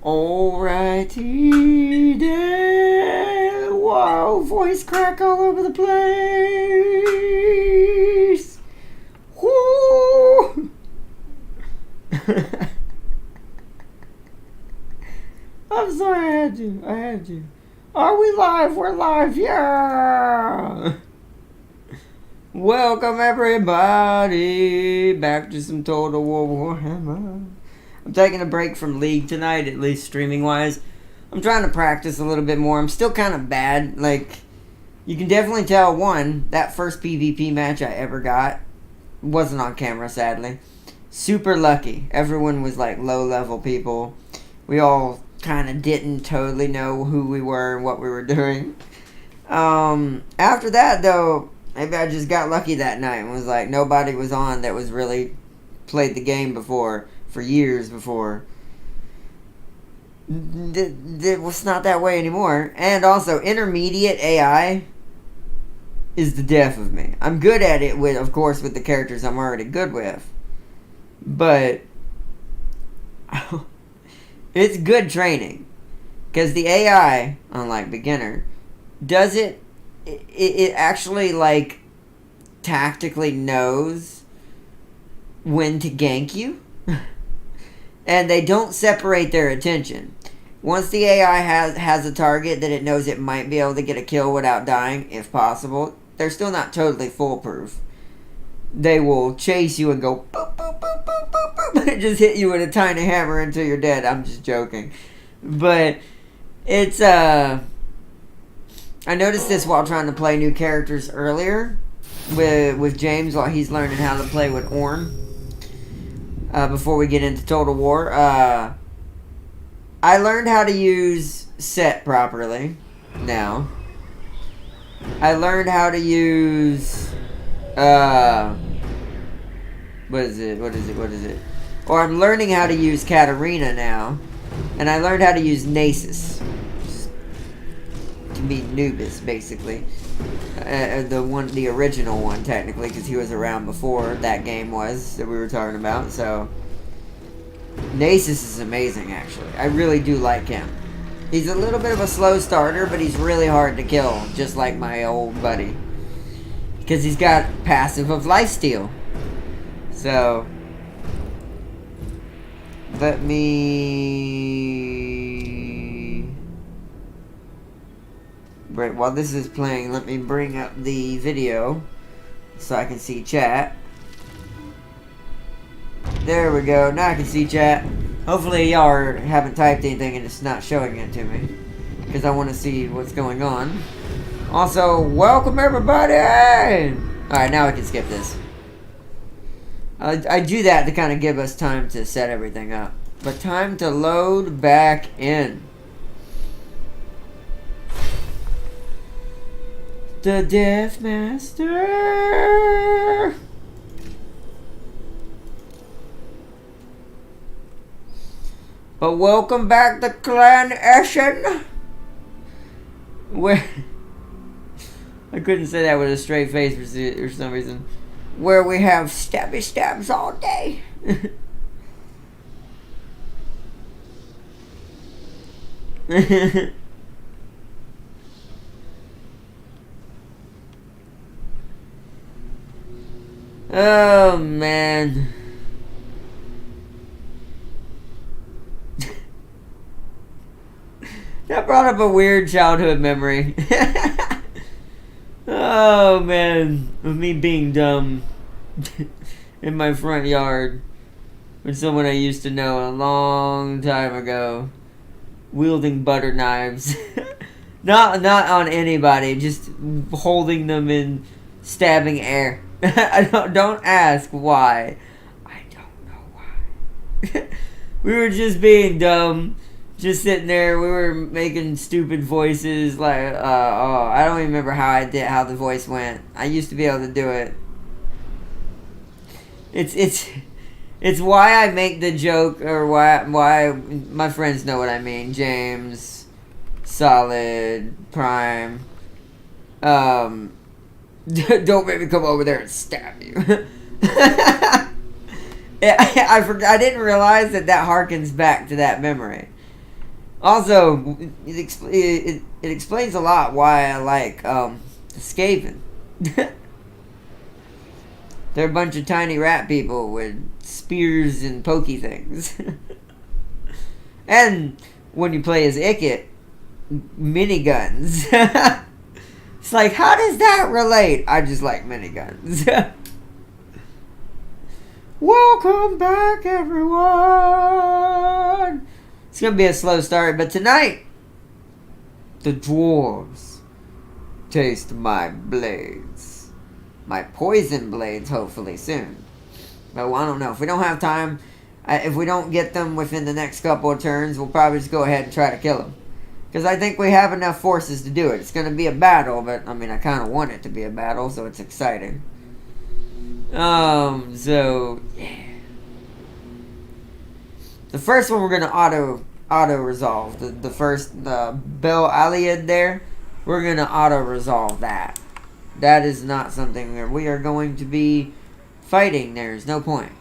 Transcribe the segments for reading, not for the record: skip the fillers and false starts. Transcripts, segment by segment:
Alrighty then. Whoa, voice crack all over the place. Whoo. I'm sorry, I had to. Are we live? We're live, yeah! Welcome everybody back to some Total War Warhammer. I'm taking a break from League tonight, at least streaming-wise. I'm trying to practice a little bit more. I'm still kind of bad. Like, you can definitely tell, one, that first PvP match I ever got wasn't on camera, sadly. Super lucky. Everyone was, like, low-level people. We all kind of didn't totally know who we were and what we were doing. After that, though, maybe I just got lucky that night and was like, nobody was on that was really played the game before, for years before. It was not that way anymore. And also, intermediate AI is the death of me. I'm good at it, with, of course, with the characters I'm already good with. But it's good training. Because the AI, unlike beginner, does it actually, like, tactically knows when to gank you. And they don't separate their attention. Once the AI has a target that it knows it might be able to get a kill without dying, if possible, they're still not totally foolproof. They will chase you and go boop, boop, boop, boop, boop, boop, and just hit you with a tiny hammer until you're dead. I'm just joking. But it's, I noticed this while trying to play new characters earlier with James while he's learning how to play with Ornn. Before we get into Total War, I learned how to use set properly now. I learned how to use, what is it? Or I'm learning how to use Katarina now. And I learned how to use Nasus. To be Nubis, basically. The original one, technically, because he was around before that game was, that we were talking about, so Nasus is amazing, actually. I really do like him. He's a little bit of a slow starter, but he's really hard to kill, just like my old buddy. Because he's got passive of lifesteal. So, let me... Right, while this is playing, let me bring up the video so I can see chat. There we go. Now I can see chat. Hopefully y'all haven't typed anything and it's not showing it to me, because I want to see what's going on. Also, welcome everybody! Alright, now I can skip this. I do that to kind of give us time to set everything up. But time to load back in. The Death Master. But welcome back to Clan Eschen. Where I couldn't say that with a straight face for some reason. Where we have stabby stabs all day. Oh, man. That brought up a weird childhood memory. Oh, man. Of me being dumb in my front yard with someone I used to know a long time ago, wielding butter knives. Not on anybody, just holding them and stabbing air. Don't ask why. I don't know why. We were just being dumb, just sitting there. We were making stupid voices, like I don't even remember how how the voice went. I used to be able to do it. It's why I make the joke, or why my friends know what I mean. James, Solid, Prime. Don't make me come over there and stab you. I didn't realize that harkens back to that memory. Also, it explains a lot why I like the Skaven. They're a bunch of tiny rat people with spears and pokey things. And when you play as Icket, miniguns. It's like, how does that relate? I just like miniguns. Welcome back, everyone. It's going to be a slow start, but tonight, the dwarves taste my blades. My poison blades, hopefully, soon. But I don't know. If we don't have time, if we don't get them within the next couple of turns, we'll probably just go ahead and try to kill them. Because I think we have enough forces to do it. It's going to be a battle, but, I mean, I kind of want it to be a battle, so it's exciting. So, yeah. The first one we're going to auto-resolve. The first, Bel Aliad there, we're going to auto-resolve that. That is not something that we are going to be fighting. There's no point.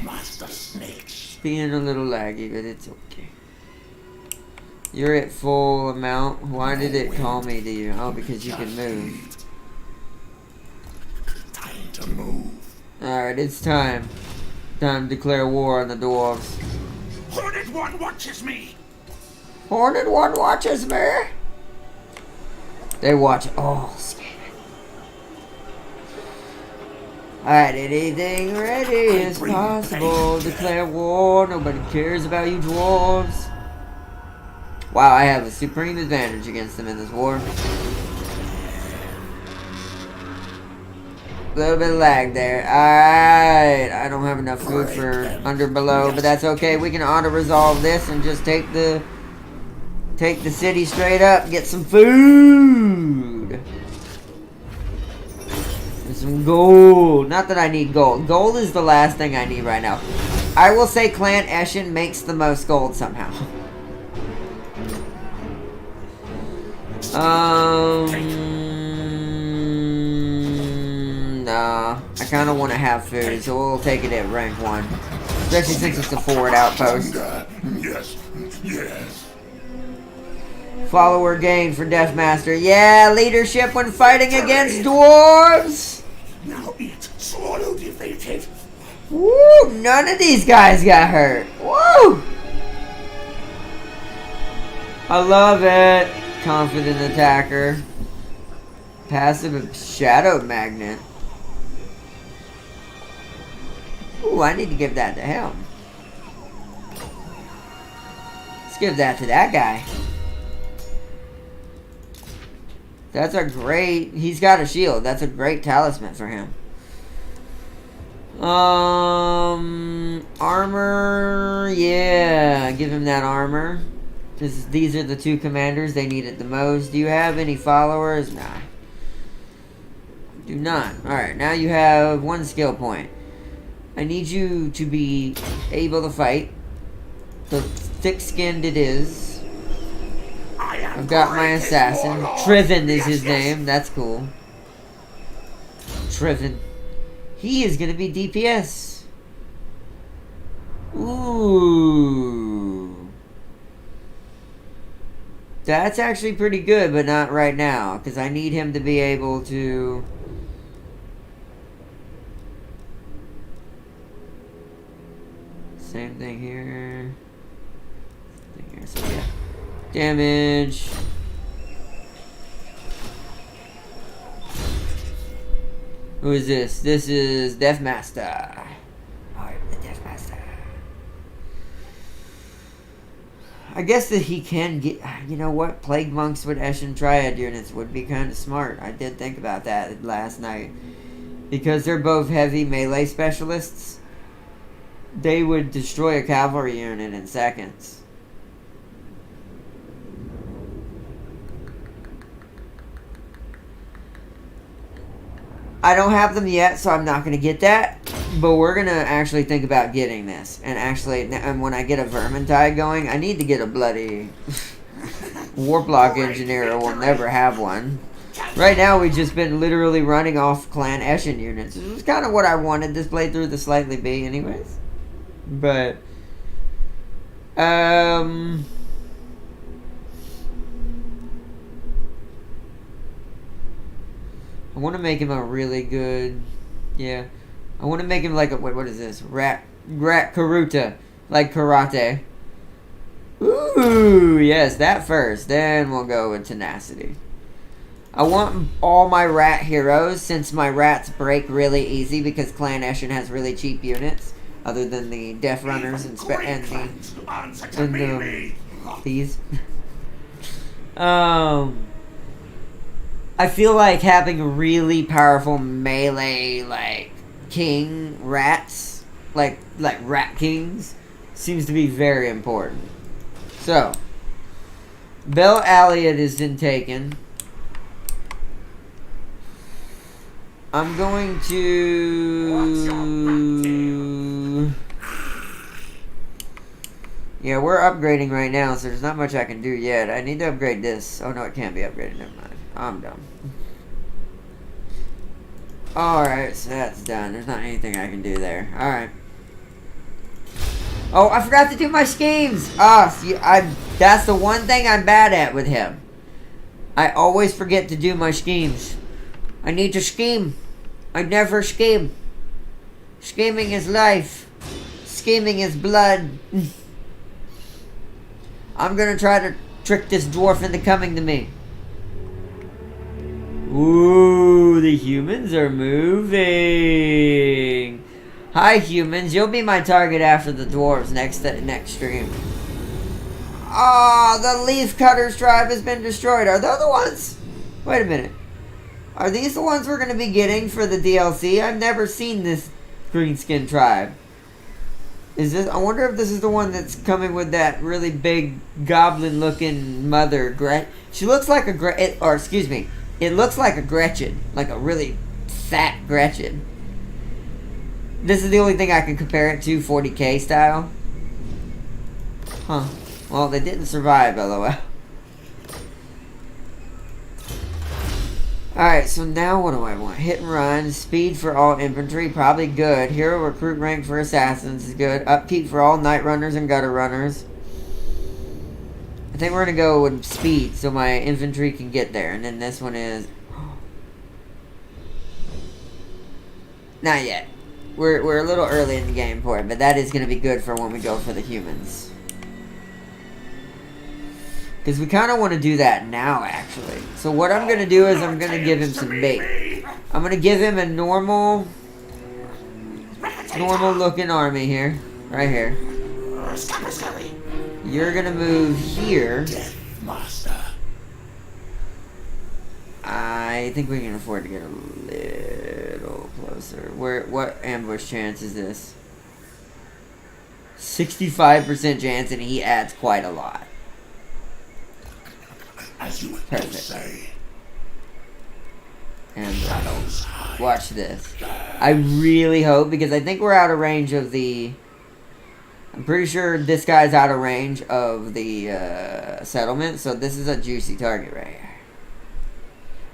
Master Snakes. Being a little laggy, but it's okay. You're at full amount. Why did it call me to you? Oh, because you can move. Time to move. Alright, it's time. Time to declare war on the dwarves. Hornet One watches me. Hornet One watches me. They watch all. Alright, anything ready is possible. Declare war. Nobody cares about you dwarves. Wow, I have a supreme advantage against them in this war. A little bit of lag there. Alright, I don't have enough food for under below, but that's okay. We can auto-resolve this and just take the city straight up and get some food. Some gold. Not that I need gold. Gold is the last thing I need right now. I will say Clan Eshin makes the most gold somehow. Nah. I kind of want to have food, so we'll take it at rank 1. Especially since it's a forward outpost. Yes, yes. Follower gain for Deathmaster. Yeah, leadership when fighting against dwarves. Now eat. Swallow defeated. Woo! None of these guys got hurt. Woo! I love it. Confident attacker. Passive shadow magnet. Ooh, I need to give that to him. Let's give that to that guy. That's a great... He's got a shield. That's a great talisman for him. Armor... Yeah, give him that armor. Because these are the two commanders. They need it the most. Do you have any followers? Nah. Do not. Alright, now you have 1 skill point. I need you to be able to fight. The thick-skinned it is. I've got my assassin. Triven is his name. That's cool. Triven. He is going to be DPS. Ooh. That's actually pretty good, but not right now. Because I need him to be able to... Same thing here. Same thing here. So yeah. Damage. Who is this? This is Deathmaster. Oh, the Deathmaster. I guess that he can get... You know what? Plague Monks with Eshin Triad units would be kind of smart. I did think about that last night. Because they're both heavy melee specialists. They would destroy a cavalry unit in seconds. I don't have them yet, so I'm not going to get that. But we're going to actually think about getting this. And when I get a Vermintide going, I need to get a bloody Warplock Engineer, or we'll never have one. Right now, we've just been literally running off Clan Eshin units. This was kind of what I wanted this playthrough to slightly be anyways. But I want to make him a really good... Yeah. I want to make him like a... What is this? Rat Karuta. Like karate. Ooh, yes, that first. Then we'll go with tenacity. I want all my rat heroes, since my rats break really easy because Clan Eshin has really cheap units, other than the Death Runners and these. I feel like having really powerful melee, like, king rats, like rat kings, seems to be very important. So, Bel Aliad has been taken. I'm going to... Yeah, we're upgrading right now, so there's not much I can do yet. I need to upgrade this. Oh, no, it can't be upgraded. Never mind. I'm done. Alright, so that's done. There's not anything I can do there. Alright. Oh, I forgot to do my schemes! That's the one thing I'm bad at with him. I always forget to do my schemes. I need to scheme. I never scheme. Scheming is life. Scheming is blood. I'm gonna try to trick this dwarf into coming to me. Ooh, the humans are moving. Hi, humans. You'll be my target after the dwarves next stream. Ah, the Leaf Cutters tribe has been destroyed. Are they the ones? Wait a minute. Are these the ones we're going to be getting for the DLC? I've never seen this Greenskin tribe. Is this? I wonder if this is the one that's coming with that really big goblin-looking mother. She looks like a it looks like a Gretchen, like a really fat Gretchen. This is the only thing I can compare it to, 40k style. Huh. Well, they didn't survive, LOL. Alright, so now what do I want? Hit and run, speed for all infantry, probably good. Hero recruit rank for assassins is good. Upkeep for all night runners and gutter runners. I think we're going to go with speed so my infantry can get there. And then this one is... Not yet. We're a little early in the game for it, but that is going to be good for when we go for the humans. Because we kind of want to do that now, actually. So what I'm going to do is I'm going to give him some bait. I'm going to give him a normal looking army here. Right here. You're going to move here. I think we can afford to get a little closer. What ambush chance is this? 65% chance, and he adds quite a lot. As you would say. And watch this. I really hope, because I think we're out of range of the... I'm pretty sure this guy's out of range of the settlement, so this is a juicy target right here.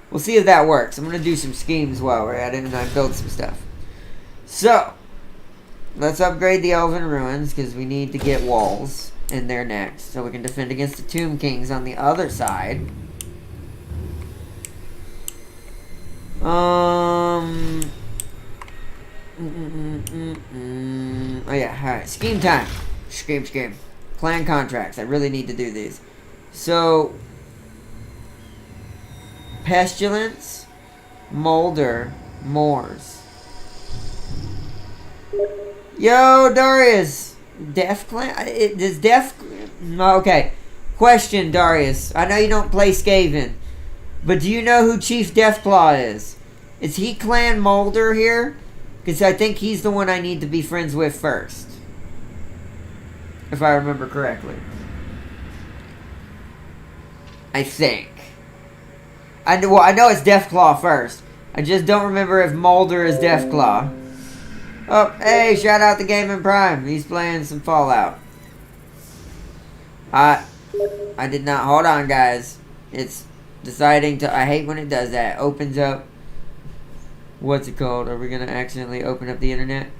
We'll see if that works. I'm going to do some schemes while we're at it, and I build some stuff. So, let's upgrade the Elven Ruins, because we need to get walls in there next, so we can defend against the Tomb Kings on the other side. Oh yeah, alright. Scheme time. Scheme. Clan contracts. I really need to do these. So, Pestilence, Molder, Moors. Yo, Darius! Death Clan? Does Death... Okay. Question, Darius. I know you don't play Skaven, but do you know who Chief Deathclaw is? Is he Clan Molder here? Because I think he's the one I need to be friends with first. If I remember correctly. I think. I know it's Deathclaw first. I just don't remember if Molder is Deathclaw. Oh, hey, shout out to Game and Prime. He's playing some Fallout. I did not. Hold on, guys. It's deciding to... I hate when it does that. Opens up... What's it called? Are we going to accidentally open up the internet?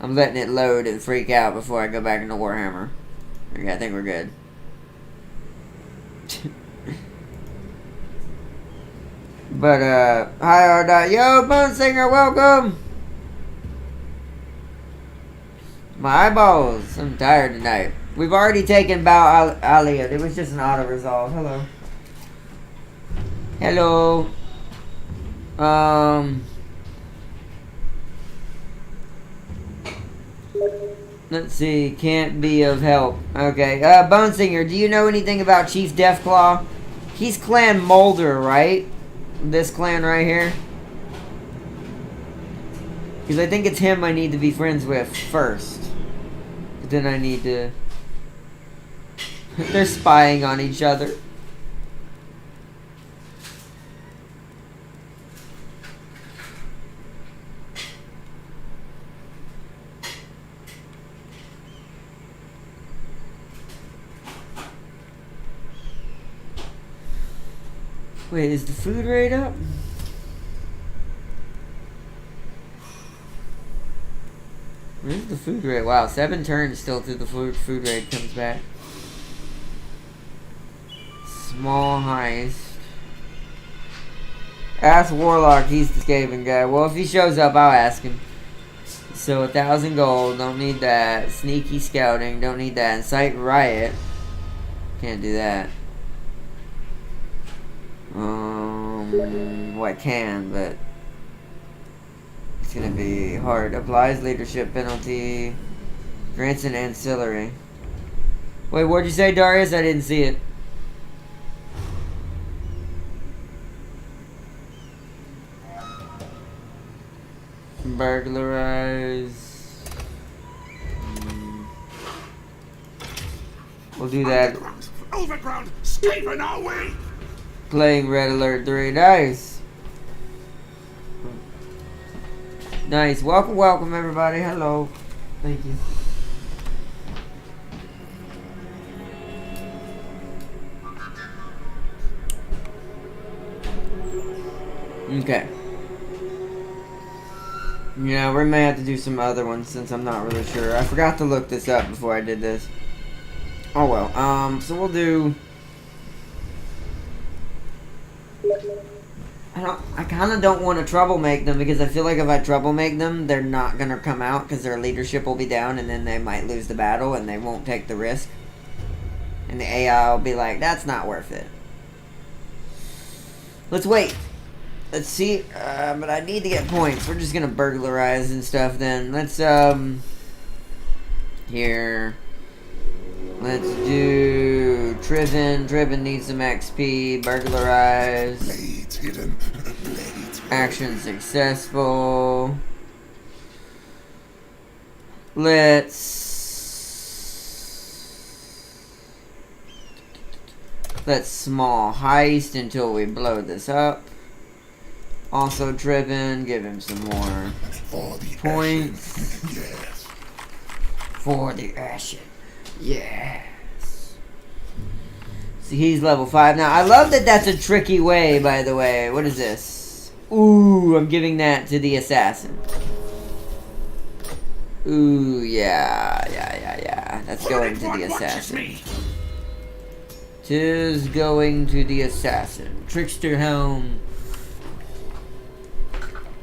I'm letting it load and freak out before I go back into Warhammer. Okay, I think we're good. But, hi, R. Yo, Bone Singer, welcome! My eyeballs. I'm tired tonight. We've already taken Bao Aliyah. It was just an auto-resolve. Hello. Hello. Let's see. Can't be of help. Okay. Bone Singer, do you know anything about Chief Deathclaw? He's Clan Mulder, right? This clan right here. Because I think it's him I need to be friends with first. But then I need to... They're spying on each other. Wait, is the food rate up? Where's the food rate? Wow, 7 turns still till the food rate comes back. Small heist. Ask Warlock, he's the Skaven guy. Well, if he shows up, I'll ask him. So, 1,000 gold, don't need that. Sneaky scouting, don't need that. Incite riot. Can't do that. Well, I can, but it's gonna be hard. Applies leadership penalty. Grants an ancillary. Wait, what'd you say, Darius? I didn't see it. Burglarize. We'll do that. Overground, Skaven are we? Playing Red Alert 3. Nice. Nice. Welcome, welcome, everybody. Hello. Thank you. Okay. Yeah, we may have to do some other ones since I'm not really sure. I forgot to look this up before I did this. Oh well. So we'll do... I kind of don't want to trouble make them because I feel like if I trouble make them, they're not going to come out because their leadership will be down and then they might lose the battle and they won't take the risk. And the AI will be like, that's not worth it. Let's wait. Let's see. But I need to get points. We're just going to burglarize and stuff then. Let's, here. Let's do Driven. Driven needs some XP. Burglarize. Blades hidden. Blades. Action successful. Let's small heist until we blow this up. Also Driven. Give him some more points. Yes. For the action. Yes. See, he's level 5 now. I love that that's a tricky way, by the way. What is this? Ooh, I'm giving that to the assassin. Ooh, yeah. That's going to the assassin. Tis going to the assassin. Trickster Helm.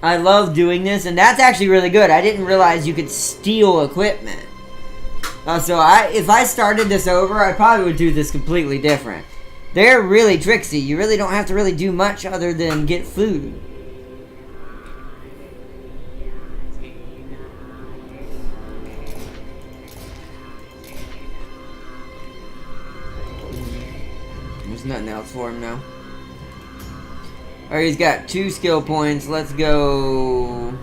I love doing this, and that's actually really good. I didn't realize you could steal equipment. So if I started this over, I probably would do this completely different. They're really tricksy. You really don't have to really do much other than get food. There's nothing else for him now. Alright, he's got 2 skill points. Let's go...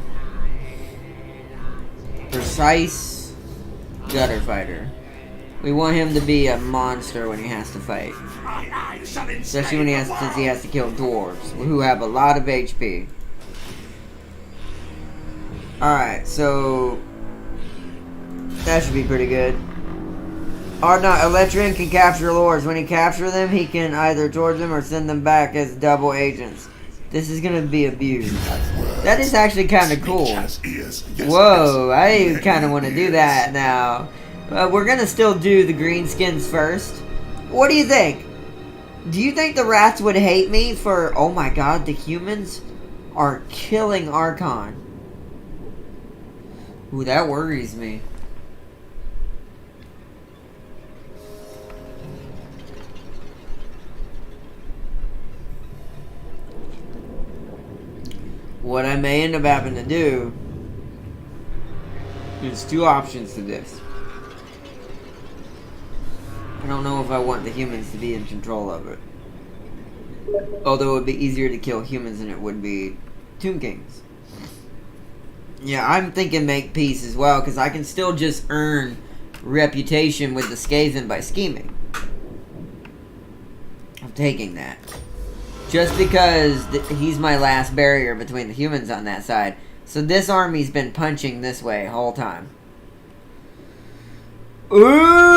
Precise. Gutter fighter. We want him to be a monster when he has to fight. Especially when since he has to kill dwarves, who have a lot of HP. Alright, so... that should be pretty good. Or not, Electrian can capture lords. When he captures them, he can either torture them or send them back as double agents. This is gonna be abused. That is actually kind of cool. Whoa, I kind of want to do that now. We're gonna still do the greenskins first. What do you think? Do you think the rats would hate me for... Oh my god, the humans are killing Archon. Ooh, that worries me. What I may end up having to do... There's two options to this. I don't know if I want the humans to be in control of it. Although it would be easier to kill humans than it would be Tomb Kings. Yeah, I'm thinking make peace as well, because I can still just earn reputation with the Skaven by scheming. I'm taking that. Just because he's my last barrier between the humans on that side. So this army's been punching this way the whole time. Ooh!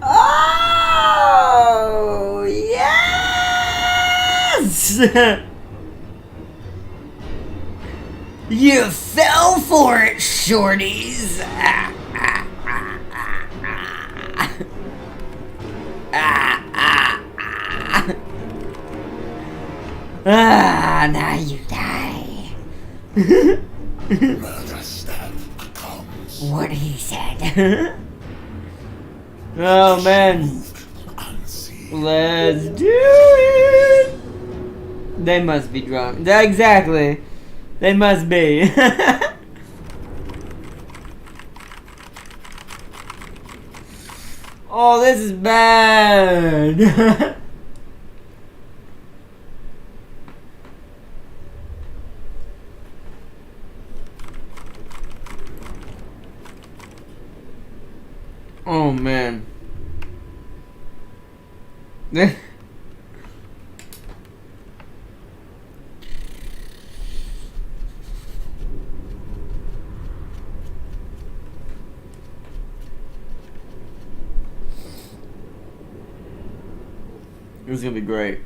Oh, yes! You fell for it, shorties! Now you die. Murder step comes. What he said. Oh man. Let's do it. They must be drunk. Exactly. They must be. Oh, this is bad. Oh man. It was gonna be great.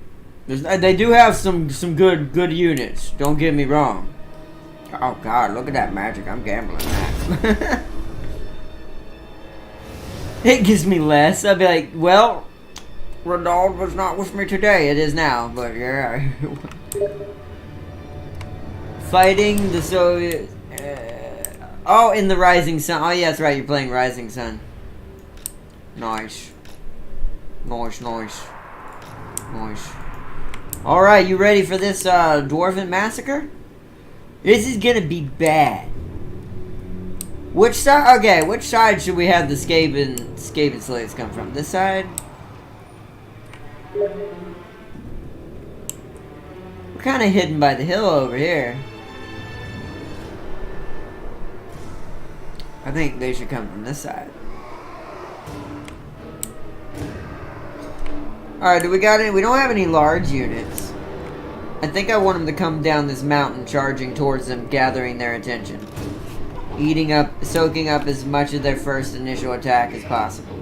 They do have some good units. Don't get me wrong. Oh god, look at that magic! I'm gambling that. It gives me less. I'd be like, well, Ronald was not with me today. It is now, but yeah. Fighting the Soviet. Oh, in the Rising Sun. Oh yeah, that's right. You're playing Rising Sun. Nice. Nice. Alright, you ready for this Dwarven Massacre? This is gonna be bad. Which side? Okay, which side should we have the Skaven slaves come from? This side? We're kind of hidden by the hill over here. I think they should come from this side. Alright, do we got any? We don't have any large units. I think I want them to come down this mountain, charging towards them, gathering their attention. Soaking up as much of their first initial attack as possible.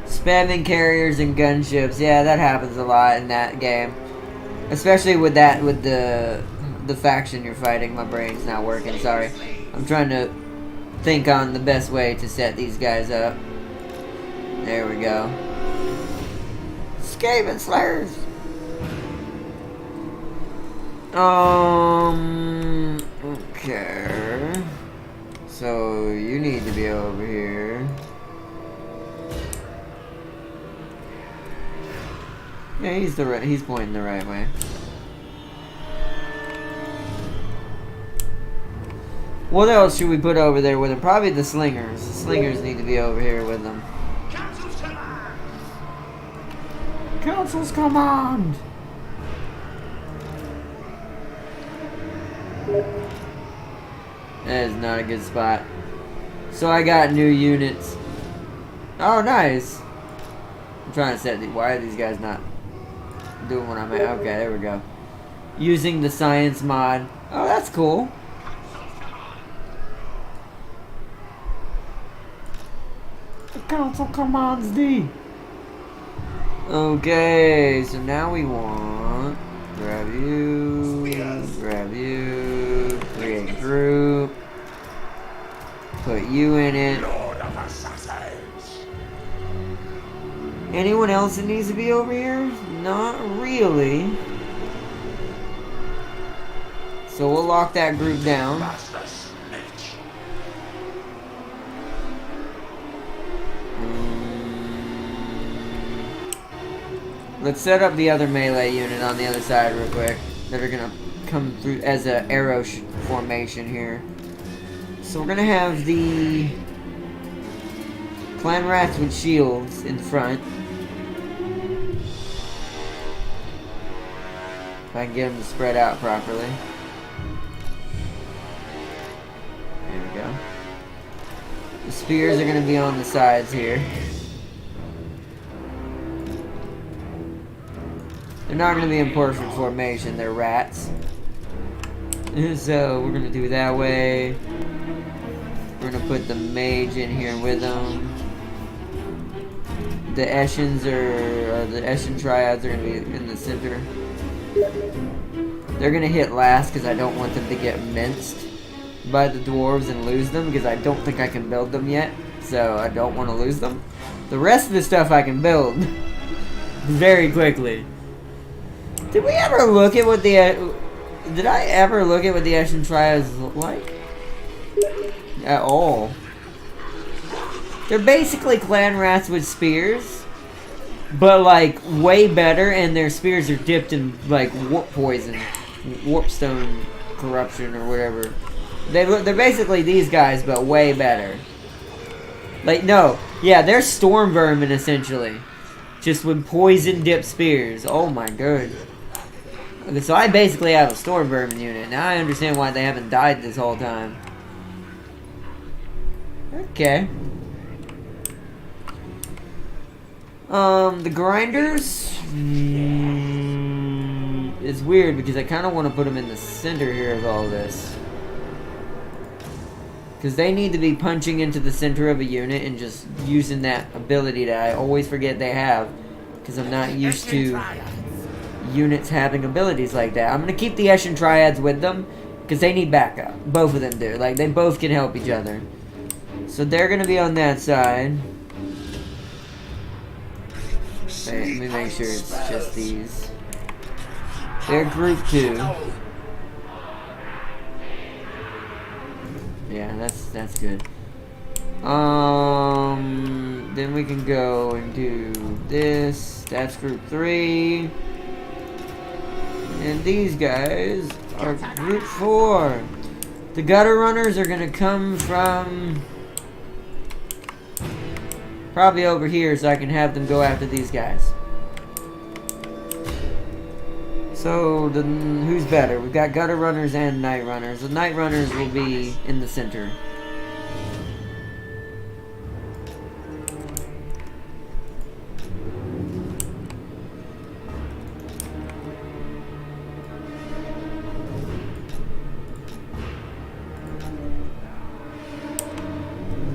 Spamming carriers and gunships. Yeah, that happens a lot in that game. Especially with the faction you're fighting. My brain's not working, sorry. I'm trying to think on the best way to set these guys up. There we go. Skaven Slayers! Okay. So, you need to be over here. Yeah, he's pointing the right way. What else should we put over there with him? Probably the slingers. The slingers need to be over here with them. Council's command! Council's command! That is not a good spot. So I got new units. Oh, nice. I'm trying to set the... Why are these guys not doing what I'm at? Okay, there we go. Using the science mod. Oh, that's cool. Council commands thee. Okay, so now we want grab you, create group, put you in it. Lord of Assassins. Anyone else that needs to be over here? Not really. So we'll lock that group down. Master Snitch. Let's set up the other melee unit on the other side real quick. That are gonna come through as a arrow formation here. So we're gonna have the clan rats with shields in front. If I can get them to spread out properly. There we go. The spears are gonna be on the sides here. They're not going to be in perfect formation, they're rats. So we're going to do it that way. We're going to put the mage in here with them. The Eshens or the Eshen triads are going to be in the center. They're going to hit last because I don't want them to get minced by the dwarves and lose them because I don't think I can build them yet. So I don't want to lose them. The rest of the stuff I can build very quickly. Did we ever look at what the... Did I ever look at what the Eshen Triads look like? At all. They're basically clan rats with spears. But, like, way better, and their spears are dipped in, like, warp poison. Warpstone corruption, or whatever. They're basically these guys, but way better. Like, no. Yeah, they're storm vermin, essentially. Just with poison-dipped spears. Oh, my god. Okay, so I basically have a storm vermin unit. Now I understand why they haven't died this whole time. Okay. The grinders... it's weird because I kind of want to put them in the center here of all this. Because they need to be punching into the center of a unit and just using that ability that I always forget they have. Because I'm not used to units having abilities like that. I'm going to keep the Eshen Triads with them. Because they need backup. Both of them do. Like, they both can help each other. So they're going to be on that side. Wait, let me make sure it's just these. They're group 2. Yeah, that's good. Then we can go and do this. That's group 3. And these guys are group 4. The gutter runners are gonna come from probably over here, so I can have them go after these guys. So, who's better? We've got gutter runners and night runners. The night runners will be in the center.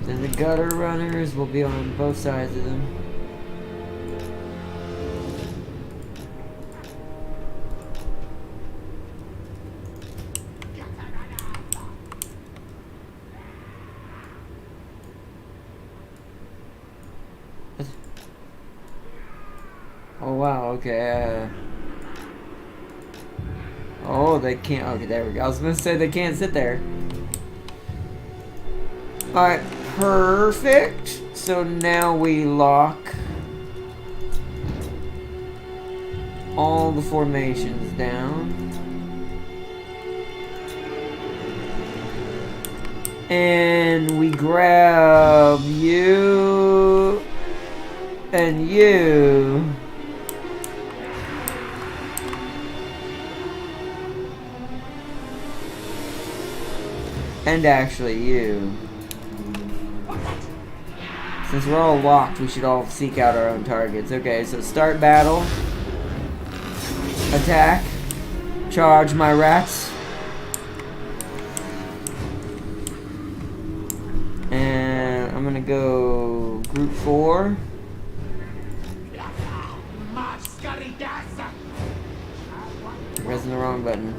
Then the gutter runners will be on both sides of them. Oh wow, okay. Oh, they can't. Okay, there we go. I was gonna say they can't sit there. Alright, perfect. So now we lock all the formations down. And we grab you and you. And actually you. Since we're all locked, we should all seek out our own targets. Okay, so start battle. Attack. Charge my rats. And I'm gonna go group 4. Pressing the wrong button.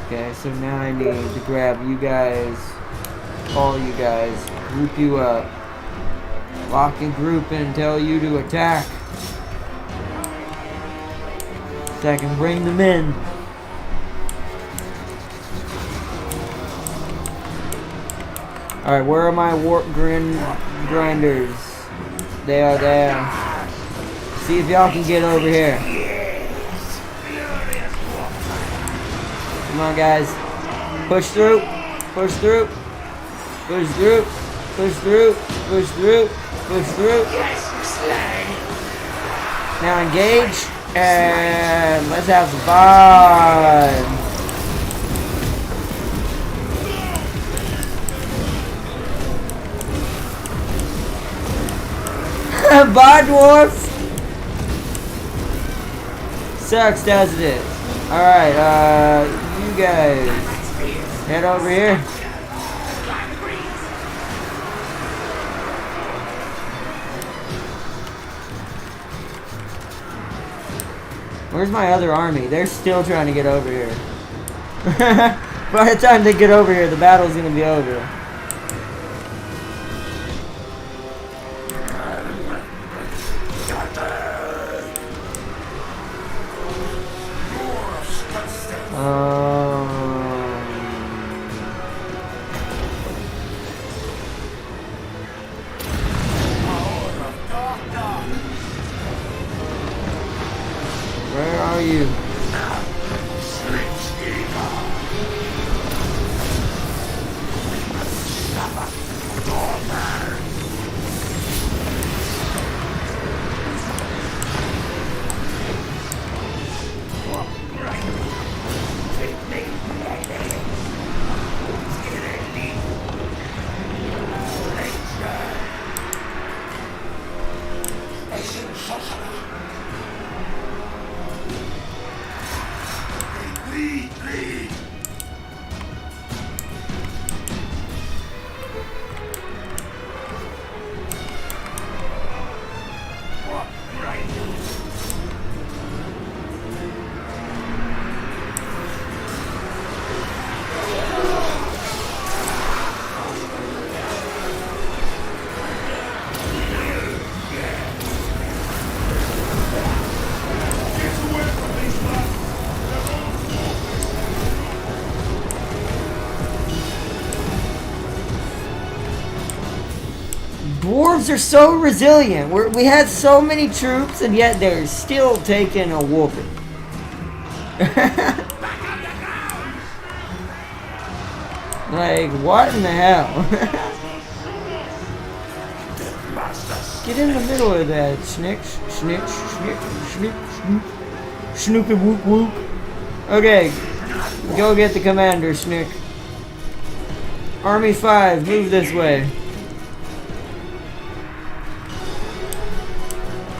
Okay, so now I need to grab you guys, all you guys, group you up, lock and group and tell you to attack. So I can bring them in. Alright, where are my warp grinders? They are there. See if y'all can get over here. Come on, guys. Push through. Push through. Push through. Push through. Push through. Push through. Now engage. And let's have some fun. Bye, dwarfs. Sucks, doesn't it? Alright, you guys head over here. Where's my other army? They're still trying to get over here. By the time they get over here, the battle's gonna be over. Where are you? Dwarves are so resilient. We had so many troops, and yet they're still taking a whooping. Like, what in the hell? Get in the middle of that, schnick, schnick, schnick, schnick, schnook, schnook, whoop, whoop. Okay, go get the commander, Schnick. Army 5, move this way.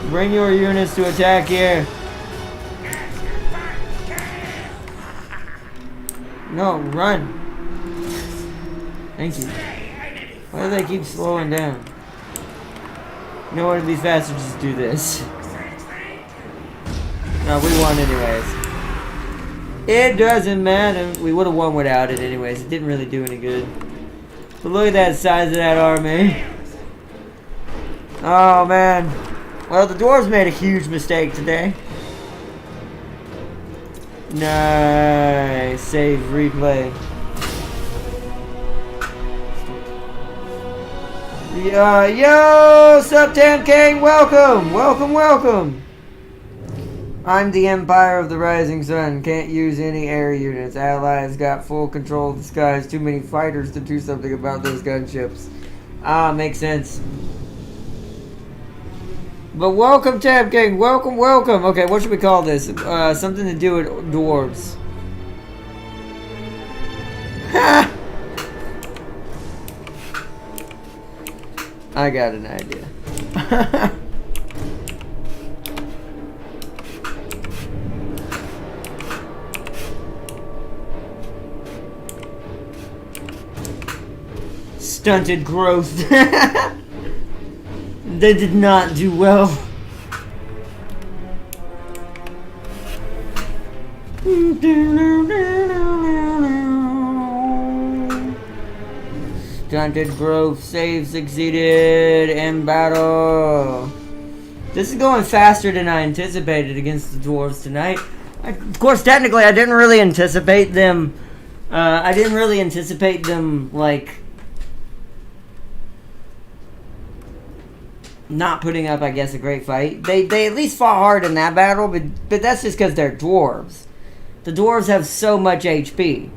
Bring your units to attack here. No, run. Thank you. Why do they keep slowing down? You know what, it'd be faster to just do this. No, we won anyways. It doesn't matter. We would have won without it anyways. It didn't really do any good. But look at that size of that army. Oh man. Well, the dwarves made a huge mistake today. Nice. Save, replay. Yo, sup Tam King, welcome, welcome, welcome. I'm the Empire of the Rising Sun. Can't use any air units. Allies got full control of the skies. Too many fighters to do something about those gunships. Ah, makes sense. But welcome, Tab King. Welcome, welcome. Okay, what should we call this? Something to do with dwarves. Ha! I got an idea. Stunted growth. They did not do well. Stunted growth save succeeded in battle. This is going faster than I anticipated against the dwarves tonight. Of course, technically, I didn't really anticipate them. Like, not putting up, I guess, a great fight. They at least fought hard in that battle, but that's just because they're dwarves. The dwarves have so much HP.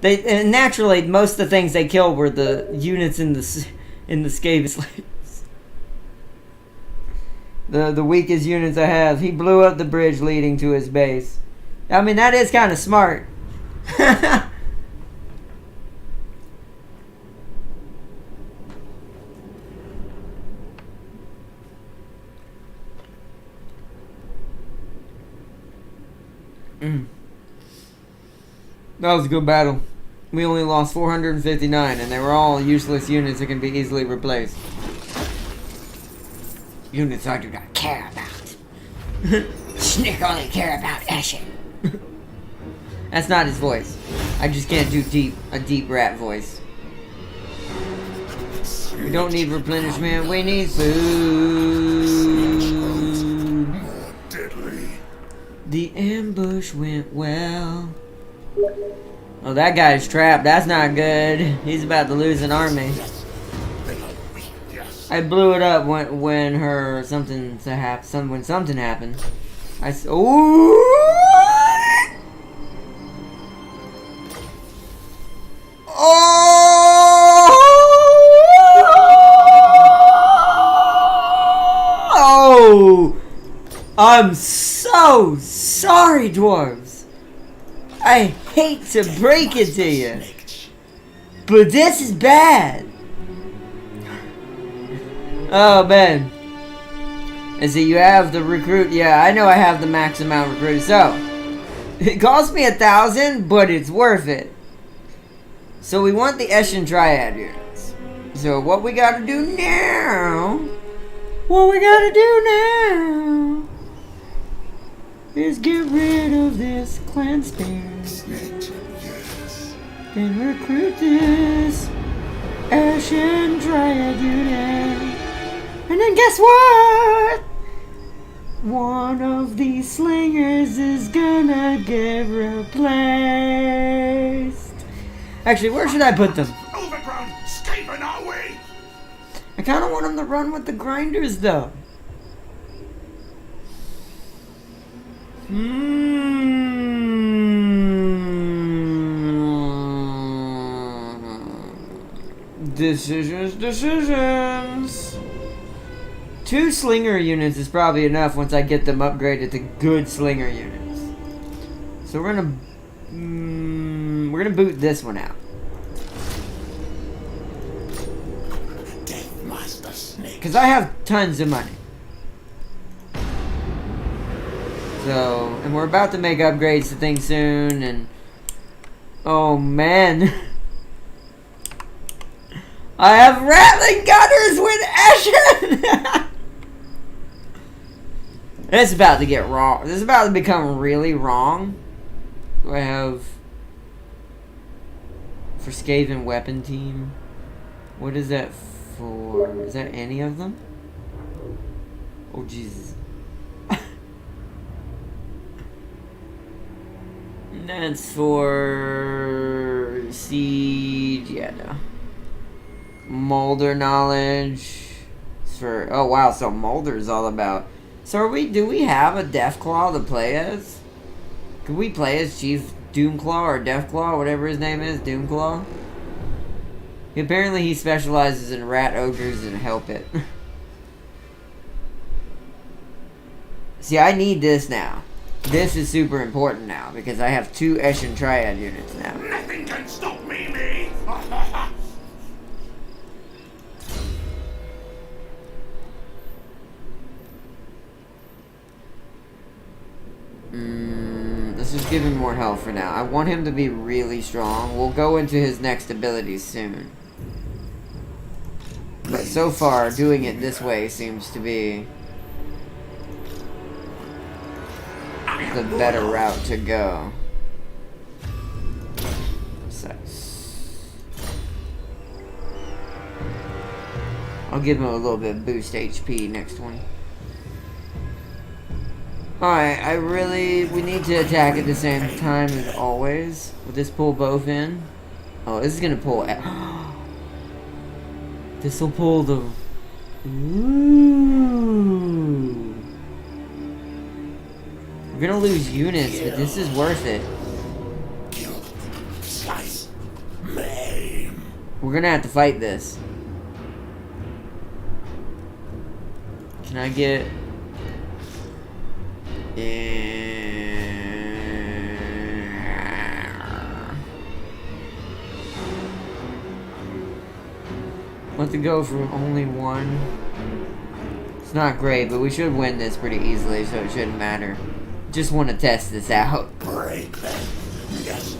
And naturally, most of the things they killed were the units in the Skaven slaves. The weakest units I have. He blew up the bridge leading to his base. I mean, that is kind of smart. That was a good battle. We only lost 459, and they were all useless units that can be easily replaced. Units I do not care about. Snick only care about Eshin. That's not his voice. I just can't do a deep rat voice. We don't need replenishment, we need food. Deadly. The ambush went well. Oh, that guy's trapped. That's not good. He's about to lose an army. I blew it up when something happened. Ooh! Oh! I'm so sorry, dwarves. I hate to break it to you, but this is bad. Oh, man. And so you have the recruit. Yeah, I know I have the max amount recruited. So, it cost me 1,000, but it's worth it. So we want the Eshin Triad units. So what we gotta do now... is get rid of this clan spare. Then recruit this Ashen Triad unit. And then guess what? One of these slingers is gonna get replaced. Actually, where should I put them? Overground, Skaven are we? I kind of want them to run with the grinders, though. Decisions. 2 slinger units is probably enough once I get them upgraded to good slinger units. So we're gonna boot this one out. Because I have tons of money. So, and we're about to make upgrades to things soon, and oh man. I have rattling gunners with Ashen! It's about to get wrong. This is about to become really wrong. Do I have for Skaven weapon team? What is that for? Is that any of them? Oh Jesus. That's for siege. Yeah, no. Molder knowledge. It's for oh wow, so Molder is all about. So do we have a Deathclaw to play as? Could we play as Chief Doomclaw or Deathclaw, whatever his name is, Doomclaw? Apparently he specializes in rat ogres and help it. See, I need this now. This is super important now because I have 2 Eshin Triad units now. Nothing can stop me. Let's just give him more health for now. I want him to be really strong. We'll go into his next abilities soon. But so far, doing it this way seems to be the better route to go. I'll give him a little bit of boost HP next one. Alright, we need to attack at the same time as always. Will this pull both in? Oh, this is gonna pull. This will pull the. Ooh. We're gonna lose units, but this is worth it. Slice. Maim. We're gonna have to fight this. Can I get... Want to go for only one. It's not great, but we should win this pretty easily, so it shouldn't matter. Just want to test this out. Break them. Yes.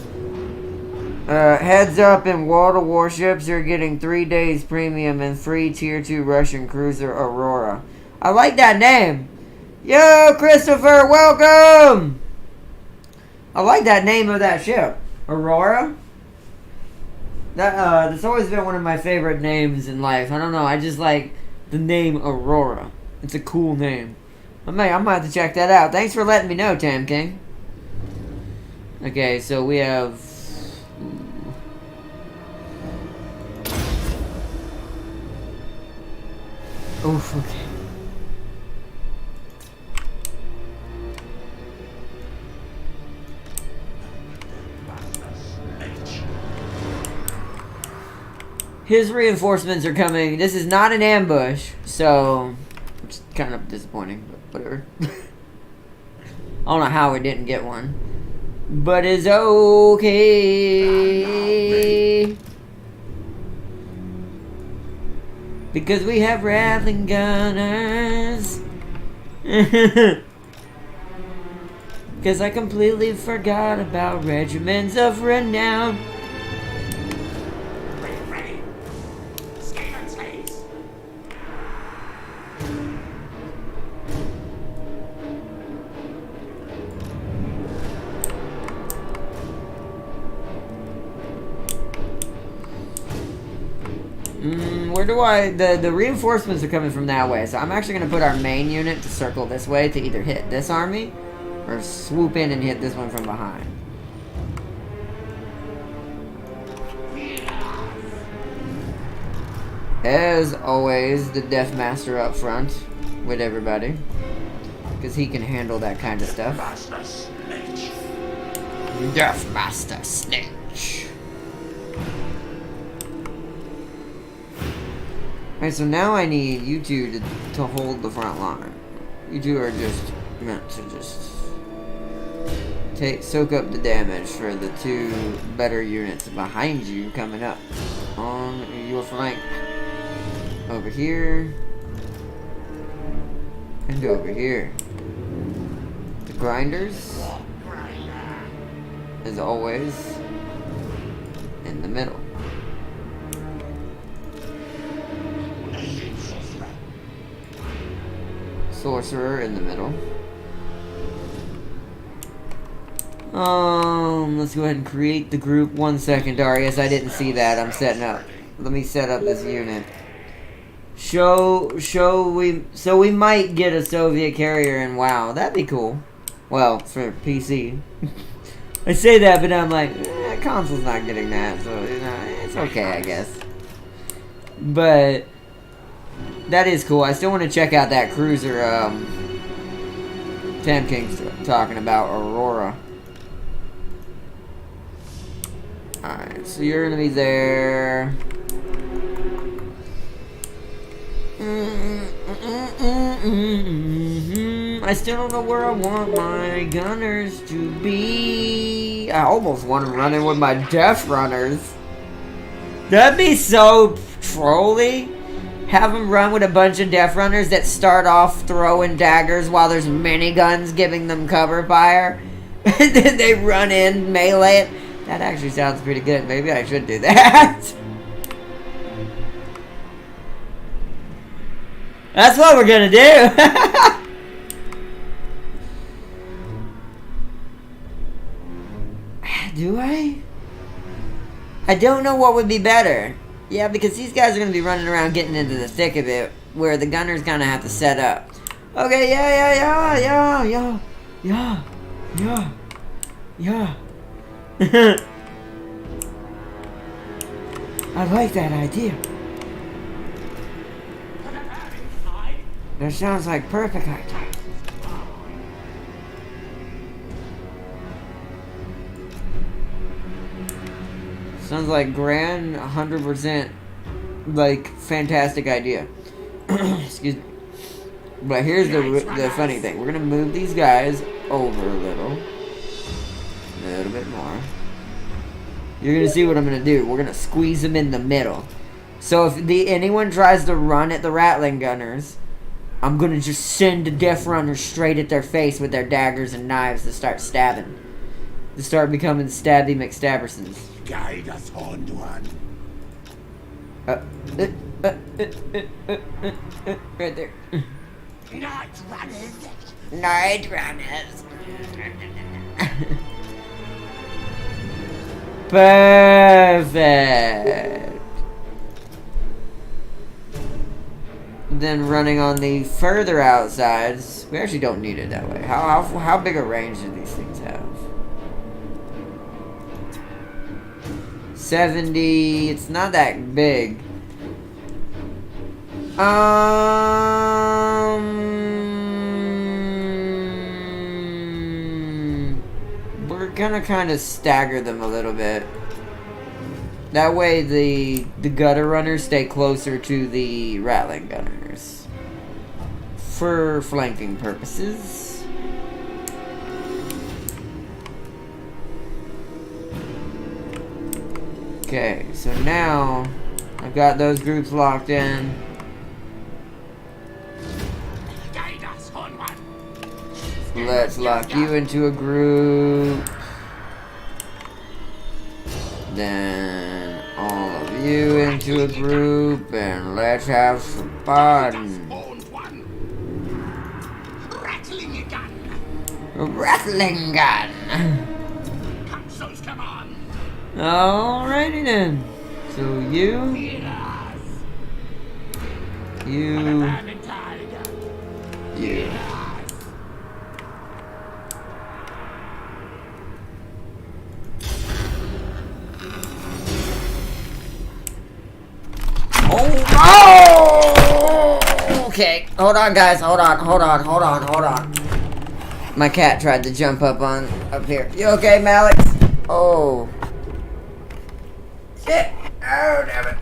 Heads up, in Water Warships, you're getting 3 days premium and free Tier 2 Russian cruiser Aurora. I like that name. Yo, Christopher, welcome! I like that name of that ship. Aurora? That's always been one of my favorite names in life. I don't know, I just like the name Aurora. It's a cool name. I might have to check that out. Thanks for letting me know, Tam King. Okay, so we have... Oof, okay. His reinforcements are coming. This is not an ambush, so it's kind of disappointing, but whatever. I don't know how we didn't get one, but it's okay because we have rattling gunners. Because I completely forgot about regiments of renown. Where do the reinforcements are coming from that way, so I'm actually going to put our main unit to circle this way to either hit this army or swoop in and hit this one from behind. As always, the Death Master up front with everybody, because he can handle that kind of stuff. Death Master Snitch. Alright, so now I need you two to hold the front line. You two are just meant to just soak up the damage for the two better units behind you coming up. On your flank. Over here. And over here. The grinders, as always, in the middle. Sorcerer in the middle. Let's go ahead and create the group. 1 second, Darius. I didn't see that. I'm setting up. Let me set up this unit. So we might get a Soviet carrier in WoW. That'd be cool. Well, for PC. I say that, but I'm like, console's not getting that, so you know, it's okay, I guess. But that is cool. I still want to check out that cruiser Tam King's talking about, Aurora. Alright, so you're gonna be there. I still don't know where I want my gunners to be. I almost want them running with my death runners. That'd be so trolly. have them run with a bunch of Death Runners that start off throwing daggers while there's miniguns giving them cover fire. And then they run in, melee it. That actually sounds pretty good. Maybe I should do that. That's what we're gonna do. Do I? I don't know what would be better. Yeah, because these guys are gonna be running around getting into the thick of it, where the gunners gonna have to set up. Okay, yeah. I like that idea. That sounds like perfect idea. Sounds like grand, 100%, like, fantastic idea. Excuse me. But here's the funny thing. We're gonna move these guys over a little bit more. You're gonna see what I'm gonna do. We're gonna squeeze them in the middle. So if anyone tries to run at the Rattling Gunners, I'm gonna just send the Death Runners straight at their face with their daggers and knives to start stabbing. To start becoming Stabby McStabbersons. Guide us, Horned One. Right there. Night Runners. Night Runners. Perfect. Then running on the further outsides, we actually don't need it that way. How big a range do these things have? 70. It's not that big. We're gonna kind of stagger them a little bit. That way the gutter runners stay closer to the Rattling Gunners. For flanking purposes. Okay, so now I've got those groups locked in. Let's lock you into a group. Then all of you into a group, and let's have some fun. Rattling gun. Alrighty then. So you. Oh! Okay, hold on, guys. Hold on. My cat tried to jump up here. You okay, Malik? Oh. Shit! Oh, damn it.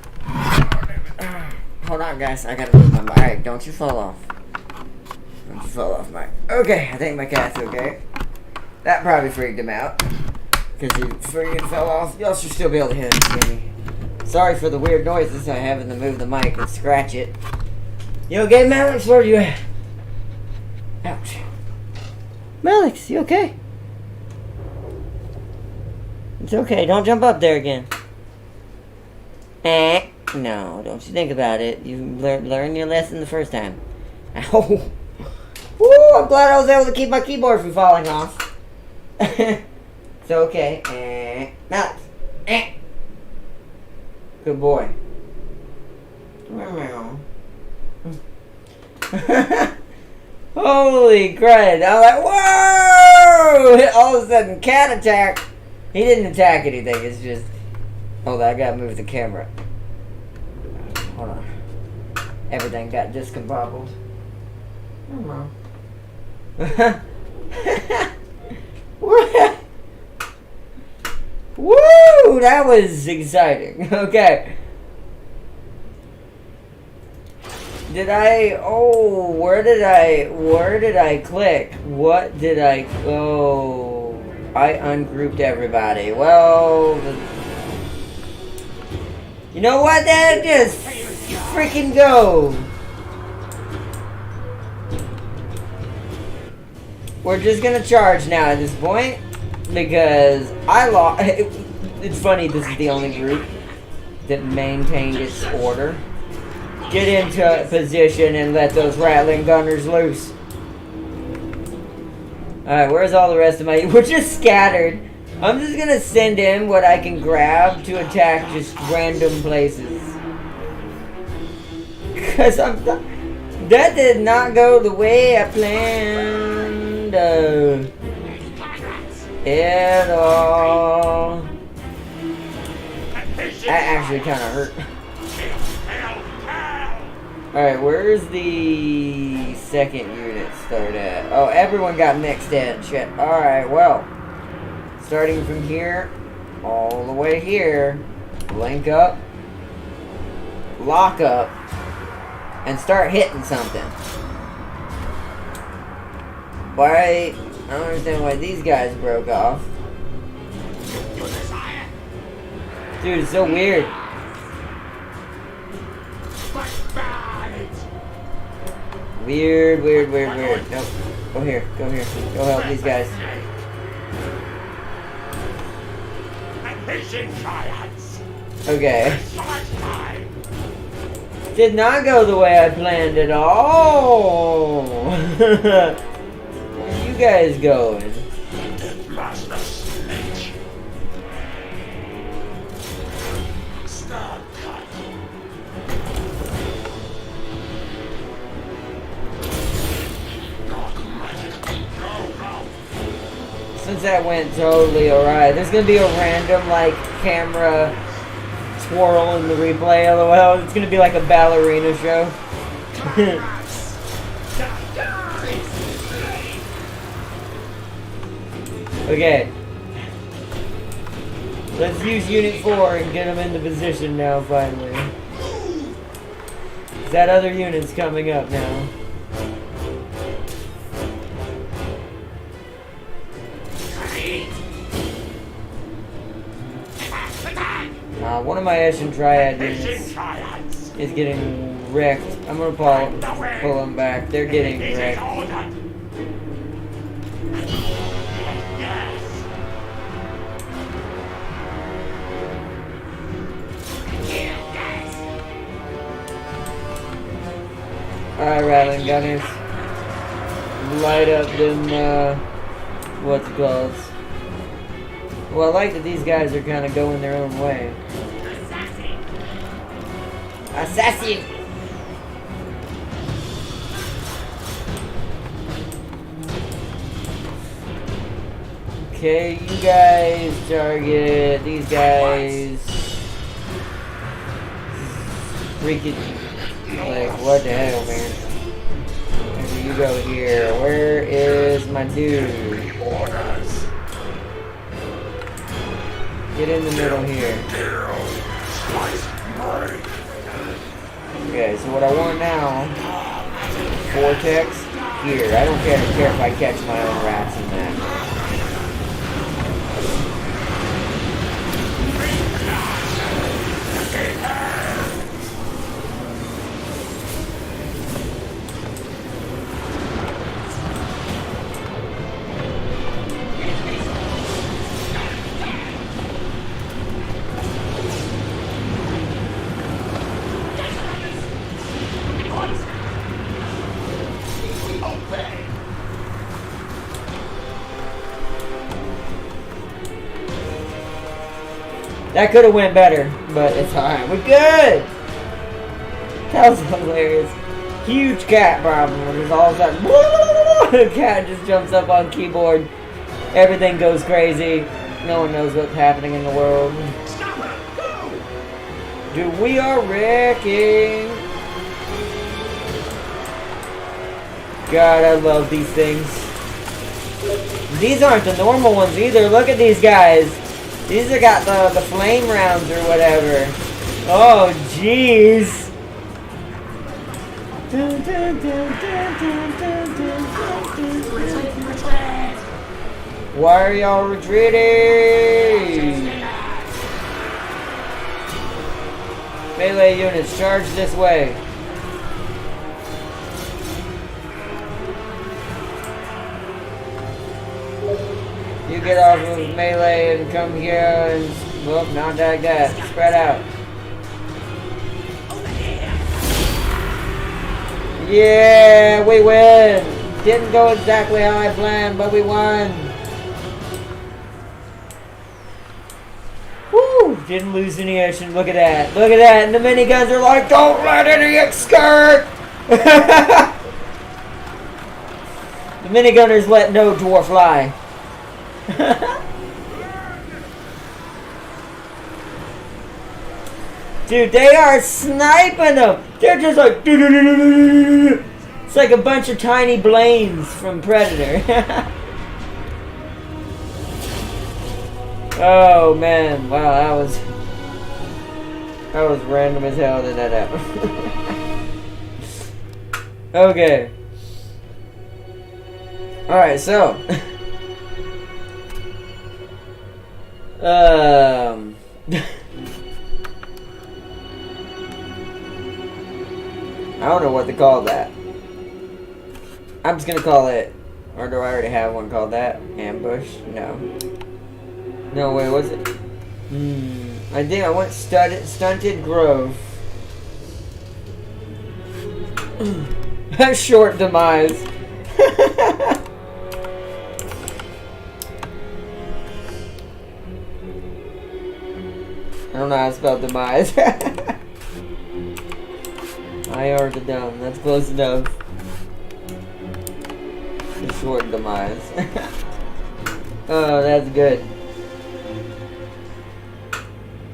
Hold on, guys. I gotta move my mic. Alright, don't you fall off. Don't you fall off, Mike. Okay, I think my cat's okay. That probably freaked him out. Because he freaking fell off. Y'all should still be able to hear me. Sorry for the weird noises. I having to move the mic and scratch it. You okay, Malik? Where are you at? Ouch. Malik, you okay? It's okay. Don't jump up there again. No, don't you think about it. You learned your lesson the first time. Ow. Woo, I'm glad I was able to keep my keyboard from falling off. It's okay. Malik. Good boy. Holy crud. I'm like, whoa! All of a sudden, cat attack. He didn't attack anything. It's just... Hold on, I gotta move the camera. Hold on. Everything got discombobbled. Woo! That was exciting. Okay. Did I... Oh, where did I click? What did I... Oh... I ungrouped everybody. Well... You know what? That just freaking go! We're just gonna charge now at this point because I lost. It's funny, this is the only group that maintained its order. Get into position and let those rattling gunners loose. Alright, where's all the rest of my... We're just scattered. I'm just gonna send in what I can grab to attack just random places. Because that did not go the way I planned at all. That actually kind of hurt. Alright, where's the second unit start at? Oh, everyone got mixed in. Shit. Alright, well. Starting from here, all the way here. Link up. Lock up. And start hitting something. Why? I don't understand why these guys broke off. Dude, it's so weird. Weird. Nope. Go here. Go help these guys. Okay. Did not go the way I planned at all. Where are you guys going? Since that went totally alright, there's gonna be a random like camera twirl in the replay, lol. It's gonna be like a ballerina show. Okay. Let's use Unit 4 and get them into position now, finally. That other unit's coming up now. One of my Eshin Triad units is getting wrecked. I'm gonna pull them back. They're getting wrecked. Alright, rattling gunners. Light up them, what's it called? Well, I like that these guys are kind of going their own way. Assassin! Okay, you guys target these guys. Freaking, like, what the hell, man? Maybe you go here. Where is my dude? Get in the middle here. Okay, so what I want now, Vortex, here. I don't care if I catch my own rats in that. That could have went better, but it's alright. We're good! That was hilarious. Huge cat problem. Where there's all of a sudden, the cat just jumps up on keyboard. Everything goes crazy. No one knows what's happening in the world. Dude, we are wrecking. God, I love these things. These aren't the normal ones either. Look at these guys. These have got the flame rounds or whatever. Oh, jeez. Why are y'all retreating? Melee units, charge this way. You get off of melee and come here and, well, not like that. Spread out. Yeah, we win. Didn't go exactly how I planned, but we won. Woo! Didn't lose any action. Look at that. Look at that. And the miniguns are like, don't let any escape. The minigunners let no dwarf fly. Dude, they are sniping them. They're just like, it's like a bunch of tiny Blaines from Predator. Oh man, wow, that was random as hell that happened. Okay. Alright, so I don't know what to call that. I'm just gonna call it, or do I already have one called that? Ambush? No. No, wait, was it? I think I went stunted growth. Short demise. I don't know how to spell demise. I are the dumb. That's close enough. The short demise. Oh, that's good.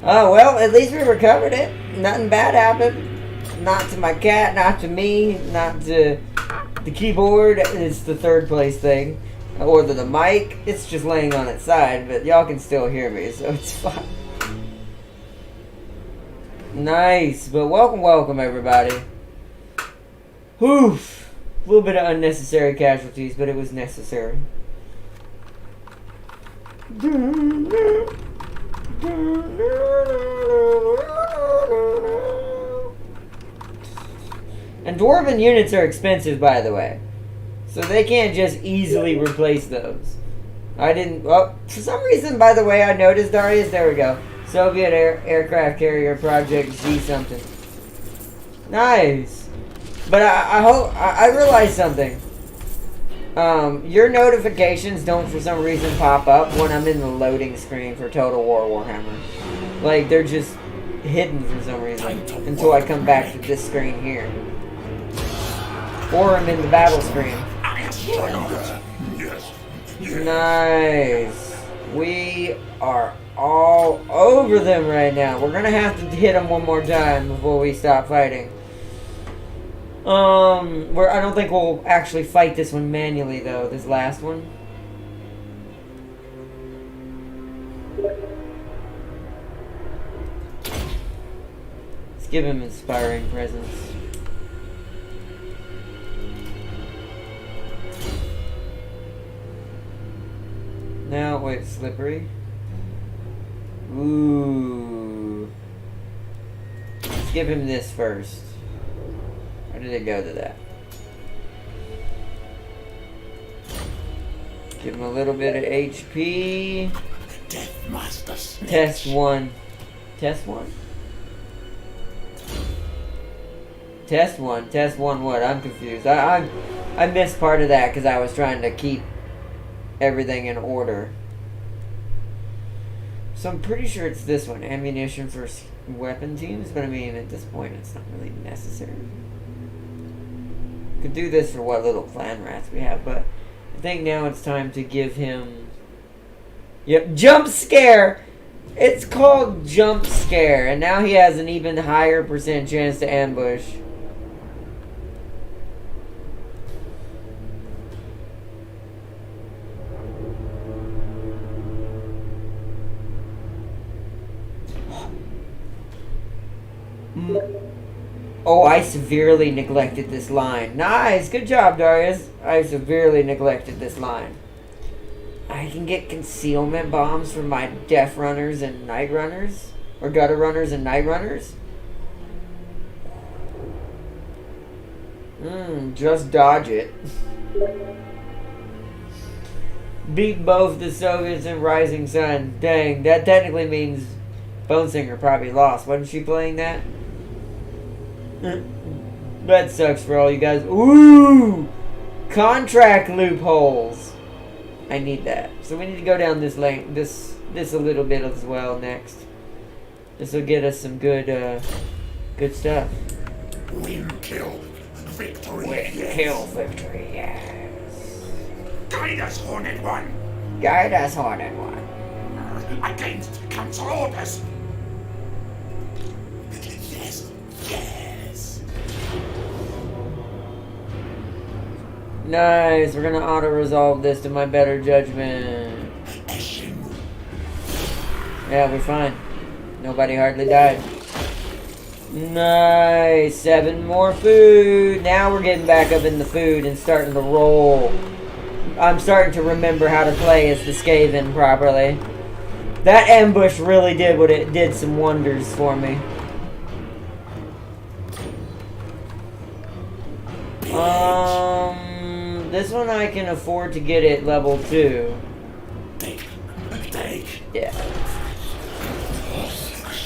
Oh, well, at least we recovered it. Nothing bad happened. Not to my cat, not to me, not to the keyboard. It's the third place thing. Or the mic. It's just laying on its side, but y'all can still hear me, so it's fine. Nice. But welcome, everybody. Oof. A little bit of unnecessary casualties, but it was necessary. And dwarven units are expensive, by the way. So they can't just easily replace those. I didn't... Oh, for some reason, by the way, I noticed, Darius, there we go. Soviet aircraft carrier project Z something. Nice. But I realized something. Your notifications don't for some reason pop up when I'm in the loading screen for Total War Warhammer. Like, they're just hidden for some reason until I come back to this screen here. Or I'm in the battle screen. Nice. We are all over them right now. We're gonna have to hit them one more time before we stop fighting. I don't think we'll actually fight this one manually though, this last one. Let's give him inspiring presence. Now, wait, slippery. Ooh. Let's give him this first. Or did it go to that? Give him a little bit of HP. Test one. Test one? Test one. Test one what? I'm confused. I missed part of that because I was trying to keep everything in order. So I'm pretty sure it's this one. Ammunition for weapon teams. But I mean, at this point, it's not really necessary. Could do this for what little clan rats we have, but I think now it's time to give him... Yep, jump scare! It's called jump scare, and now he has an even higher % chance to ambush. Oh, I severely neglected this line. Nice! Good job, Darius. I severely neglected this line. I can get concealment bombs from my Death Runners and Night Runners? Or Gutter Runners and Night Runners? Just dodge it. Beat both the Soviets and Rising Sun. Dang, that technically means Bone Singer probably lost. Wasn't she playing that? That sucks for all you guys. Ooh! Contract loopholes. I need that. So we need to go down this lane, this a little bit as well next. This will get us some good stuff. Win, kill, victory. Win, kill, victory, yes. Guide us, Horned One. Guide us, Horned One. Against council orders. Yes, yes. Nice, we're gonna auto-resolve this to my better judgment. Yeah, we're fine. Nobody hardly died. Nice, 7 more food. Now we're getting back up in the food and starting to roll. I'm starting to remember how to play as the Skaven properly. That ambush really did some wonders for me. This one I can afford to get it level 2. Take. Yeah.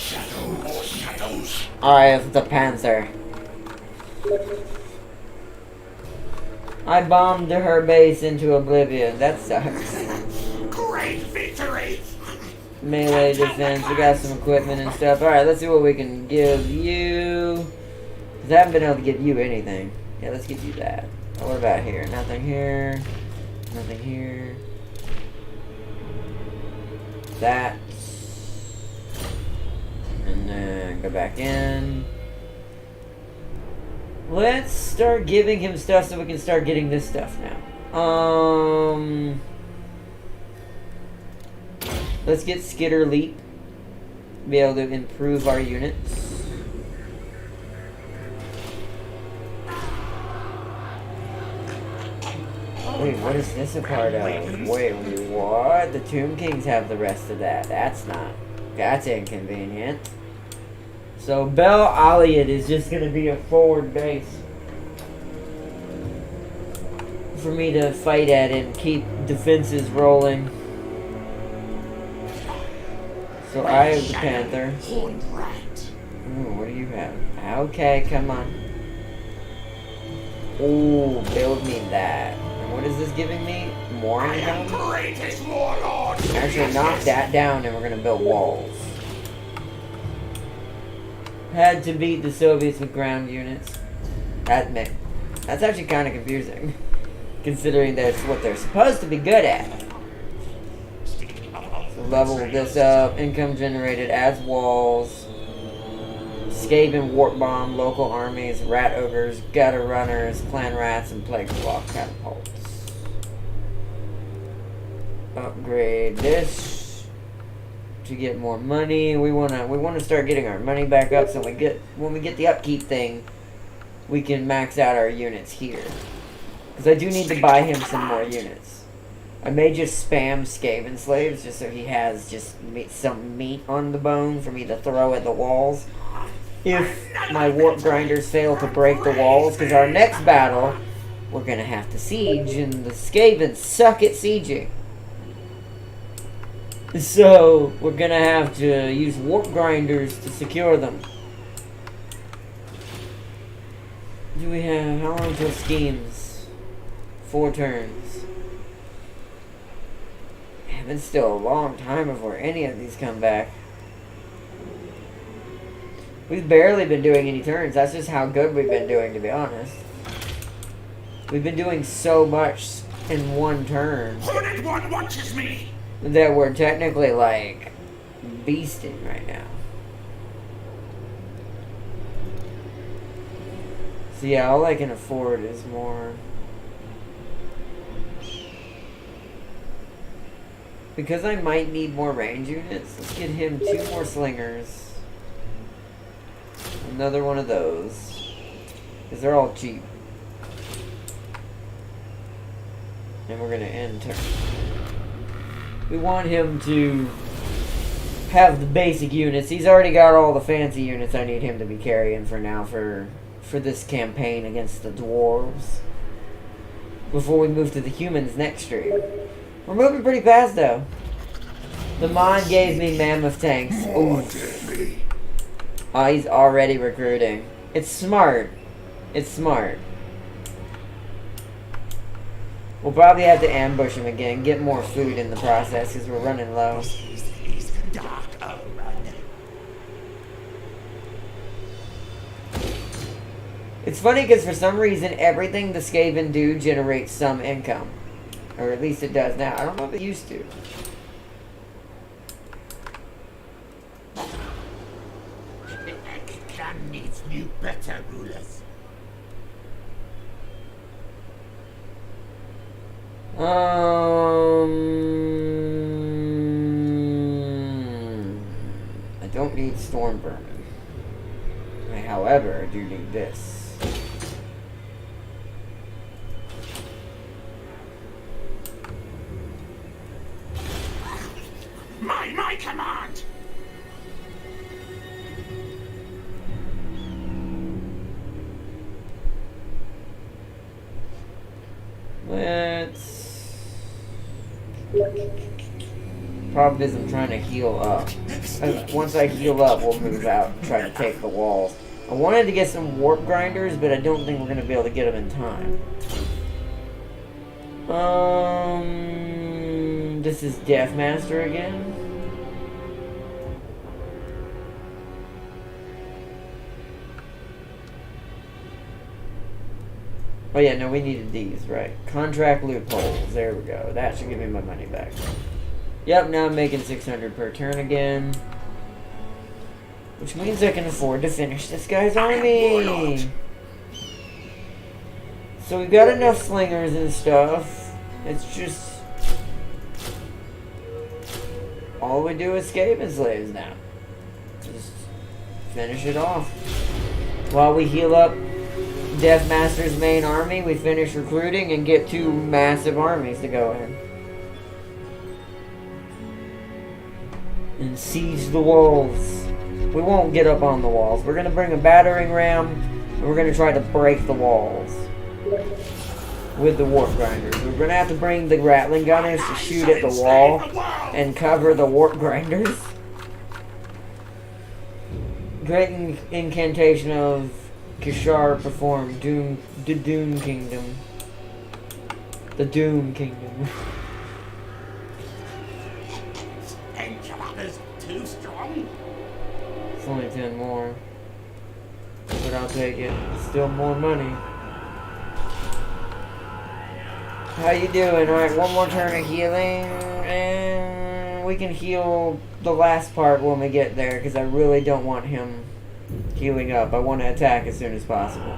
Shadows. I have the Panther. I bombed her base into oblivion. That sucks. Great victory. Melee defense. We got some equipment and stuff. Alright, let's see what we can give you. Because I haven't been able to give you anything. Yeah, let's give you that. What about here? Nothing here. Nothing here. That. And then go back in. Let's start giving him stuff so we can start getting this stuff now. Let's get Skitter Leap. Be able to improve our units. Wait, what is this a part of? Wait, what? The Tomb Kings have the rest of that. That's inconvenient. So Bel Aliad is just going to be a forward base for me to fight at and keep defenses rolling. So I have the Panther. Ooh, what do you have? Okay, come on. Ooh, build me that. And what is this giving me? More income? Actually, knock that down and we're going to build walls. Had to beat the Soviets with ground units. That's actually kind of confusing, considering that's what they're supposed to be good at. So level this up. Income generated. Adds walls. Skaven warp bomb. Local armies. Rat ogres. Gutter runners. Clan rats and plague block catapults. Upgrade this to get more money. We wanna start getting our money back up so when we get the upkeep thing, we can max out our units here. Because I do need to buy him some more units. I may just spam Skaven slaves just so he has just some meat on the bone for me to throw at the walls. If my warp grinders fail to break the walls, because our next battle we're gonna have to siege, and the Skavens suck at sieging. So, we're gonna have to use warp grinders to secure them. Do we have, how long till schemes? 4 turns. Man, it's still a long time before any of these come back. We've barely been doing any turns. That's just how good we've been doing, to be honest. We've been doing so much in 1 turn. Horned One watches me. That we're technically, like, beasting right now. So yeah, all I can afford is more. Because I might need more range units, let's get him 2 more slingers. Another one of those. Because they're all cheap. And we're gonna end turn. We want him to have the basic units. He's already got all the fancy units I need him to be carrying for now for for this campaign against the dwarves. Before we move to the humans next stream. We're moving pretty fast though. The mod gave me mammoth tanks. Ooh. Oh, he's already recruiting. It's smart. It's smart. We'll probably have to ambush him again, get more food in the process because we're running low. It's funny because for some reason everything the Skaven do generates some income. Or at least it does now. I don't know if it used to. Clan needs new, better rulers. I don't need storm vermin. However, I do need this. My command! Let's... Problem is I'm trying to heal up. Once I heal up, we'll move out and try to take the walls. I wanted to get some warp grinders, but I don't think we're going to be able to get them in time. This is Deathmaster again. Oh yeah, no, we needed these, right. Contract loopholes, there we go. That should give me my money back. Yep, now I'm making 600 per turn again. Which means I can afford to finish this guy's army. So we've got enough slingers and stuff. It's just... all we do is Skaven slaves now. Just finish it off. While we heal up Deathmaster's main army, we finish recruiting and get 2 massive armies to go in. And siege the walls. We won't get up on the walls. We're going to bring a battering ram, and we're going to try to break the walls with the warp grinders. We're going to have to bring the rattling gunners to shoot at the wall and cover the warp grinders. Great incantation of Kishar performed. The Doom Kingdom. The Doom Kingdom. Enchiladas too strong. It's only 10 more. But I'll take it. It's still more money. How you doing? Alright, one more turn of healing. And we can heal the last part when we get there. Because I really don't want him healing up. I want to attack as soon as possible.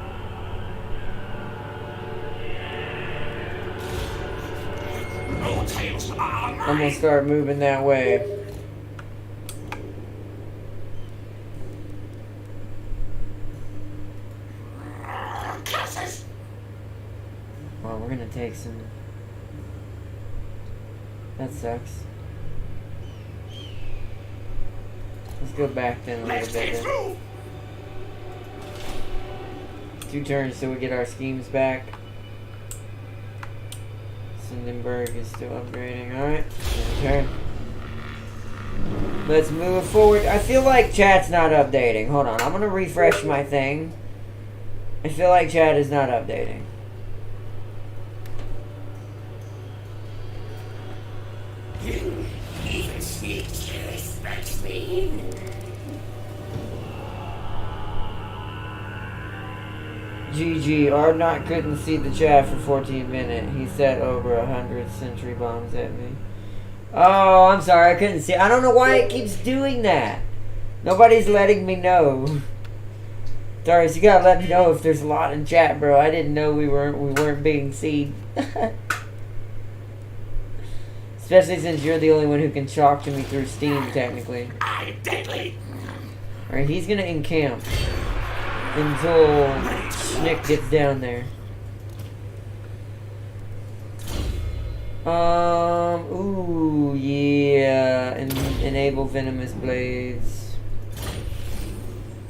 No tales are mine. I'm going to start moving that way. Curses. Well, we're going to take some... That sucks. Let's go back then a Let's little get bit. through. 2 turns till we get our schemes back. Sindenberg is still upgrading. Alright, turn. Let's move forward. I feel like chat's not updating. Hold on, I'm gonna refresh my thing. I feel like chat is not updating. You even sneak to respect me. GG, Ardnot couldn't see the chat for 14 minutes. He set over 100 sentry bombs at me. Oh, I'm sorry, I couldn't see. I don't know why it keeps doing that. Nobody's letting me know. Darius, you gotta let me know if there's a lot in chat, bro. I didn't know we weren't being seen. Especially since you're the only one who can talk to me through Steam, technically. I'm deadly. Alright, he's gonna encamp until Schnick gets down there. Ooh, yeah. Enable venomous blades.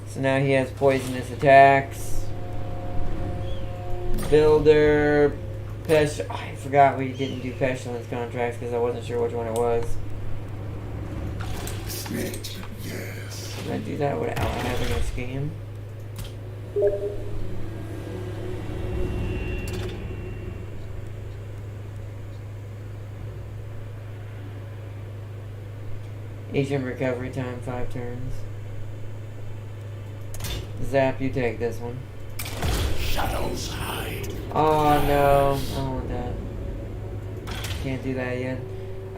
So now he has poisonous attacks. Builder. I forgot we didn't do pestilence contracts because I wasn't sure which one it was. Snake, yes. Can I do that without having a scheme? Agent recovery time 5 turns. Zap, you take this one. Shadows hide. Oh no, I don't want that. Can't do that yet.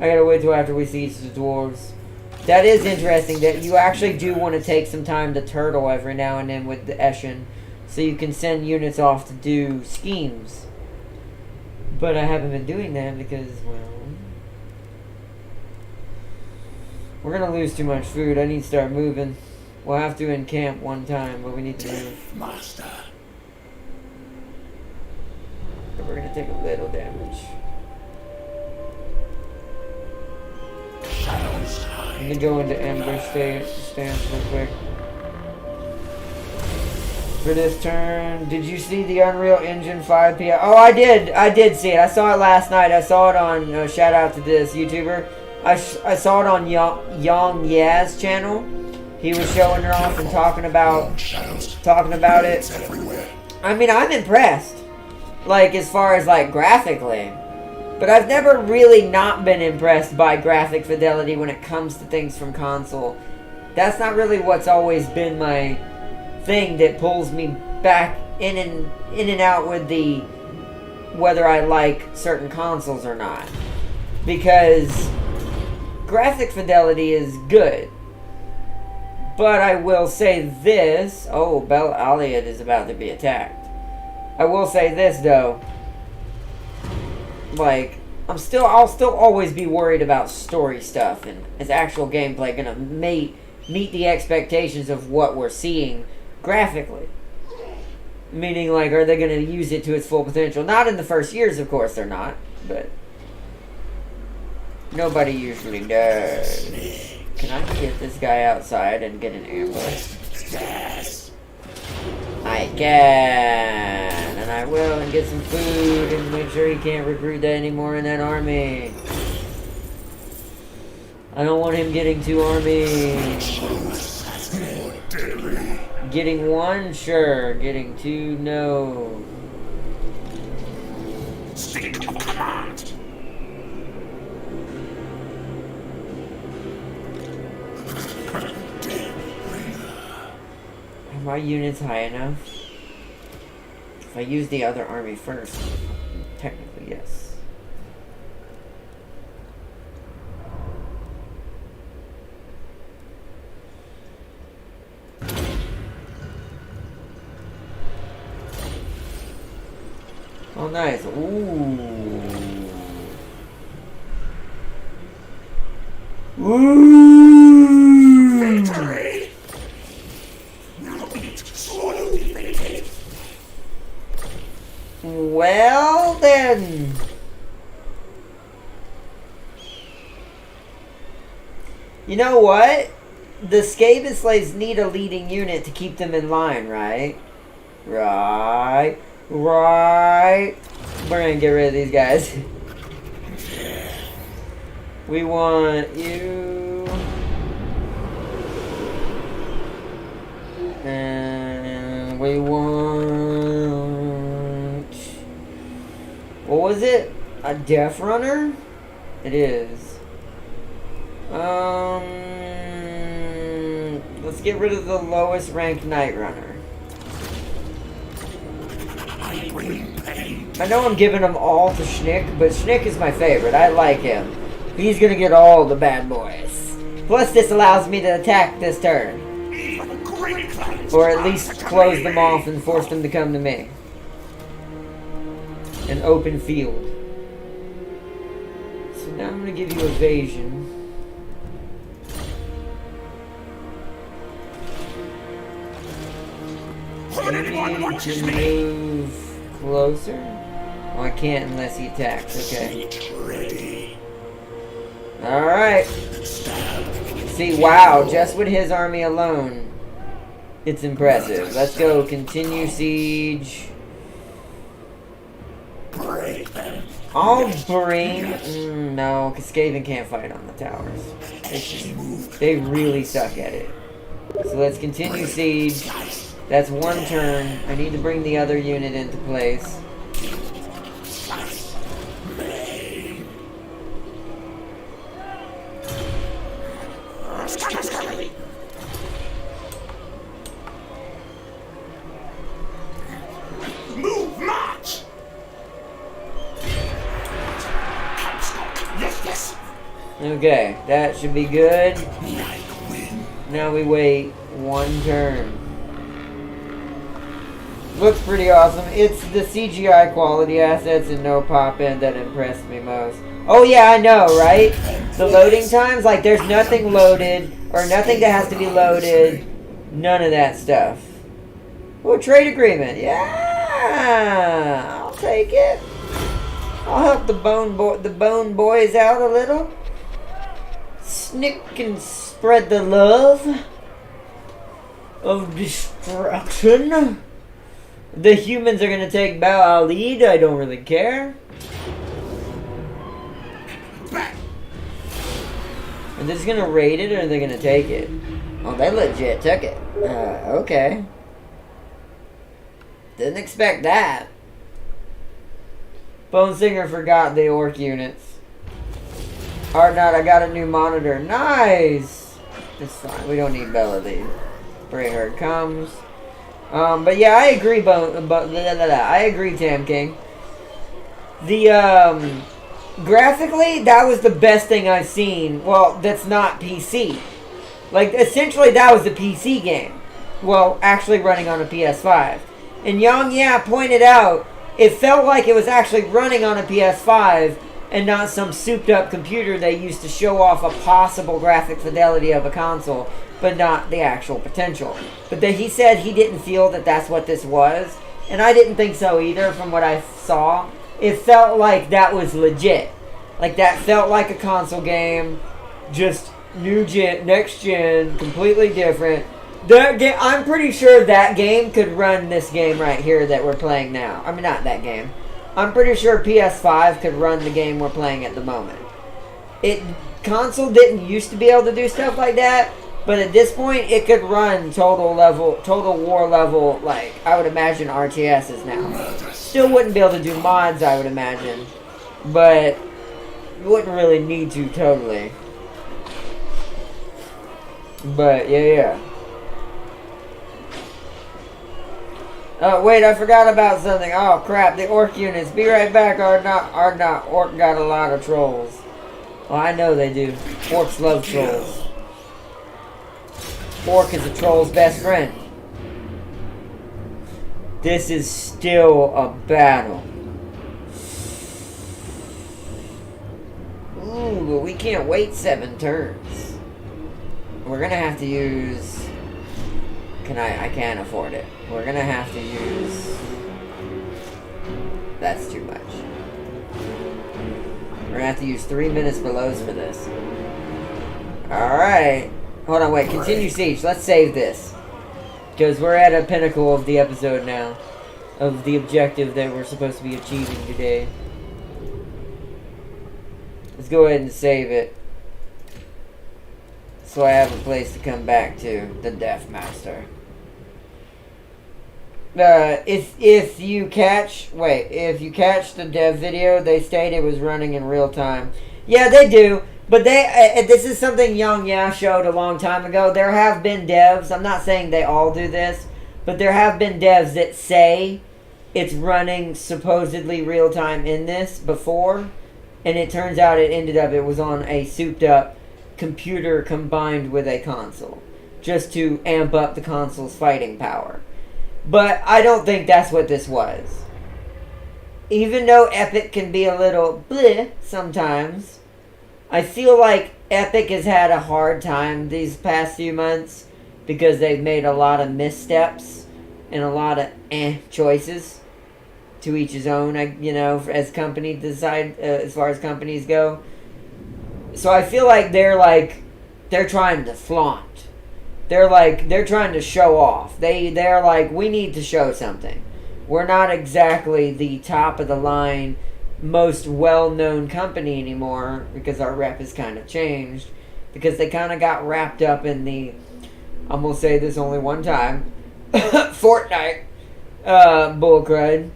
I gotta wait till after we siege the dwarves. That is interesting that you actually do want to take some time to turtle every now and then with the Eshin, so you can send units off to do schemes. But I haven't been doing that because, well, we're gonna lose too much food. I need to start moving. We'll have to encamp one time, but we need to move. Master. We're gonna take a little damage. Shadows hide. I'm gonna go into Ember stance real quick. For this turn, did you see the Unreal Engine 5 PI? Oh, I did see it. I saw it last night. I saw it on, shout out to this YouTuber. I saw it on Young Yaz channel. He was showing her off and talking about it. I mean, I'm impressed. Like, as far as, like, graphically. But I've never really not been impressed by graphic fidelity when it comes to things from console. That's not really what's always been my thing that pulls me back in and out with the whether I like certain consoles or not. Because graphic fidelity is good. But I will say this. Oh, Bel Aliad is about to be attacked. I will say this though. Like, I'll still always be worried about story stuff, and is actual gameplay gonna meet the expectations of what we're seeing graphically? Meaning, like, are they gonna use it to its full potential? Not in the first years, of course they're not, but nobody usually does. Can I get this guy outside and get an ambush? Yes. I can, and I will, and get some food, and make sure he can't recruit that anymore in that army. I don't want him getting 2 armies. Getting 1, sure. Getting 2, no. Seek command. Are my units high enough? If I use the other army first, technically yes. Oh, nice. Ooh. Ooh. Victory. Now eat, swallow, defeated. Well, then. You know what? The Skaven slaves need a leading unit to keep them in line, right? Right. We're gonna get rid of these guys. We want you. And we want... What was it? A Death Runner? It is. Let's get rid of the lowest ranked Night Runner. I know I'm giving them all to Schnick, but Schnick is my favorite. I like him. He's gonna get all the bad boys. Plus, this allows me to attack this turn. Or at least close them off and force them to come to me. An open field. So now I'm gonna give you evasion. You need to move closer? Oh, I can't unless he attacks. Okay. Alright. See, wow, just with his army alone, it's impressive. Let's go. Continue siege. break them. I'll bring... no, because Skaven can't fight on the towers. They really suck at it. So let's continue siege. That's one turn. I need to bring the other unit into place. Move, march! Yes. Okay, that should be good. Like wind. Now we wait one turn. Looks pretty awesome. It's the CGI quality assets and no pop-in that impressed me most. Oh yeah, I know, right? The loading times, like there's nothing loaded, or nothing that has to be loaded. None of that stuff. Oh, trade agreement. Yeah! I'll take it. I'll help the bone boys out a little. Snick and spread the love of destruction. The humans are gonna take Bal Alid. I don't really care. Are they just gonna raid it, or are they gonna take it? Oh, they legit took it. Okay. Didn't expect that. Bone Singer forgot the orc units. Ardnot, I got a new monitor. Nice! It's fine. We don't need Bella Lee. Bray Herd comes. But yeah, I agree, I agree, Tam King. The, graphically, that was the best thing I've seen. Well, that's not PC. Like, essentially, that was the PC game. Well, actually running on a PS5. And Yang Ya pointed out, it felt like it was actually running on a PS5 and not some souped-up computer they used to show off a possible graphic fidelity of a console, but not the actual potential. But he said he didn't feel that that's what this was, and I didn't think so either from what I saw. It felt like that was legit. Like, that felt like a console game, just new gen, next gen, completely different. I'm pretty sure that game could run this game right here that we're playing now. I mean, not that game. I'm pretty sure PS5 could run the game we're playing at the moment. Console didn't used to be able to do stuff like that, but at this point, it could run Total War level, like, I would imagine RTSs now. Still wouldn't be able to do mods, I would imagine. But you wouldn't really need to totally. But, yeah. Oh, wait, I forgot about something. Oh, crap, the orc units. Be right back, Ardnot. Orc got a lot of trolls. Well, I know they do. Orcs love trolls. Orc is a troll's best friend. This is still a battle. Ooh, but we can't wait 7 turns. We're gonna have to use... I can't afford it. We're gonna have to use... That's too much. We're gonna have to use 3 minutes belows for this. Alright. Hold on, wait. Continue siege. Let's save this. Because we're at a pinnacle of the episode now. Of the objective that we're supposed to be achieving today. Let's go ahead and save it. So I have a place to come back to. The Death Master. If you catch the dev video, they state it was running in real time. Yeah, they do. But this is something Yang Ya showed a long time ago. There have been devs, I'm not saying they all do this, but there have been devs that say it's running supposedly real time in this before, and it turns out it was on a souped up computer combined with a console, just to amp up the console's fighting power. But I don't think that's what this was. Even though Epic can be a little bleh sometimes, I feel like Epic has had a hard time these past few months because they've made a lot of missteps and a lot of choices. To each his own, as companies decide, as far as companies go. So I feel like they're trying to flaunt. They're trying to show off. They're like, we need to show something. we're not exactly the top of the line, most well-known company anymore, because our rep has kind of changed, because they kind of got wrapped up in the, I'm going to say this only one time, Fortnite bullcrud.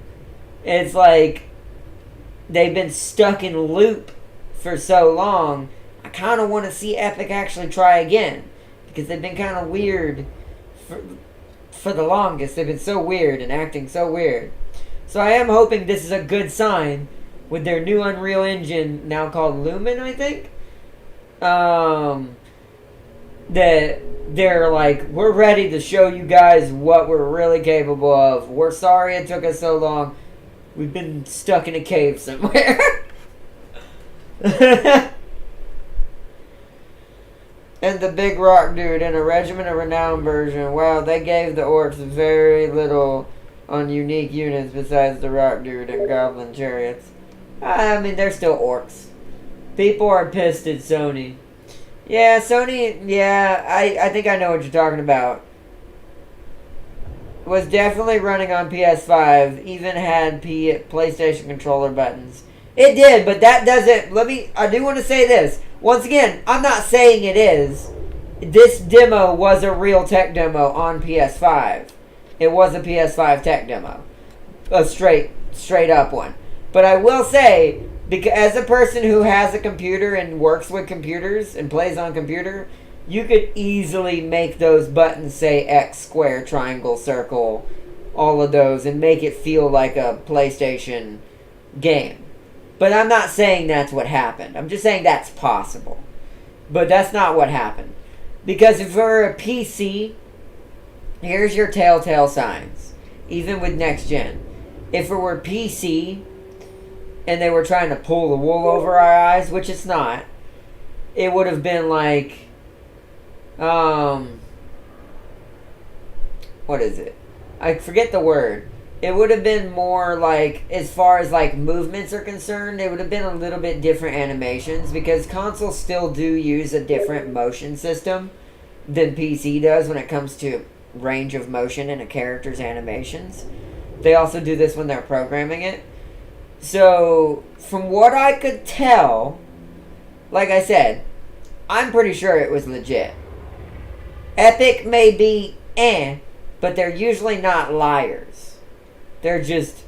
It's like they've been stuck in loop for so long. I kind of want to see Epic actually try again, because they've been kind of weird for the longest. They've been so weird and acting so weird. So I am hoping this is a good sign with their new Unreal Engine, now called Lumen, I think. That they're like, we're ready to show you guys what we're really capable of. We're sorry it took us so long. We've been stuck in a cave somewhere. And the big rock dude in a Regiment of Renown version. Wow, they gave the orcs very little on unique units besides the rock dude and goblin chariots. I mean, they're still orcs. People are pissed at Sony. Yeah, Sony, yeah, I think I know what you're talking about. Was definitely running on PS5, even had PlayStation controller buttons. It did, but that doesn't, I do want to say this. Once again, I'm not saying it is. This demo was a real tech demo on PS5. It was a PS5 tech demo. A straight up one. But I will say, because as a person who has a computer and works with computers and plays on computer, you could easily make those buttons say X, square, triangle, circle, all of those, and make it feel like a PlayStation game. But I'm not saying that's what happened. I'm just saying that's possible. But that's not what happened. Because if we're a PC, here's your telltale signs. Even with next gen. If it were PC, and they were trying to pull the wool over our eyes, which it's not, it would have been like, what is it? I forget the word. It would have been more like, as far as like movements are concerned, it would have been a little bit different animations, because consoles still do use a different motion system than PC does when it comes to range of motion in a character's animations. They also do this when they're programming it. So, from what I could tell, like I said, I'm pretty sure it was legit. Epic may be but they're usually not liars. They're just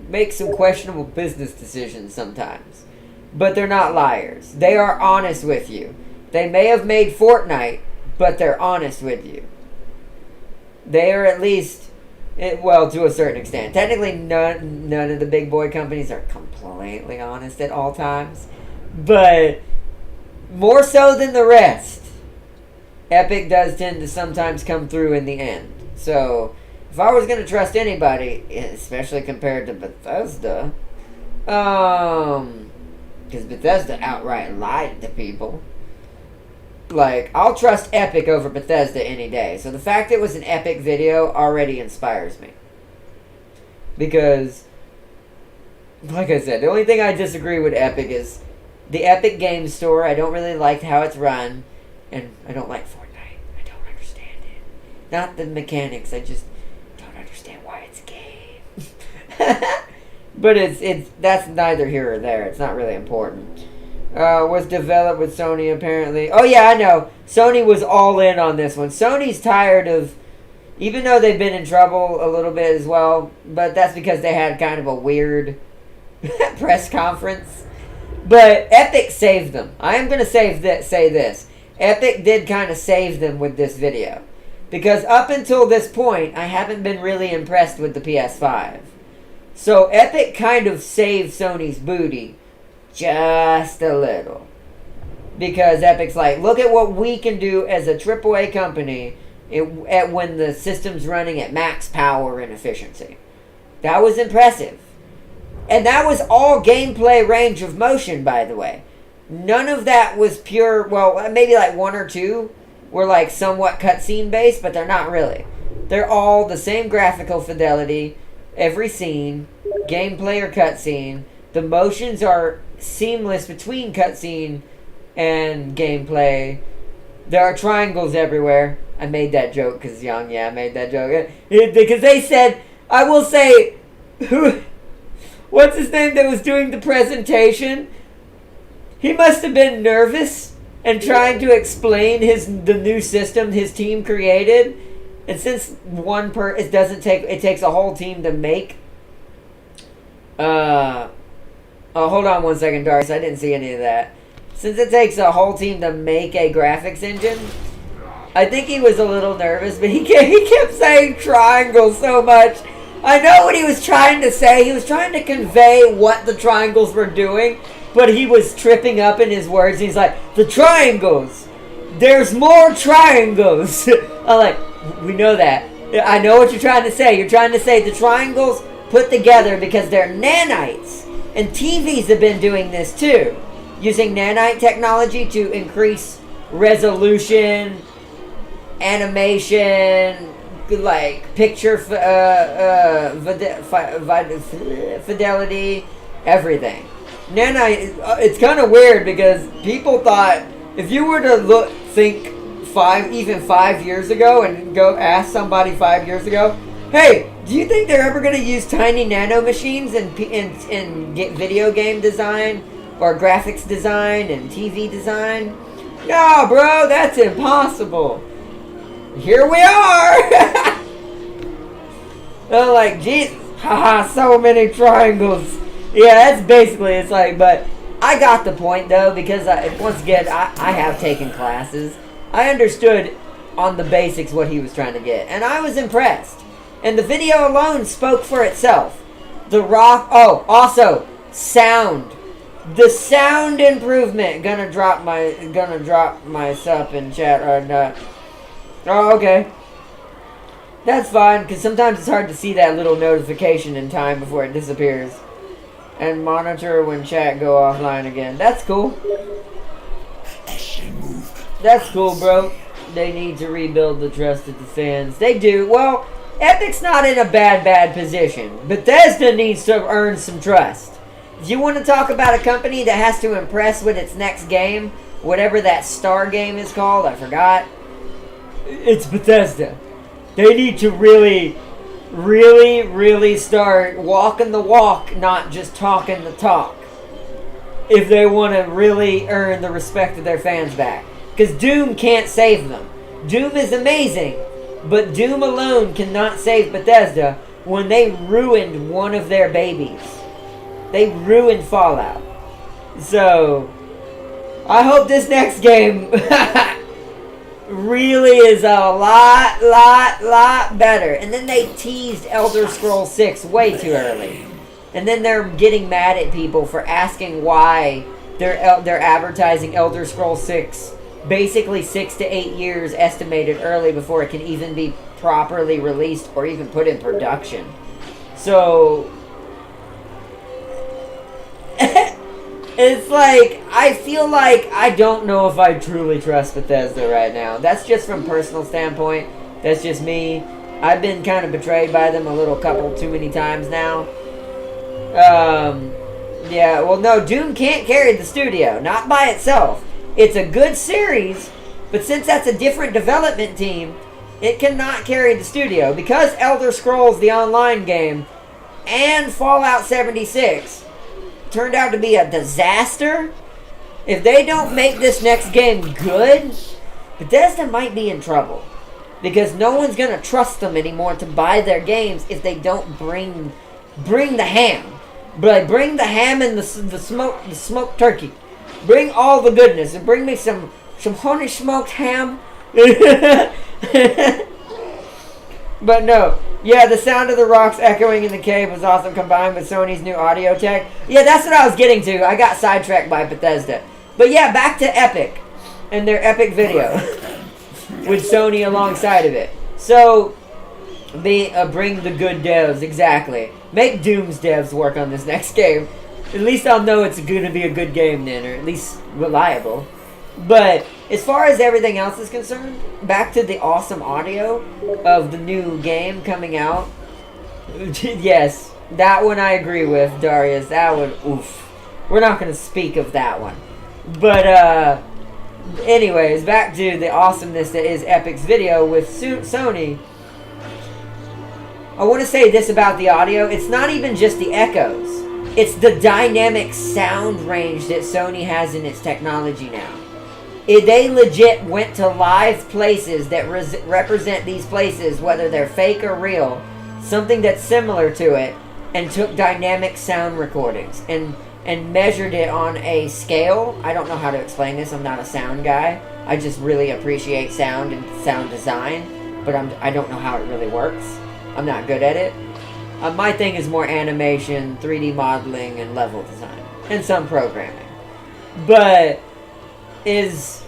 make some questionable business decisions sometimes. But they're not liars. They are honest with you. They may have made Fortnite, but they're honest with you. They are at least, well, to a certain extent. Technically, none of the big boy companies are completely honest at all times. But more so than the rest, Epic does tend to sometimes come through in the end. So, if I was going to trust anybody, especially compared to Bethesda, because Bethesda outright lied to people, like, I'll trust Epic over Bethesda any day. So the fact it was an Epic video already inspires me. Because, like I said, the only thing I disagree with Epic is the Epic Game Store. I don't really like how it's run, and I don't like Fortnite. I don't understand it. Not the mechanics, I just don't understand why it's a game. But that's neither here or there. It's not really important. Was developed with Sony apparently. Oh yeah, I know. Sony was all in on this one. Sony's tired of, even though they've been in trouble a little bit as well, but that's because they had kind of a weird press conference. But Epic saved them. I am going to say this. Epic did kind of save them with this video. Because up until this point, I haven't been really impressed with the PS5. So Epic kind of saved Sony's booty just a little. Because Epic's like, look at what we can do as a AAA company when the system's running at max power and efficiency. That was impressive. And that was all gameplay range of motion, by the way. None of that was pure, well, maybe like one or two were like somewhat cutscene based, but they're not really. They're all the same graphical fidelity, every scene, gameplay or cutscene. The motions are seamless between cutscene and gameplay. There are triangles everywhere. I made that joke because young, yeah, I made that joke. Because they said, I will say, what's his name that was doing the presentation? He must have been nervous and trying to explain the new system his team created. And since it takes a whole team to make. Hold on 1 second, Darius. I didn't see any of that. Since it takes a whole team to make a graphics engine, I think he was a little nervous, but he kept saying triangle so much. I know what he was trying to say. He was trying to convey what the triangles were doing, but he was tripping up in his words. He's like, the triangles. There's more triangles. I'm like, we know that. I know what you're trying to say. You're trying to say the triangles put together because they're nanites. And TVs have been doing this too. Using nanite technology to increase resolution, animation, like picture fidelity, everything. Nanite, it's kind of weird because people thought if you were to think 5 years ago and go ask somebody 5 years ago, hey, do you think they're ever going to use tiny nano machines and get video game design or graphics design and TV design? No, bro, that's impossible. Here we are. They're like, Jesus, haha, so many triangles. Yeah, that's basically, it's like, but I got the point though, because once again, I have taken classes. I understood on the basics what he was trying to get, and I was impressed. And the video alone spoke for itself. Also, sound. The sound improvement. Gonna drop my sup in chat right now. Oh, okay. That's fine, because sometimes it's hard to see that little notification in time before it disappears. And monitor when chat go offline again. That's cool. That's cool, bro. They need to rebuild the trust of the fans. They do. Well, Epic's not in a bad position. Bethesda needs to earn some trust. If you want to talk about a company that has to impress with its next game, whatever that star game is called, I forgot. It's Bethesda. They need to really start walking the walk, not just talking the talk. If they want to really earn the respect of their fans back. Because Doom can't save them. Doom is amazing, but Doom alone cannot save Bethesda when they ruined one of their babies. They ruined Fallout. So, I hope this next game really is a lot better. And then they teased Elder Scrolls 6 way too early. And then they're getting mad at people for asking why they're advertising Elder Scrolls 6 basically 6 to 8 years estimated early before it can even be properly released or even put in production. So it's like, I feel like I don't know if I truly trust Bethesda right now. That's just from personal standpoint. That's just me. I've been kind of betrayed by them couple too many times now. Yeah, well, no, Doom can't carry the studio. Not by itself. It's a good series, but since that's a different development team, it cannot carry the studio. Because Elder Scrolls, the online game, and Fallout 76 turned out to be a disaster, if they don't make this next game good, Bethesda might be in trouble. Because no one's going to trust them anymore to buy their games if they don't bring the ham. But bring the ham and the smoked turkey. Bring all the goodness and bring me some honey smoked ham. But no. Yeah, the sound of the rocks echoing in the cave was awesome combined with Sony's new audio tech. Yeah, that's what I was getting to. I got sidetracked by Bethesda. But yeah, back to Epic and their Epic video with Sony alongside of it. So, bring the good devs, exactly. Make Doom's devs work on this next game. At least I'll know it's going to be a good game then, or at least reliable. But as far as everything else is concerned, back to the awesome audio of the new game coming out. Yes, that one I agree with, Darius. That one, oof. We're not going to speak of that one. But, anyways, back to the awesomeness that is Epic's video with Sony. I want to say this about the audio. It's not even just the echoes. It's the dynamic sound range that Sony has in its technology now. They legit went to live places that represent these places, whether they're fake or real, something that's similar to it, and took dynamic sound recordings and measured it on a scale. I don't know how to explain this. I'm not a sound guy. I just really appreciate sound and sound design, but I don't know how it really works. I'm not good at it. My thing is more animation, 3D modeling, and level design, and some programming. But is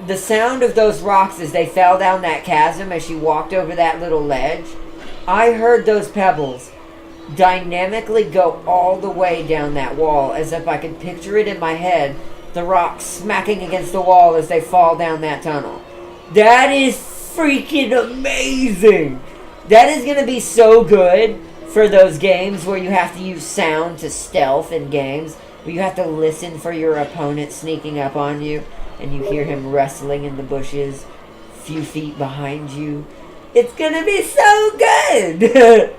the sound of those rocks as they fell down that chasm as she walked over that little ledge, I heard those pebbles dynamically go all the way down that wall, as if I could picture it in my head, the rocks smacking against the wall as they fall down that tunnel. That is freaking amazing! That is going to be so good for those games where you have to use sound to stealth in games, where you have to listen for your opponent sneaking up on you, and you hear him rustling in the bushes a few feet behind you. It's going to be so good!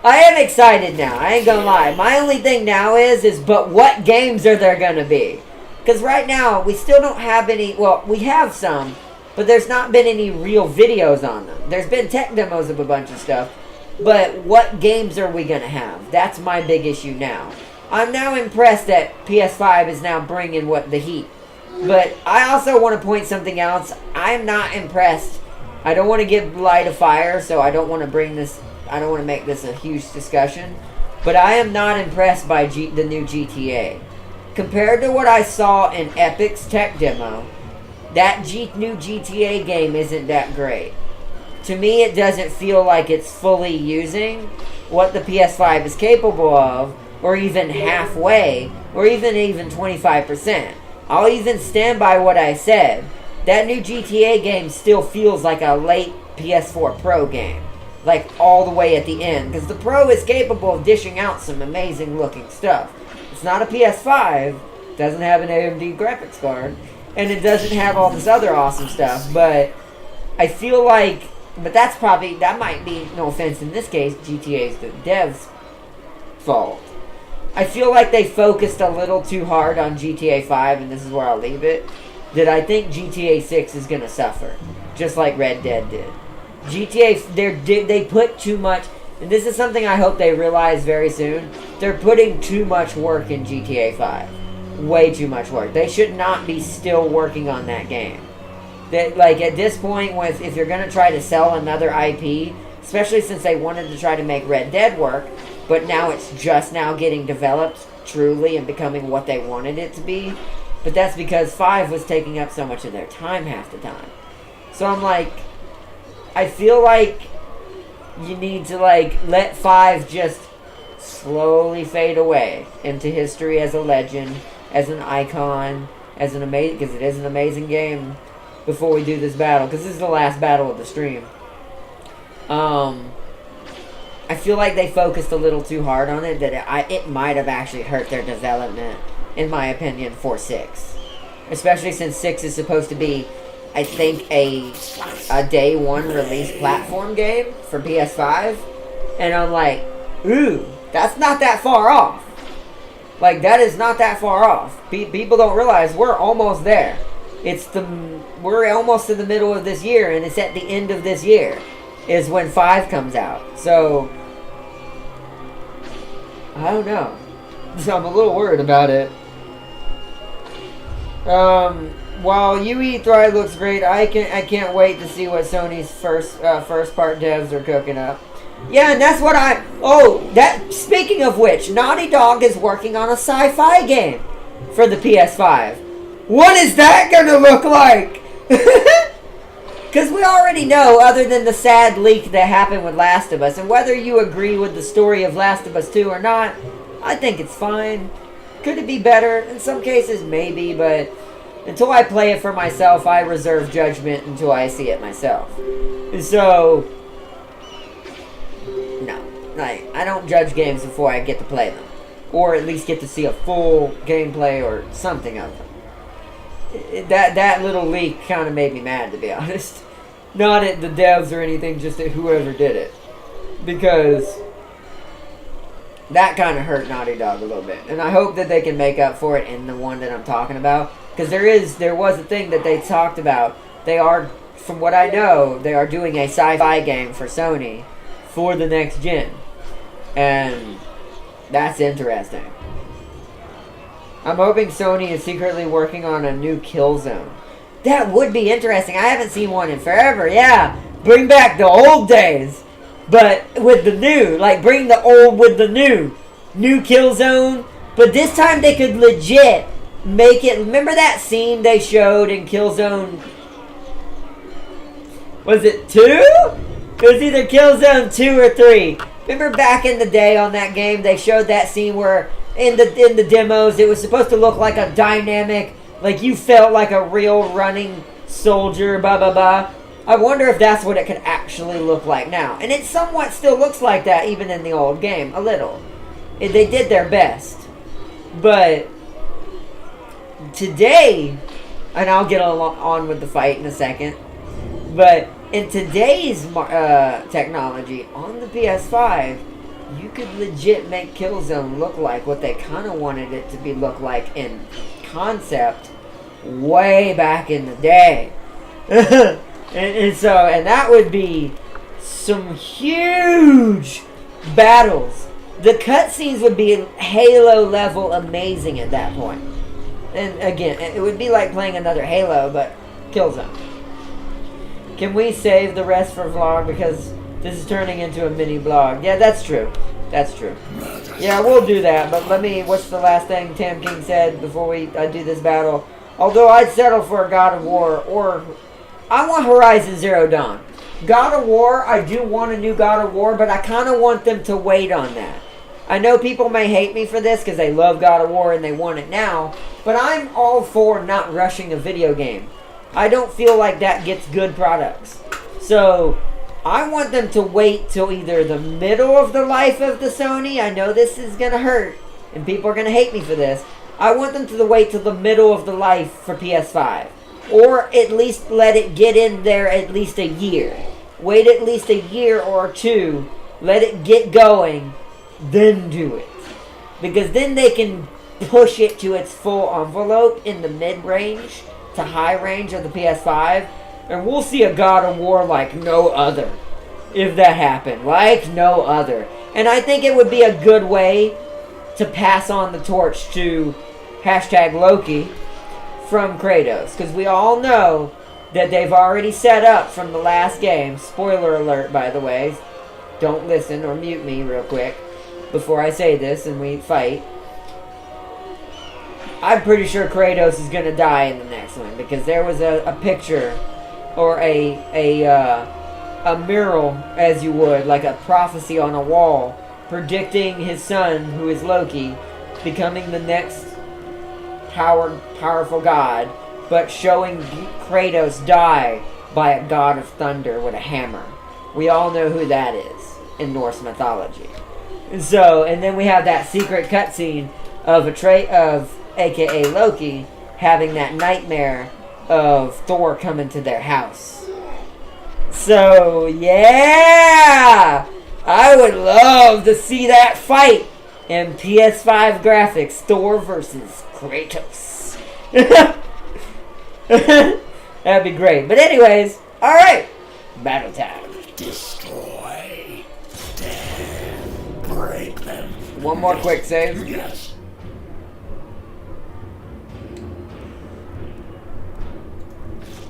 I am excited now, I ain't gonna lie. My only thing now is but what games are there gonna be? Because right now, we still don't have any, well, we have some, but there's not been any real videos on them. There's been tech demos of a bunch of stuff, but what games are we gonna have? That's my big issue now. I'm now impressed that PS5 is now bringing the heat. But I also want to point something else. I'm not impressed. I don't want to give light a fire, so I don't want to make this a huge discussion, but I am not impressed by the new GTA. Compared to what I saw in Epic's tech demo, that new GTA game isn't that great. To me, it doesn't feel like it's fully using what the PS5 is capable of, or even halfway, or even 25%. I'll even stand by what I said. That new GTA game still feels like a late PS4 Pro game. Like, all the way at the end. Because the Pro is capable of dishing out some amazing looking stuff. It's not a PS5. Doesn't have an AMD graphics card. And it doesn't have all this other awesome stuff. But I feel like... But that might be, no offense in this case, GTA's the devs' fault. I feel like they focused a little too hard on GTA 5, and this is where I'll leave it, that I think GTA 6 is going to suffer. Just like Red Dead did. GTA, they put too much, and this is something I hope they realize very soon, they're putting too much work in GTA 5. Way too much work. They should not be still working on that game. Like, at this point, if you're going to try to sell another IP, especially since they wanted to try to make Red Dead work, but now it's just now getting developed truly and becoming what they wanted it to be. But that's because 5 was taking up so much of their time half the time. So I'm like, I feel like you need to let 5 just slowly fade away into history as a legend, as an icon, as an amazing, because it is an amazing game, before we do this battle, because this is the last battle of the stream. I feel like they focused a little too hard on it, that it might have actually hurt their development, in my opinion, for 6. Especially since 6 is supposed to be, I think, a day one release platform game for PS5. And I'm like, ooh, that's not that far off. Like, that is not that far off. People don't realize we're almost there. We're almost in the middle of this year, and it's at the end of this year is when 5 comes out. So, I don't know. So I'm a little worried about it. While UE Thrive looks great, I can't wait to see what Sony's first part devs are cooking up. Yeah, and that's what speaking of which, Naughty Dog is working on a sci-fi game for the PS5. What is that gonna look like? Because we already know, other than the sad leak that happened with Last of Us, and whether you agree with the story of Last of Us 2 or not, I think it's fine. Could it be better? In some cases, maybe, but until I play it for myself, I reserve judgment until I see it myself. So, no. I don't judge games before I get to play them. Or at least get to see a full gameplay or something of them. That little leak kind of made me mad, to be honest. Not at the devs or anything, just at whoever did it. because that kind of hurt Naughty Dog a little bit. And I hope that they can make up for it in the one that I'm talking about. Because there was a thing that they talked about. They are, from what I know, they are doing a sci-fi game for Sony for the next gen. And that's interesting. I'm hoping Sony is secretly working on a new Killzone. That would be interesting. I haven't seen one in forever. Yeah, bring back the old days, but with the new. Like, bring the old with the new. New Killzone. But this time they could legit make it. Remember that scene they showed in Killzone? Was it 2? It was either Killzone 2 or 3. Remember back in the day on that game, they showed that scene where in the demos it was supposed to look like a dynamic, like you felt like a real running soldier, blah blah blah. I wonder if that's what it could actually look like now. And it somewhat still looks like that even in the old game, a little. They did their best. But today, and I'll get on with the fight in a second, but in today's technology on the PS5, you could legit make Killzone look like what they kind of wanted it to look like in concept way back in the day. and that would be some huge battles. The cutscenes would be Halo level amazing at that point. And again, it would be like playing another Halo, but Killzone. Can we save the rest for vlog? Because this is turning into a mini vlog. Yeah, that's true. That's true. Yeah, we'll do that. But what's the last thing Tam King said before I do this battle? Although I'd settle for a God of War, or I want Horizon Zero Dawn. God of War, I do want a new God of War, but I kind of want them to wait on that. I know people may hate me for this because they love God of War and they want it now, but I'm all for not rushing a video game. I don't feel like that gets good products. So I want them to wait till either the middle of the life of the Sony. I know this is going to hurt and people are going to hate me for this. I want them to wait till the middle of the life for PS5. Or at least let it get in there at least a year. Wait at least a year or two. Let it get going. Then do it. Because then they can push it to its full envelope in the mid-range to high range of the PS5. And we'll see a God of War like no other. If that happened. Like no other. And I think it would be a good way to pass on the torch to #Loki from Kratos. Because we all know that they've already set up from the last game. Spoiler alert, by the way. Don't listen or mute me real quick before I say this and we fight. I'm pretty sure Kratos is going to die in the next one. Because there was a picture or a mural, as you would, like a prophecy on a wall, predicting his son, who is Loki, becoming the next powerful god, but showing Kratos die by a god of thunder with a hammer. We all know who that is in Norse mythology. And then we have that secret cutscene of AKA Loki having that nightmare of Thor coming to their house. So yeah, I would love to see that fight in PS5 graphics, Thor versus Kratos. That'd be great. But anyways, alright. Battle time. Destroy them. Break them. One more quick save. Yes.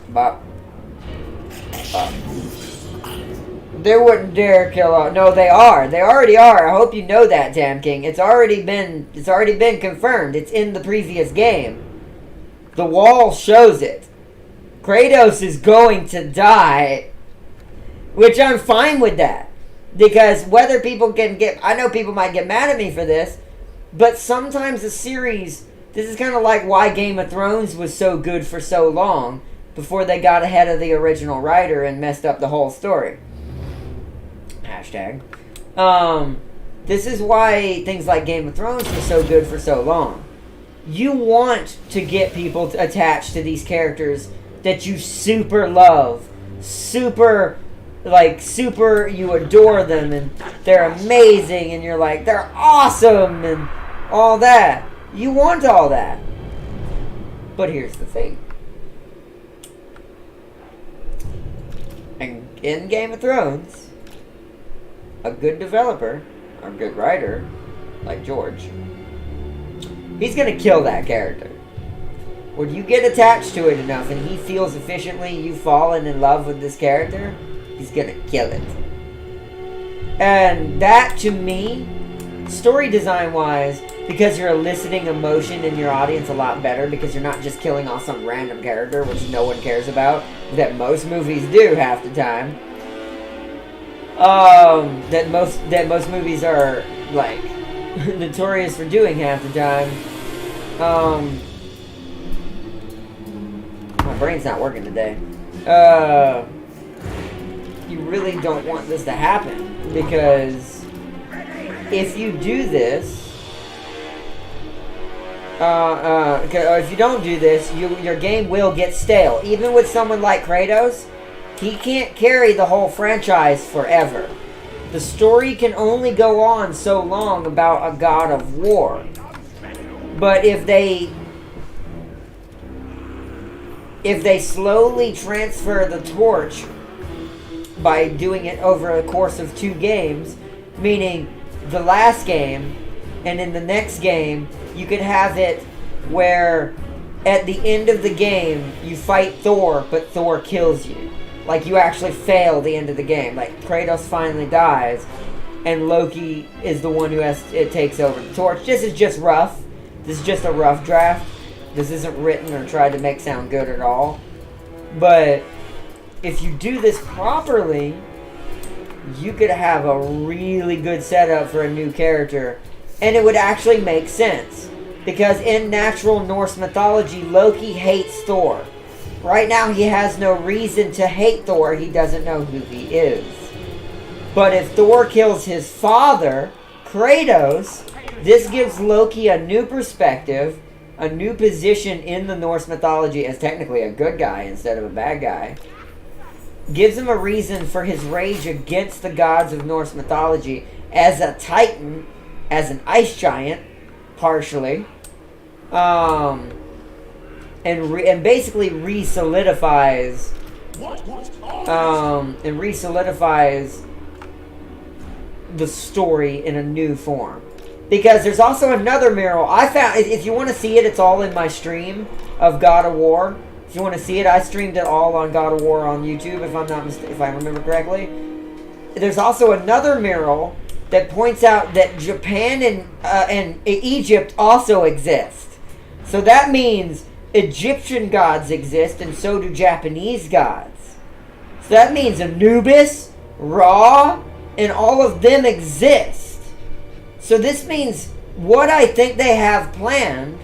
Bop. They wouldn't dare kill off. No, they are. They already are. I hope you know that, Tam King. It's already been confirmed. It's in the previous game. The wall shows it. Kratos is going to die. Which I'm fine with that. Because whether people can get... I know people might get mad at me for this. But sometimes a series... This is kind of like why Game of Thrones was so good for so long. Before they got ahead of the original writer and messed up the whole story. This is why things like Game of Thrones were so good for so long. You want to get people attached to these characters that you super love. Super like super, you adore them and they're amazing and you're like, they're awesome and all that. You want all that. But here's the thing. In Game of Thrones, a good developer, or a good writer, like George, he's gonna kill that character. When you get attached to it enough and he feels efficiently you've fallen in love with this character, he's gonna kill it. And that, to me, story design wise, because you're eliciting emotion in your audience a lot better, because you're not just killing off some random character, which no one cares about, that most movies do half the time. That most movies are, like, notorious for doing half the time. My brain's not working today. You really don't want this to happen, because if you do this, if you don't do this, your game will get stale. Even with someone like Kratos, he can't carry the whole franchise forever. The story can only go on so long about a god of war. But if they slowly transfer the torch by doing it over a course of 2 games, meaning the last game and in the next game, you could have it where at the end of the game you fight Thor, but Thor kills you. Like, you actually fail the end of the game. Like, Kratos finally dies and Loki is the one who takes over the torch. This is just rough. This is just a rough draft. This isn't written or tried to make sound good at all. But if you do this properly, you could have a really good setup for a new character. And it would actually make sense. Because in natural Norse mythology, Loki hates Thor. Right now, he has no reason to hate Thor. He doesn't know who he is. But if Thor kills his father, Kratos, this gives Loki a new perspective, a new position in the Norse mythology as technically a good guy instead of a bad guy. Gives him a reason for his rage against the gods of Norse mythology as a titan, as an ice giant, partially. And basically re-solidifies the story in a new form. Because there's also another mural I found. If you want to see it, it's all in my stream of God of War. If you want to see it, I streamed it all on God of War on YouTube, if I remember correctly. There's also another mural that points out that Japan and Egypt also exist. So that means Egyptian gods exist, and so do Japanese gods. So that means Anubis, Ra, and all of them exist. So this means what I think they have planned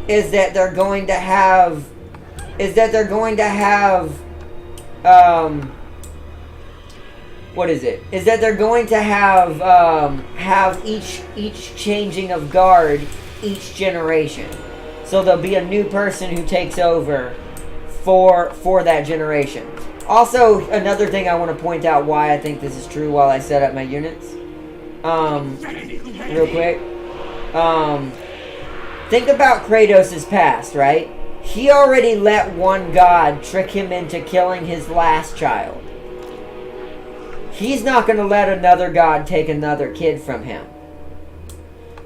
is that they're going to have have each changing of guard each generation. So there'll be a new person who takes over for that generation. Also, another thing I want to point out why I think this is true while I set up my units. Real quick. Think about Kratos' past, right? He already let one god trick him into killing his last child. He's not going to let another god take another kid from him.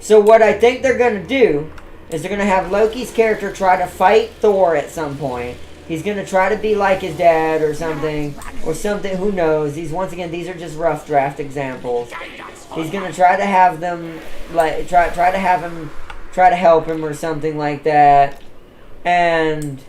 So what I think they're going to do is they're going to have Loki's character try to fight Thor at some point. He's going to try to be like his dad or something, who knows. These are just rough draft examples. He's going to try to have them, like, try to help him or something like that. And,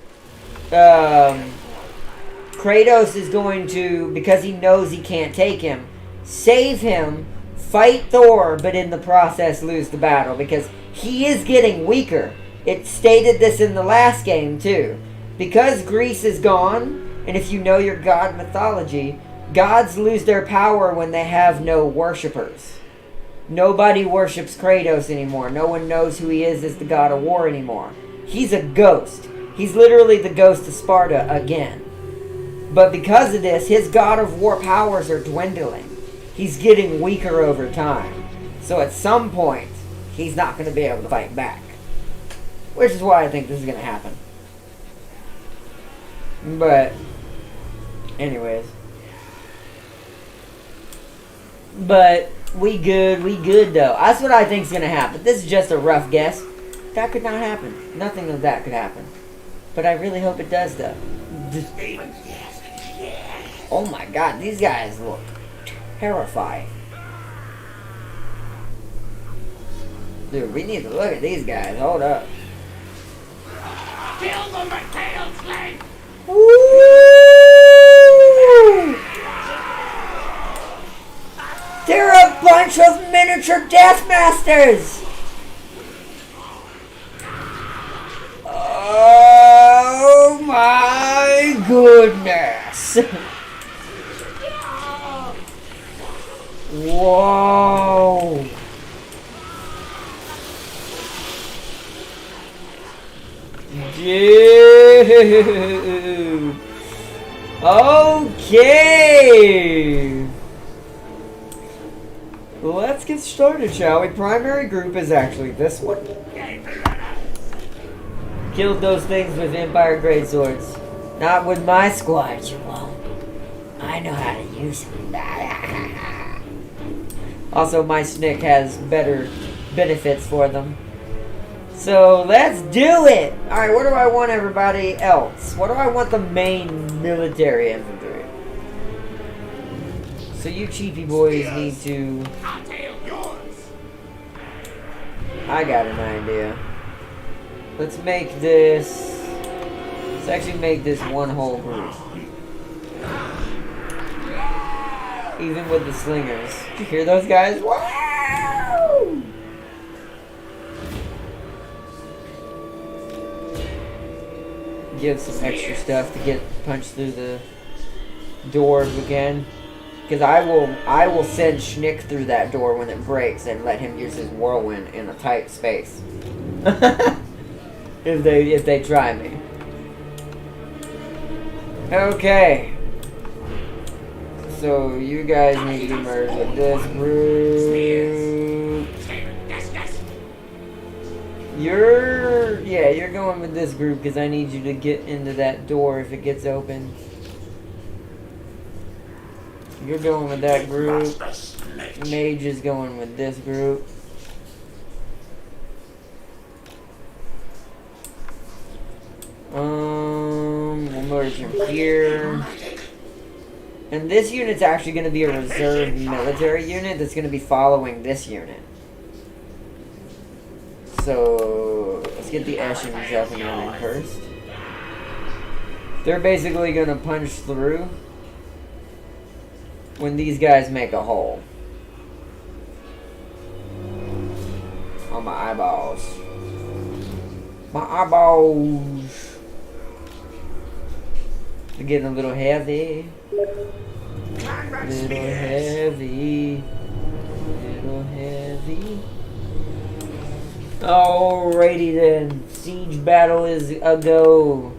Kratos is going to, because he knows he can't take him, save him, fight Thor, but in the process lose the battle, because he is getting weaker. It stated this in the last game, too. Because Greece is gone, and if you know your god mythology, gods lose their power when they have no worshippers. Nobody worships Kratos anymore. No one knows who he is as the god of war anymore. He's a ghost. He's literally the ghost of Sparta again. But because of this, his God of War powers are dwindling. He's getting weaker over time. So at some point, he's not going to be able to fight back. Which is why I think this is going to happen. But, anyways. But, we good though. That's what I think is going to happen. This is just a rough guess. That could not happen. Nothing of that could happen. But I really hope it does though. Oh my god, these guys look terrifying. Dude, we need to look at these guys. Hold up. Kill them at tail sling! Woo! They're a bunch of miniature deathmasters! Oh my goodness! Whoa! Dude! Okay! Let's get started, shall we? Primary group is actually this one. Killed those things with Empire Great Swords. Not with my squad, you won't. I know how to use them. Also, my Snick has better benefits for them. So, let's do it! Alright, what do I want everybody else? What do I want the main military infantry? So you cheapy boys need to... I got an idea. Let's make this... Let's actually make this one whole group. Even with the slingers. Did you hear those guys? Wow! Give some extra stuff to get punched through the doors again. Because I will send Schnick through that door when it breaks and let him use his whirlwind in a tight space. if they try me. Okay. So you guys need to merge with this group. You're going with this group because I need you to get into that door if it gets open. You're going with that group. Mage is going with this group. We'll merge him here. And this unit's actually going to be a reserve military unit that's going to be following this unit. So, let's get the Eshens up and running first. They're basically going to punch through when these guys make a hole. On my eyeballs. My eyeballs. They're getting a little heavy. Little heavy. Little heavy. Alrighty then. Siege battle is a go.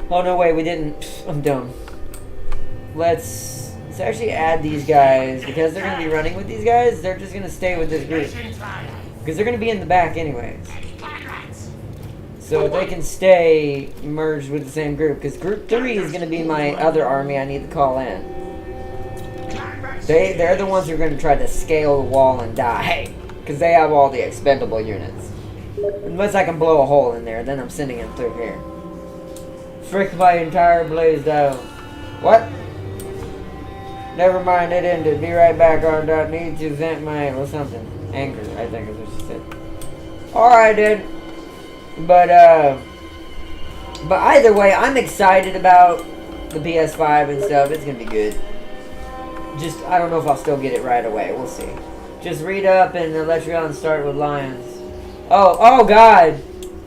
Oh no, wait, we didn't. I'm dumb. Let's actually add these guys. Because they're going to be running with these guys, they're just going to stay with this group. Because they're going to be in the back anyways. So they can stay merged with the same group. Because group 3 is going to be my other army I need to call in. They're the ones who are going to try to scale the wall and die. Because they have all the expendable units. Unless I can blow a hole in there, then I'm sending them through here. Frick my entire blazed out. What? Never mind, it ended. Be right back. I don't need to vent my... or something. Anger, I think is what she said. Alright, dude. But either way, I'm excited about the PS5 and stuff. It's gonna be good. Just, I don't know if I'll still get it right away. We'll see. Just read up and let you on start with lions. Oh god!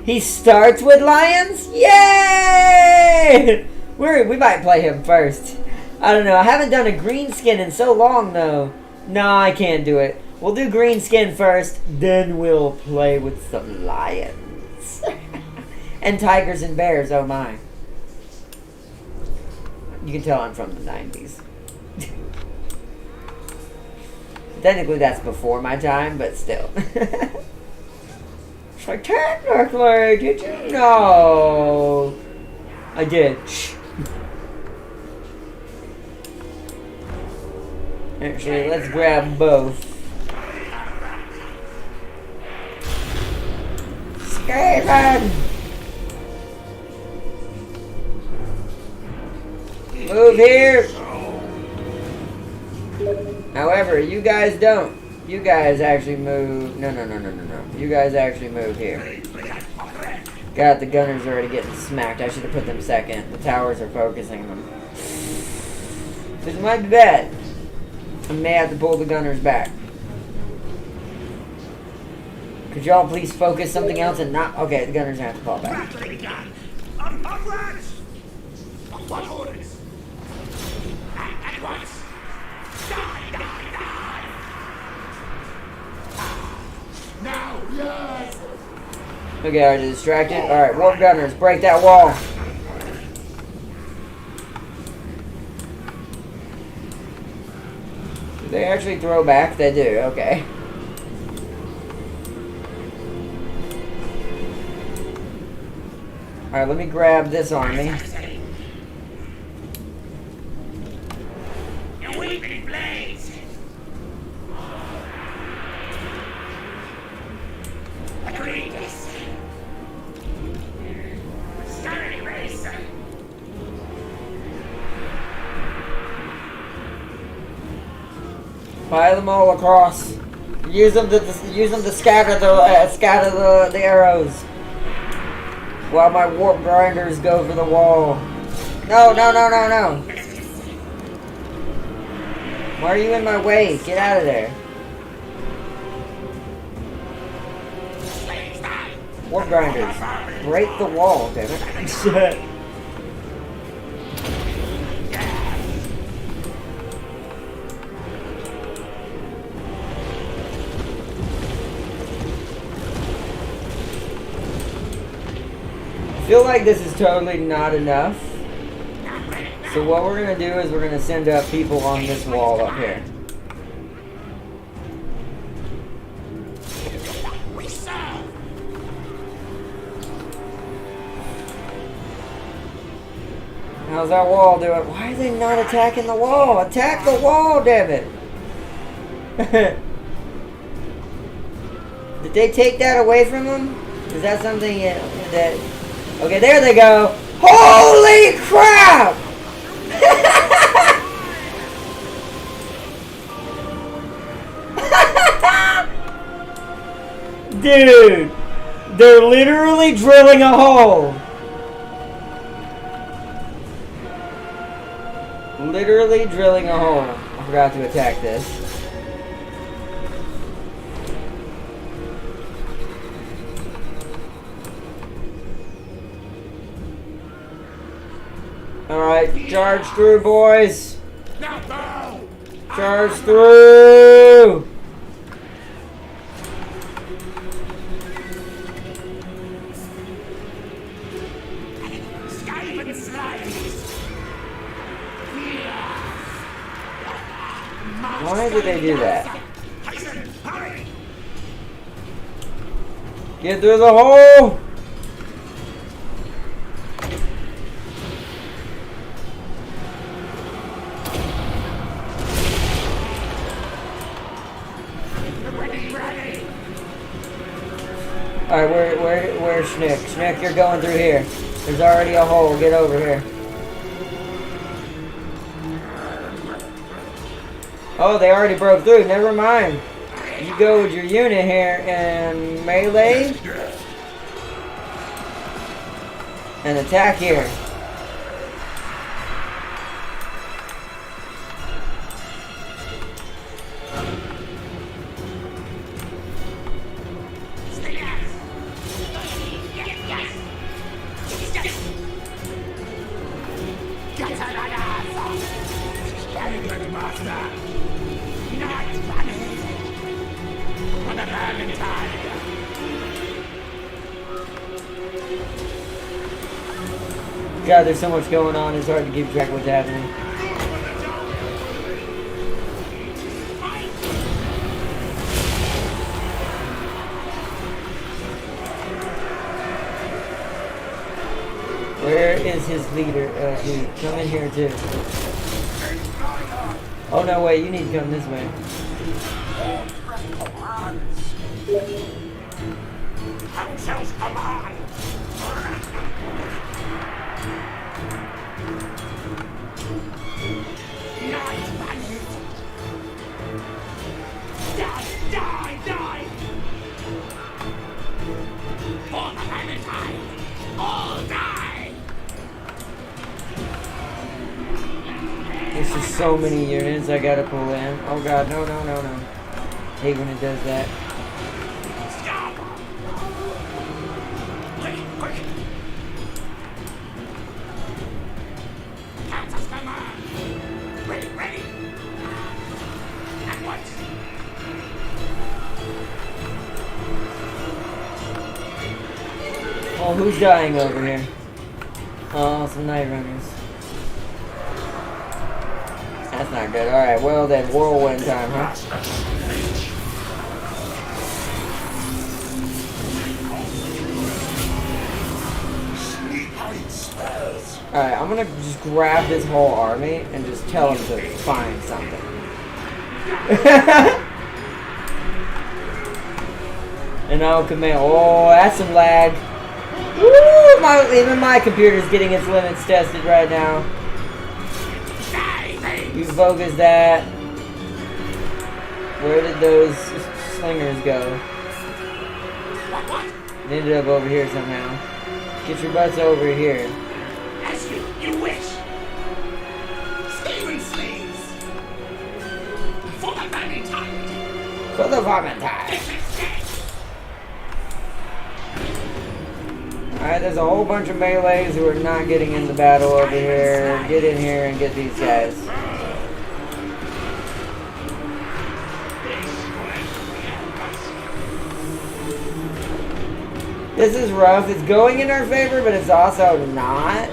He starts with lions? Yay! We might play him first. I don't know. I haven't done a green skin in so long, though. No, I can't do it. We'll do green skin first, then we'll play with some lions. And tigers and bears, oh my. You can tell I'm from the 90s. Technically, that's before my time, but still. It's like, technically, did you know? I did. Shh. Actually, let's grab both. Skaven! Move here! However, you guys don't. You guys actually move. No. You guys actually move here. God, the gunners are already getting smacked. I should have put them second. The towers are focusing them. This might be bad. I may have to pull the gunners back. Could y'all please focus something else and not... Okay, the gunners have to fall back. What orders? At once. Die. Now, yes. Okay, are you distracted? Alright, warp gunners, break that wall. Do they actually throw back? They do, okay. Alright, let me grab this army. Your weeping blades. Agreed. Scurry race. Pile them all across. Use them to scatter the arrows. While my warp grinders go for the wall. No. Why are you in my way? Get out of there. Warp grinders. Break the wall, damn it. I feel like this is totally not enough. So what we're going to do is we're going to send up people on this wall up here. How's that wall doing? Why are they not attacking the wall? Attack the wall, damn it! Did they take that away from them? Is that something that... Okay, there they go! Holy crap! Dude! They're literally drilling a hole! Literally drilling a hole. I forgot to attack this. Alright, charge through, boys! Charge through! Why did they do that? Get through the hole! Alright, where's Schnick? Schnick, you're going through here. There's already a hole. Get over here. Oh, they already broke through. Never mind. You go with your unit here and melee. And attack here. God, there's so much going on, it's hard to keep track of what's happening. Where is his leader? Dude, come in here too. Oh no, wait, you need to come this way. Council's command. Night bandit. Die, die, die. For the Valentine. All die. There's just so many units I gotta pull in. Oh god, no, no, no, no. Hate when it does that. Stop. Quick, quick. Council's command. Ready, ready. At once. Oh, who's dying over here? Oh, some night runners. That's not good. Alright, well then, whirlwind time, huh? Alright, I'm gonna just grab this whole army and just tell them to find something. And I'll command. Oh, that's some lag. Woo! Even my computer's getting its limits tested right now. You focus that. Where did those slingers go? They ended up over here somehow. Get your butts over here. As you wish. Steven sleeves. For the Valentine. For the Valentine. Alright, there's a whole bunch of melees who are not getting into battle over here. Get in here and get these guys. This is rough. It's going in our favor, but it's also not.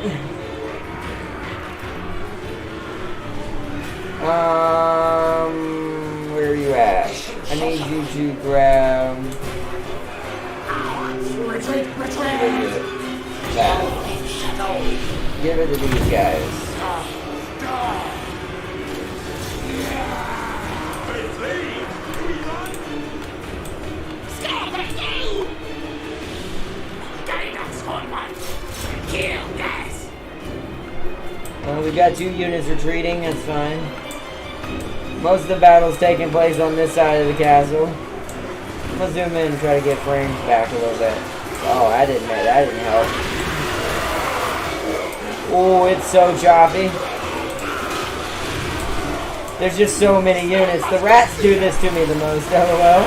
Where are you at? I need you to grab... Retreat, retreat. that. Give it to these guys. We've got 2 units retreating, that's fine. Most of the battle's taking place on this side of the castle. Let's zoom in and try to get frames back a little bit. Oh, that didn't help. Oh, it's so choppy. There's just so many units. The rats do this to me the most, lol.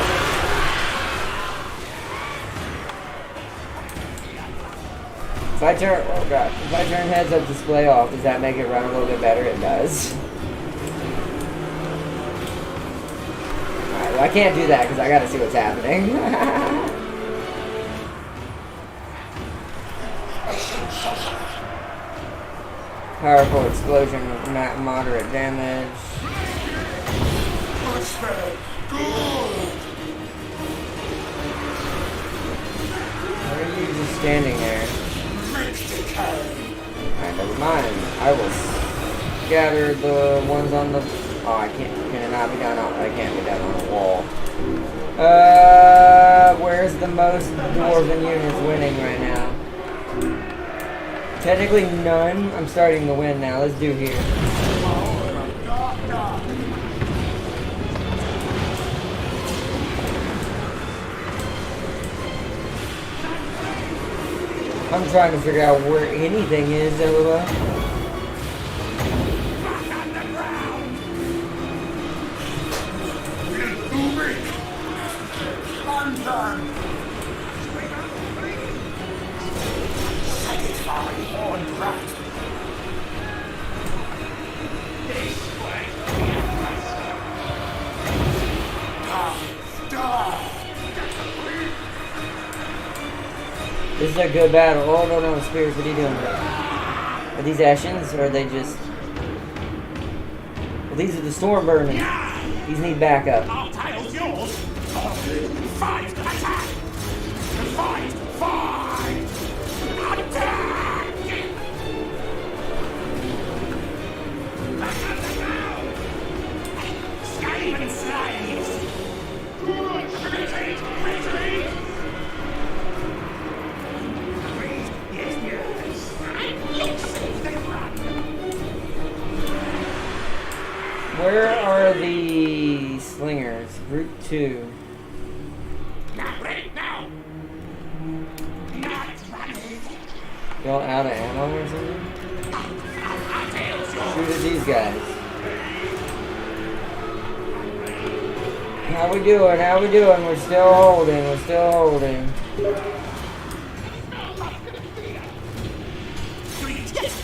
If I turn heads up display off, does that make it run a little bit better? It does. Alright, well I can't do that because I gotta see what's happening. Powerful explosion with moderate damage. Why are you just standing there? Alright, never mind. I will scatter the ones on the... Oh, I can't. Can it not be done on... I can't be done on the wall. Where's the most dwarven units winning right now? Technically none. I'm starting to win now. Let's do here. I'm trying to figure out where anything is, lol. This is a good battle. Oh no, no, Spears, what are you doing? Are these Ashens, or are they just... Well, these are the storm vermin. These need backup. Our tile's yours. 5 attack. 5. Attack. Scave and slaves. Retreat. Yes. They run. Where are the slingers? Group 2. Now, ready, now. Not running. Y'all out of ammo or something? Our tail's yours. Shoot at these guys. How we doing? We're still holding.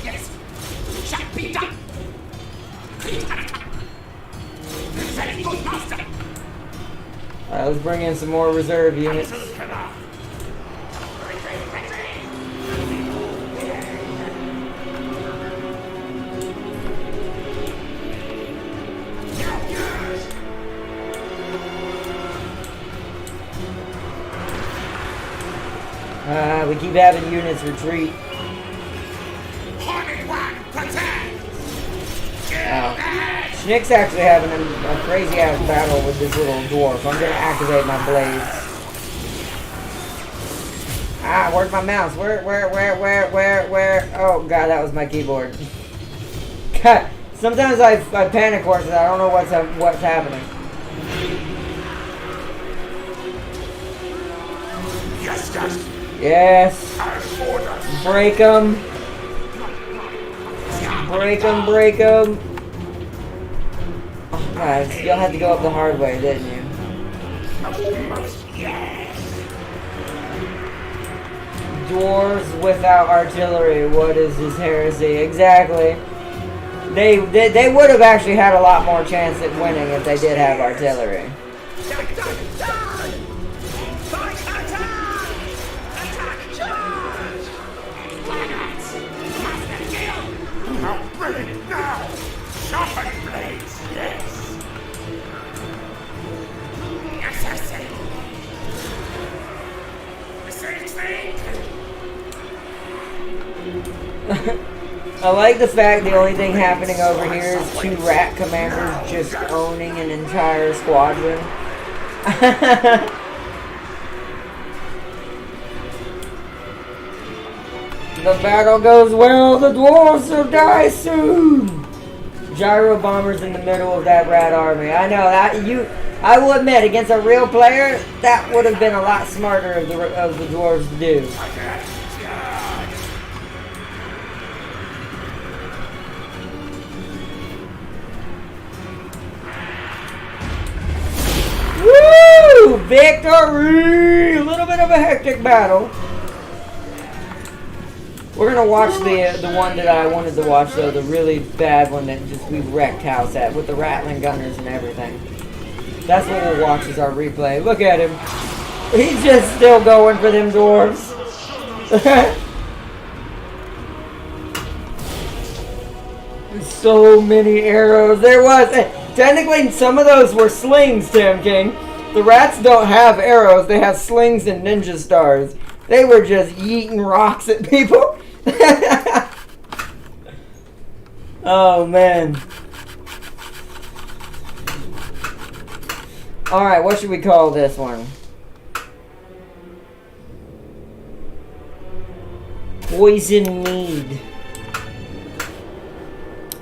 Yes. Shall be done. Very good, master. Alright, let's bring in some more reserve units. We keep having units retreat. Schnick's actually having a crazy ass battle with this little dwarf. I'm gonna activate my blades. Ah, where's my mouse? Where? Oh god, that was my keyboard. God, sometimes I panic horses. I don't know what's happening. Yes. Break them. Oh, guys, y'all had to go up the hard way, didn't you? Dwarves without artillery. What is this heresy? Exactly. They would have actually had a lot more chance at winning if they did have artillery. Now! Sharpen blades, yes! Assassin! I like the fact the only thing happening over here is 2 rat commanders just owning an entire squadron. The battle goes well, the dwarves will die soon! Gyro bombers in the middle of that rat army. I know, I will admit, against a real player, that would have been a lot smarter of the dwarves to do. Woo! Victory! A little bit of a hectic battle. We're gonna watch the one that I wanted to watch though, the really bad one that just we wrecked house at with the rattling gunners and everything. That's what we'll watch as our replay. Look at him. He's just still going for them dwarves. So many arrows. There was technically some of those were slings, Tim King. The rats don't have arrows, they have slings and ninja stars. They were just yeeting rocks at people. Oh man. Alright, what should we call this one? Poison mead.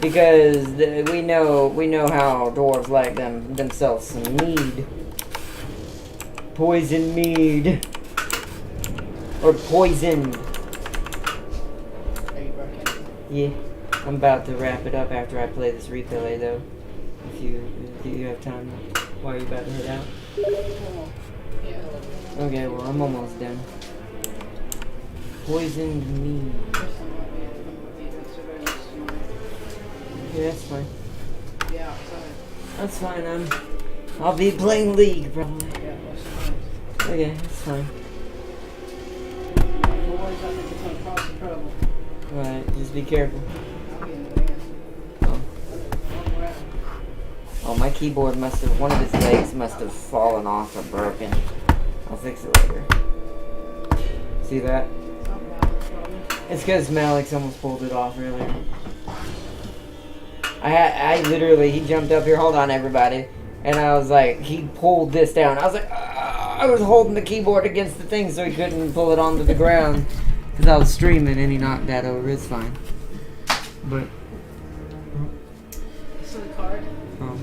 Because we know how dwarves like themselves some mead. Poison mead. Or poisoned. Yeah, I'm about to wrap it up after I play this replay though. If you have time, why are you about to head out? Okay, well I'm almost done. Poisoned mead. Yeah, that's fine. That's fine. I'll be playing League probably. Okay, that's fine. Alright, just be careful. Oh, my keyboard must have, one of his legs must have fallen off or broken. I'll fix it later. See that? It's because Malik's almost pulled it off earlier. I literally, he jumped up here, hold on everybody, and I was like, he pulled this down. I was like, I was holding the keyboard against the thing so he couldn't pull it onto the ground. Because I was streaming and he knocked that over. It's fine. But. So the card? Oh.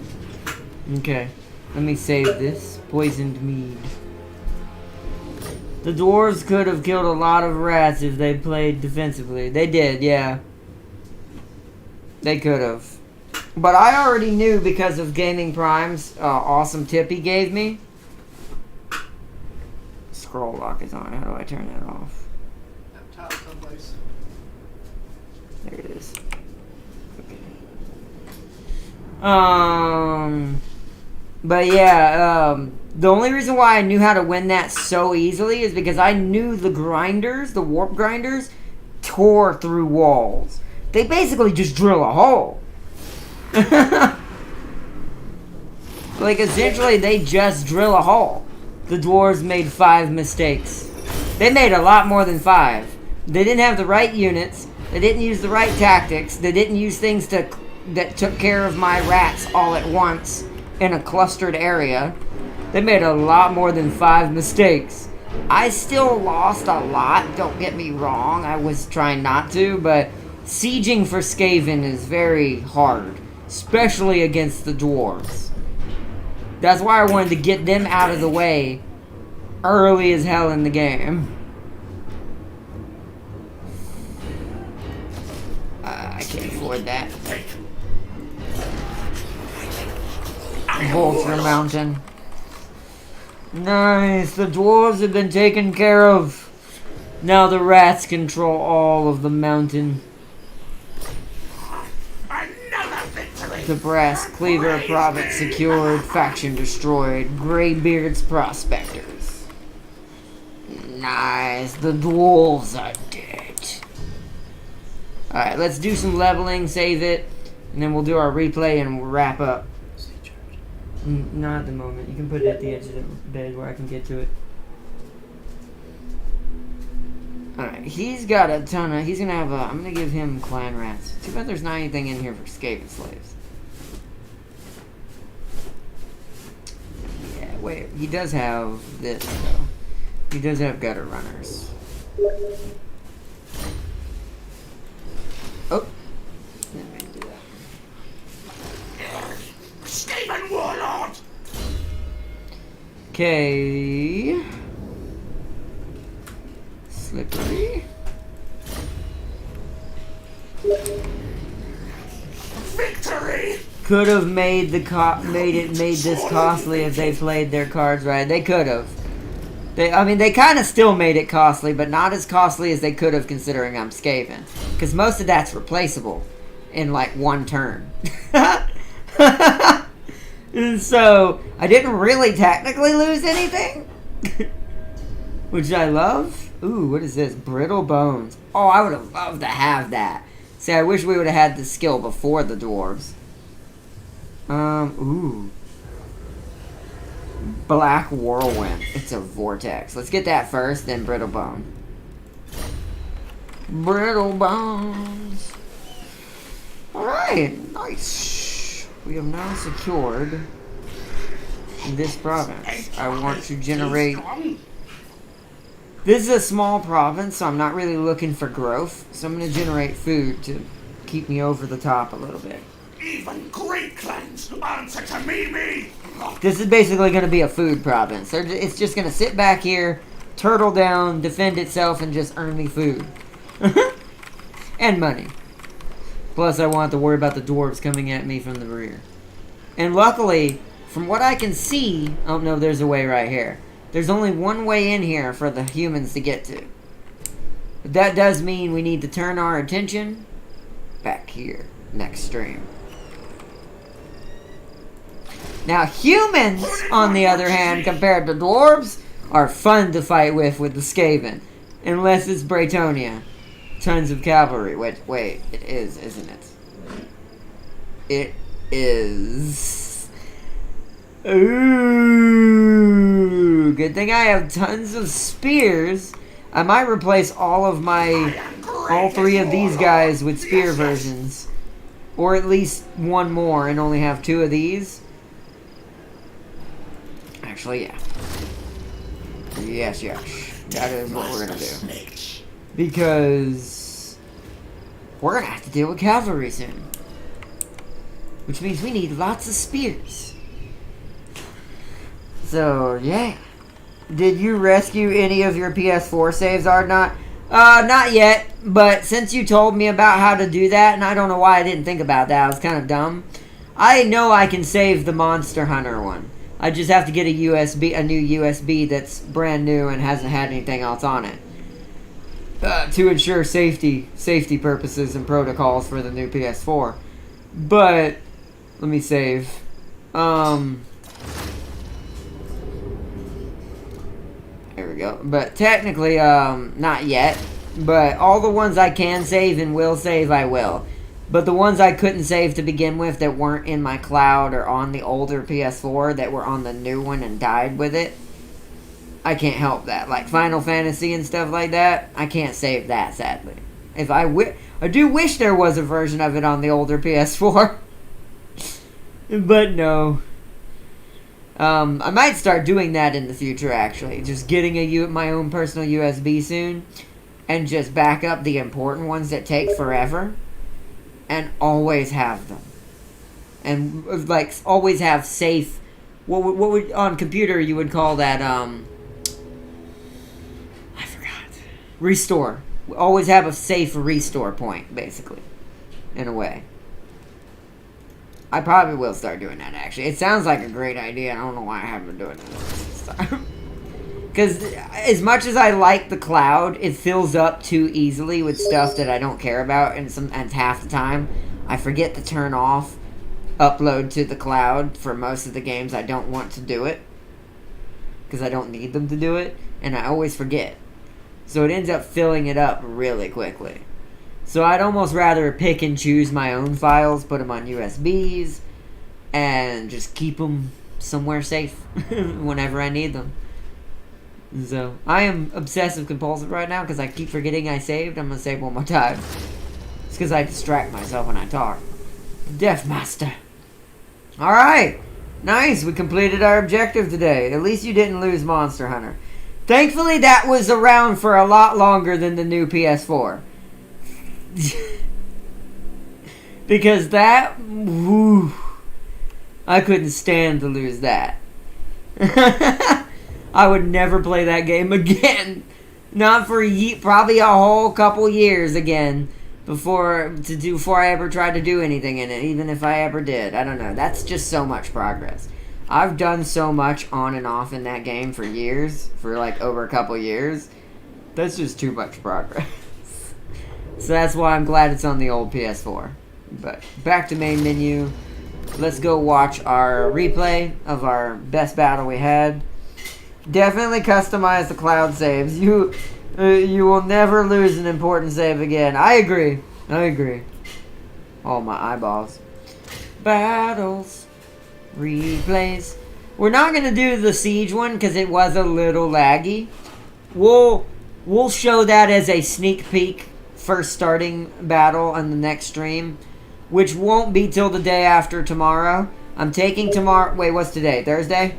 Okay. Let me save this. Poisoned mead. The dwarves could have killed a lot of rats if they played defensively. They did, yeah. They could have. But I already knew because of Gaming Prime's awesome tip he gave me. Scroll lock is on. How do I turn that off? Top someplace. There it is. Okay. But yeah, the only reason why I knew how to win that so easily is because I knew the grinders, the warp grinders, tore through walls. They basically just drill a hole. Like, essentially, they just drill a hole. The dwarves made 5 mistakes. They made a lot more than 5. They didn't have the right units. They didn't use the right tactics. They didn't use things that took care of my rats all at once in a clustered area. They made a lot more than 5 mistakes. I still lost a lot, don't get me wrong. I was trying not to, but sieging for Skaven is very hard, especially against the dwarves. That's why I wanted to get them out of the way early as hell in the game. I can't afford that. Vulture Mountain. Nice, the dwarves have been taken care of. Now the rats control all of the mountain. Another victory. The Brass Cleaver province secured, faction destroyed, Greybeard's prospectors. Nice, the dwarves are dead. Alright, let's do some leveling, save it, and then we'll do our replay and we'll wrap up. Not at the moment. You can put it at the edge of the bed where I can get to it. Alright, he's got a ton of... He's gonna have a... I'm gonna give him clan rats. Too bad there's not anything in here for Skaven slaves. Yeah, wait. He does have this, though. He does have gutter runners. Oh. Let me do that. Skaven warlord. Okay. Slippery. Victory. Could have made this costly if they played their cards right. They could have. They kind of still made it costly, but not as costly as they could have, considering I'm Skaven. Because most of that's replaceable in like one turn. And so I didn't really technically lose anything, which I love. Ooh, what is this? Brittle bones. Oh, I would have loved to have that. See, I wish we would have had the skill before the dwarves. Ooh. Black whirlwind. It's a vortex. Let's get that first, then brittle bone. Brittle bones. Alright, nice. We have now secured this province. I want to generate... This is a small province, so I'm not really looking for growth. So I'm going to generate food to keep me over the top a little bit. Even great clans answer to me. This is basically going to be a food province. It's just going to sit back here, turtle down, defend itself, and just earn me food. And money. Plus, I won't have to worry about the dwarves coming at me from the rear. And luckily, from what I can see... Oh, no, there's a way right here. There's only one way in here for the humans to get to. But that does mean we need to turn our attention back here, next stream. Now, humans, on the other hand, compared to dwarves, are fun to fight with the Skaven. Unless it's Braytonia. tons of cavalry. Wait, it is, isn't it? It is. Ooh, good thing I have tons of spears. I might replace all 3 of these guys with spear versions. Or at least one more and only have 2 of these. Actually, yeah. Yes. That is what we're gonna do. Because we're gonna have to deal with cavalry soon. Which means we need lots of spears. So, yeah. Did you rescue any of your PS4 saves, Ardnot? Not yet. But since you told me about how to do that, and I don't know why I didn't think about that, I was kind of dumb. I know I can save the Monster Hunter one. I just have to get a new USB that's brand new and hasn't had anything else on it. To ensure safety purposes and protocols for the new PS4. But, let me save. There we go. But technically, not yet. But all the ones I can save and will save, I will. But the ones I couldn't save to begin with that weren't in my cloud or on the older PS4 that were on the new one and died with it, I can't help that. Like Final Fantasy and stuff like that, I can't save that, sadly. I do wish there was a version of it on the older PS4. But no. I might start doing that in the future, actually. Just getting my own personal USB soon. And just back up the important ones that take forever. And always have them. And, like, always have safe... What would on computer you would call that, I forgot. Restore. Always have a safe restore point, basically. In a way. I probably will start doing that, actually. It sounds like a great idea. I don't know why I haven't been doing it this time. Because as much as I like the cloud, it fills up too easily with stuff that I don't care about. And half the time, I forget to turn off upload to the cloud for most of the games I don't want to do it. Because I don't need them to do it. And I always forget. So it ends up filling it up really quickly. So I'd almost rather pick and choose my own files, put them on USBs, and just keep them somewhere safe whenever I need them. So, I am obsessive compulsive right now because I keep forgetting I saved. I'm going to save one more time. It's because I distract myself when I talk. Death Master. Alright. Nice. We completed our objective today. At least you didn't lose Monster Hunter. Thankfully, that was around for a lot longer than the new PS4. Because that... Whew, I couldn't stand to lose that. I would never play that game again. Not for probably a whole couple years again before I ever tried to do anything in it, even if I ever did. I don't know. That's just so much progress. I've done so much on and off in that game for years, for like over a couple years. That's just too much progress. So that's why I'm glad it's on the old PS4. But back to main menu. Let's go watch our replay of our best battle we had. Definitely customize the cloud saves. You will never lose an important save again. I agree. Oh, my eyeballs. Battles. Replays. We're not going to do the siege one because it was a little laggy. We'll show that as a sneak peek first starting battle on the next stream, which won't be till the day after tomorrow. I'm taking tomorrow... Wait, what's today? Thursday?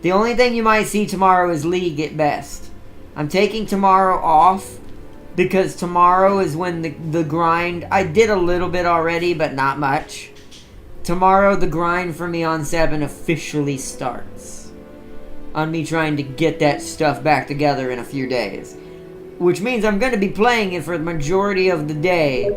The only thing you might see tomorrow is League at best. I'm taking tomorrow off because tomorrow is when the grind... I did a little bit already, but not much. Tomorrow, the grind for me on 7 officially starts. On me trying to get that stuff back together in a few days. Which means I'm going to be playing it for the majority of the day.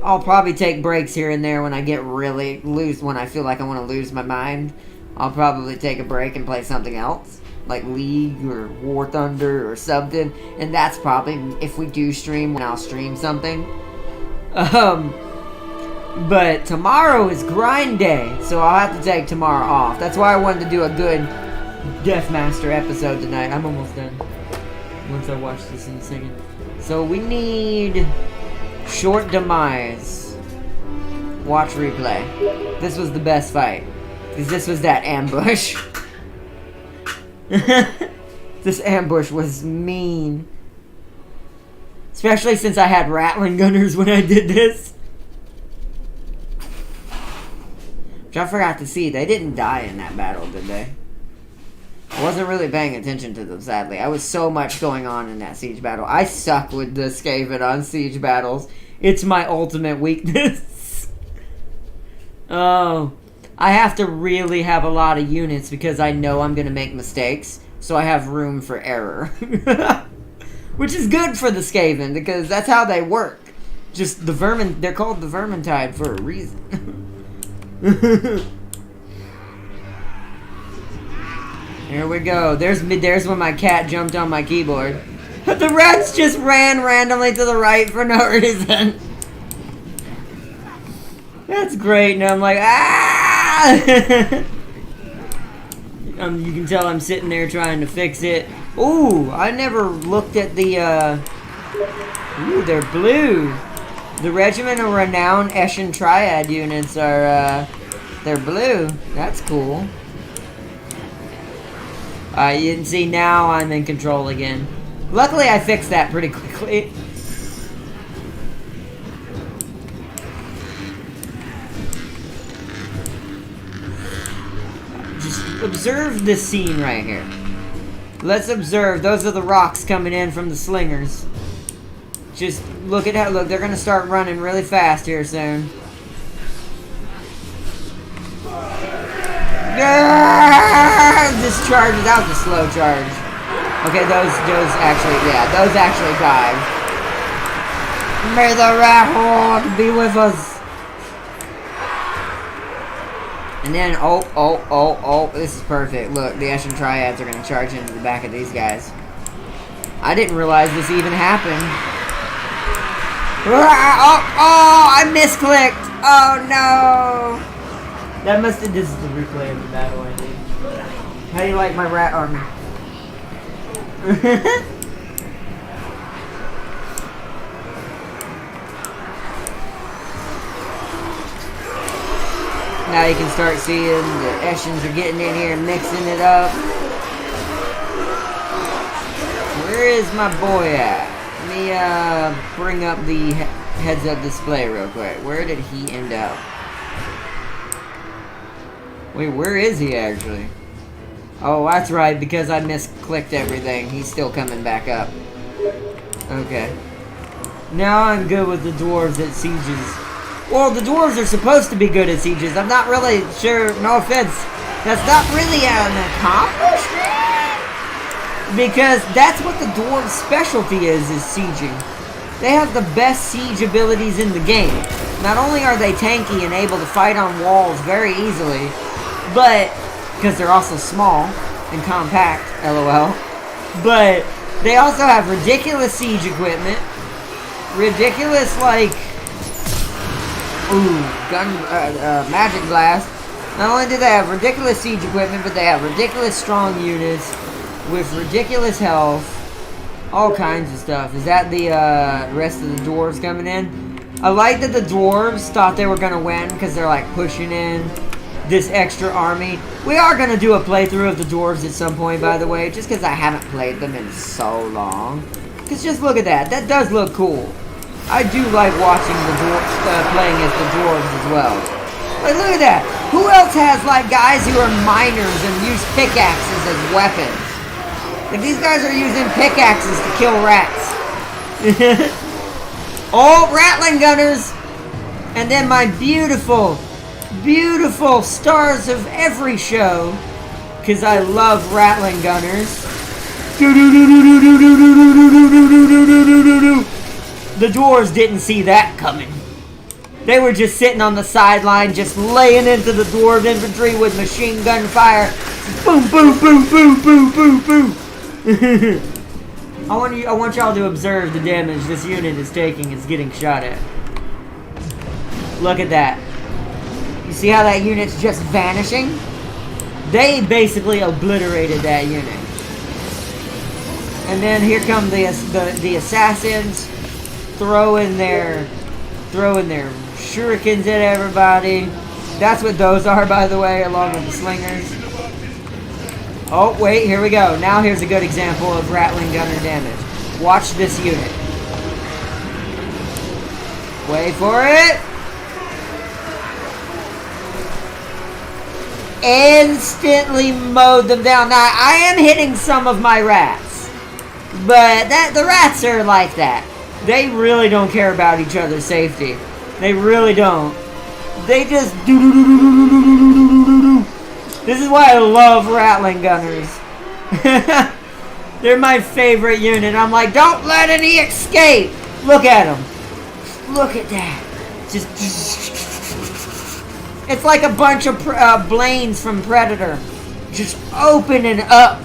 I'll probably take breaks here and there when I get really loose, when I feel like I want to lose my mind. I'll probably take a break and play something else. Like League or War Thunder or something. And that's probably, if we do stream, when I'll stream something. But tomorrow is grind day, so I'll have to take tomorrow off. That's why I wanted to do a good Deathmaster episode tonight. I'm almost done. Once I watch this in a second. So we need short demise. Watch replay. This was the best fight. Because this was that ambush. This ambush was mean. Especially since I had Rattling Gunners when I did this. Which I forgot to see. They didn't die in that battle, did they? I wasn't really paying attention to them, sadly. I was so much going on in that siege battle. I suck with the Skaven on siege battles. It's my ultimate weakness. Oh. I have to really have a lot of units because I know I'm going to make mistakes. So I have room for error. Which is good for the Skaven because that's how they work. Just the vermin, they're called the Vermintide for a reason. Here we go. There's when my cat jumped on my keyboard. The rats just ran randomly to the right for no reason. That's great, and I'm like, ah! You can tell I'm sitting there trying to fix it. Ooh, I never looked at the, ooh, they're blue. The Regiment of Renowned Eshin Triad units are, they're blue. That's cool. You can see now I'm in control again. Luckily, I fixed that pretty quickly. Just observe this scene right here. Let's observe. Those are the rocks coming in from the slingers. Just look at how, look, they're going to start running really fast here soon. This charges out the slow charge. Okay, those actually, yeah, those actually died. May the rat horde be with us. And then, oh, this is perfect. Look, the Eshin Triads are going to charge into the back of these guys. I didn't realize this even happened. Oh, I misclicked. Oh, no. That must have, this is the replay of the battle I did. How do you like my rat army? Now you can start seeing the Eshins are getting in here and mixing it up. Where is my boy at? Let me bring up the heads-up display real quick. Where did he end up? Wait, where is he actually? Oh, that's right, because I misclicked everything. He's still coming back up. Okay. Now I'm good with the dwarves at sieges. Well, the dwarves are supposed to be good at sieges. I'm not really sure, no offense. That's not really an accomplishment. Because that's what the dwarves' specialty is sieging. They have the best siege abilities in the game. Not only are they tanky and able to fight on walls very easily, but, because they're also small and compact, lol, but they also have ridiculous siege equipment, ridiculous, like, magic blast. Not only do they have ridiculous siege equipment, but they have ridiculous strong units with ridiculous health, all kinds of stuff. Is that the rest of the dwarves coming in? I like that the dwarves thought they were going to win because they're like pushing in this extra army. We are going to do a playthrough of the dwarves at some point, by the way, just because I haven't played them in so long. Because just look at that. That does look cool. I do like watching the playing as the dwarves as well. Like, look at that. Who else has, like, guys who are miners and use pickaxes as weapons? Like, these guys are using pickaxes to kill rats. Oh, Rattling Gunners! And then my beautiful, beautiful stars of every show, because I love Rattling Gunners. The dwarves didn't see that coming. They were just sitting on the sideline, just laying into the dwarf infantry with machine gun fire. Boom, boom, boom, boom, boom, boom, boom. I want y'all to observe the damage this unit is taking. It's getting shot at. Look at that. You see how that unit's just vanishing? They basically obliterated that unit. And then here come the assassins throwing their shurikens at everybody. That's what those are, by the way, along with the slingers. Oh, wait, here we go. Now here's a good example of rattling gunner damage. Watch this unit. Wait for it. Instantly mowed them down. Now, I am hitting some of my rats. But the rats are like that. They really don't care about each other's safety. They really don't. They just do. This is why I love rattling gunners. They're my favorite unit. I'm like, don't let any escape. Look at them. Look at that. Just. It's like a bunch of Blaines from Predator. Just opening up.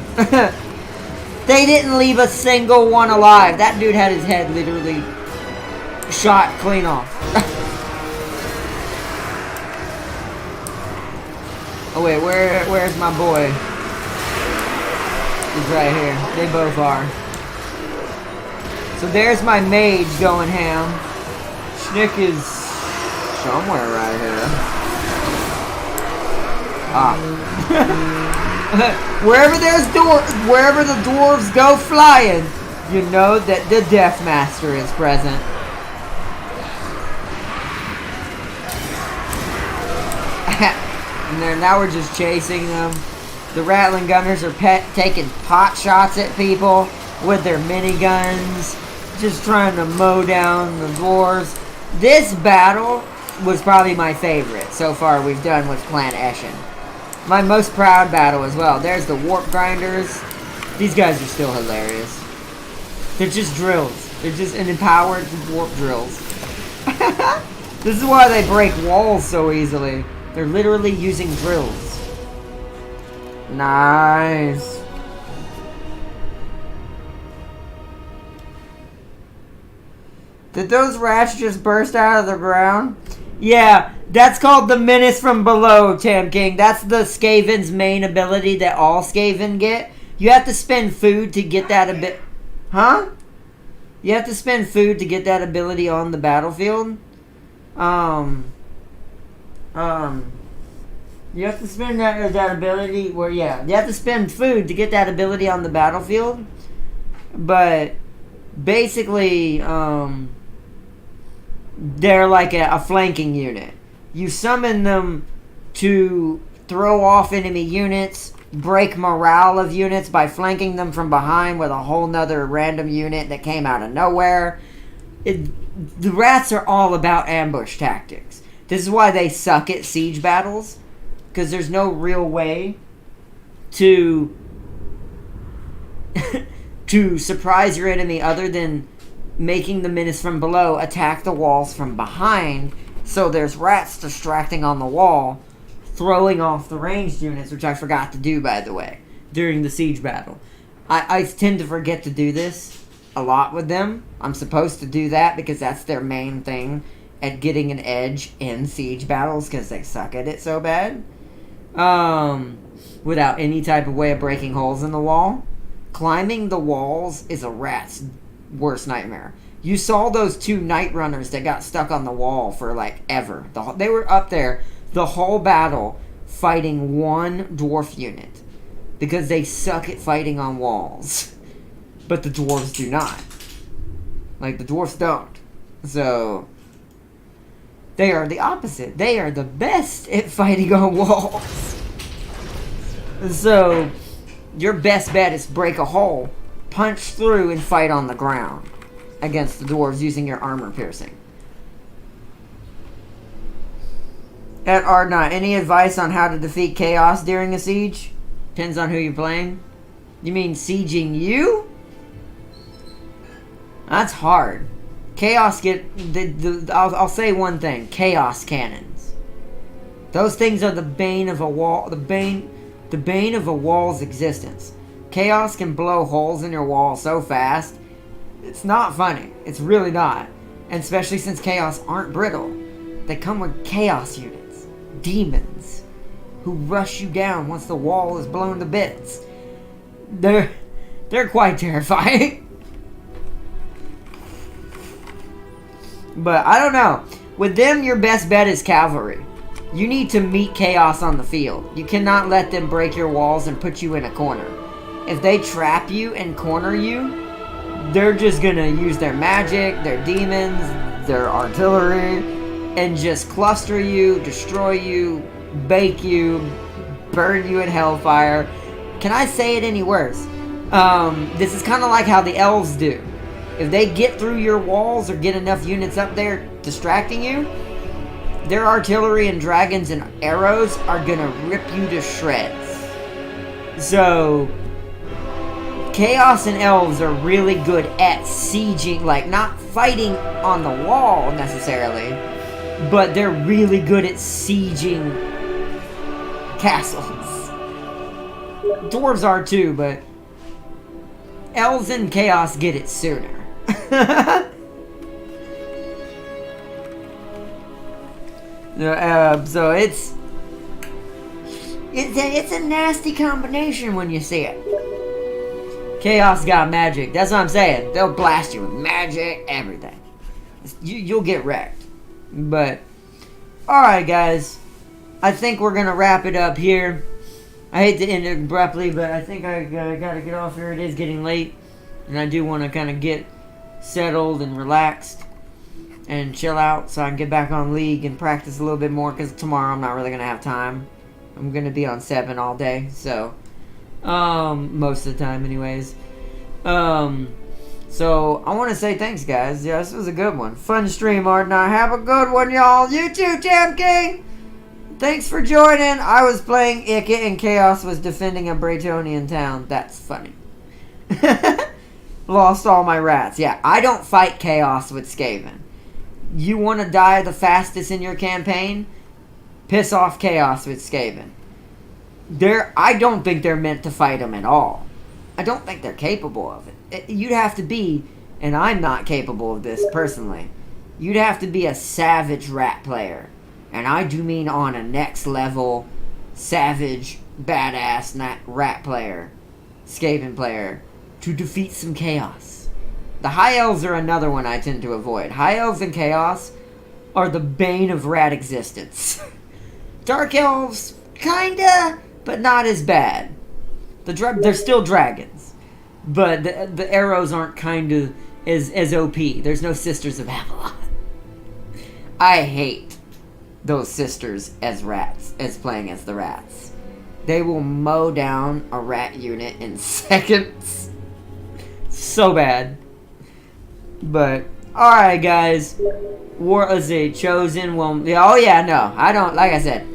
They didn't leave a single one alive. That dude had his head literally shot clean off. Oh wait, where's my boy? He's right here. They both are. So there's my mage going ham. Schnick is somewhere right here. Ah. wherever the dwarves go flying, you know that the Death Master is present. And now we're just chasing them. The rattling gunners are taking pot shots at people with their miniguns, just trying to mow down the dwarves. This battle was probably my favorite so far we've done with Clan Eshin. My most proud battle as well. There's the warp grinders. These guys are still hilarious. They're just drills. They're just an empowered warp drills. This is why they break walls so easily. They're literally using drills. Nice. Did those rats just burst out of the ground? Yeah, that's called the Menace from Below, Tam King. That's the Skaven's main ability that all Skaven get. You have to spend food to get that Huh? You have to spend food to get that ability on the battlefield. You have to spend that ability where, yeah, you have to spend food to get that ability on the battlefield. But basically, they're like a flanking unit. You summon them to throw off enemy units, break morale of units by flanking them from behind with a whole nother random unit that came out of nowhere. The rats are all about ambush tactics. This is why they suck at siege battles, because there's no real way to to surprise your enemy other than making the Menace from Below attack the walls from behind, so there's rats distracting on the wall, throwing off the ranged units, which I forgot to do, by the way, during the siege battle. I tend to forget to do this a lot with them. I'm supposed to do that because that's their main thing at getting an edge in siege battles, because they suck at it so bad. Without any type of way of breaking holes in the wall. Climbing the walls is a rat's worst nightmare. You saw those two night runners that got stuck on the wall for like ever. They were up there the whole battle fighting one dwarf unit because they suck at fighting on walls. But the dwarves do not. Like, the dwarves don't. So they are the opposite. They are the best at fighting on walls. So your best bet is break a hole, punch through, and fight on the ground against the dwarves using your armor piercing. At Ardnot, any advice on how to defeat chaos during a siege? Depends on who you're playing. You mean sieging you? That's hard. Chaos I'll say one thing. Chaos cannons. Those things are the bane of a wall. The bane of a wall's existence. Chaos can blow holes in your wall so fast. It's not funny. It's really not. And especially since chaos aren't brittle. They come with chaos units. Demons. Who rush you down once the wall is blown to bits. They're quite terrifying. But I don't know. With them, your best bet is cavalry. You need to meet chaos on the field. You cannot let them break your walls and put you in a corner. If they trap you and corner you, they're just gonna use their magic, their demons, their artillery, and just cluster you, destroy you, bake you, burn you in hellfire. Can I say it any worse? This is kind of like how the elves do. If they get through your walls or get enough units up there distracting you, their artillery and dragons and arrows are gonna rip you to shreds. So, Chaos and Elves are really good at sieging, like not fighting on the wall necessarily, but they're really good at sieging castles. Dwarves are too, but Elves and Chaos get it sooner. So it's a nasty combination when you see it. Chaos got magic. That's what I'm saying. They'll blast you with magic, everything. You'll get wrecked. But, alright guys. I think we're going to wrap it up here. I hate to end it abruptly, but I think I got to get off here. It is getting late. And I do want to kind of get settled and relaxed and chill out so I can get back on League and practice a little bit more, because tomorrow I'm not really going to have time. I'm going to be on 7 all day, so... most of the time anyways. So I want to say thanks guys. Yeah, this was a good one. Fun stream, Art and I. Have a good one, y'all. You too, Tam King. Thanks for joining. I was playing Icket and Chaos was defending a Bretonian town. That's funny. Lost all my rats. Yeah, I don't fight Chaos with Skaven. You want to die the fastest in your campaign? Piss off Chaos with Skaven. I don't think they're meant to fight them at all. I don't think they're capable of it. You'd have to be, and I'm not capable of this personally, you'd have to be a savage rat player. And I do mean on a next level, savage, badass rat player, Skaven player, to defeat some Chaos. The High Elves are another one I tend to avoid. High Elves and Chaos are the bane of rat existence. Dark Elves, kinda... but not as bad. They're still dragons. But the arrows aren't kind of as OP. There's no Sisters of Avalon. I hate those sisters as rats, as playing as the rats. They will mow down a rat unit in seconds. So bad. But, alright guys. War is a chosen one. Oh yeah, no. I don't, like I said,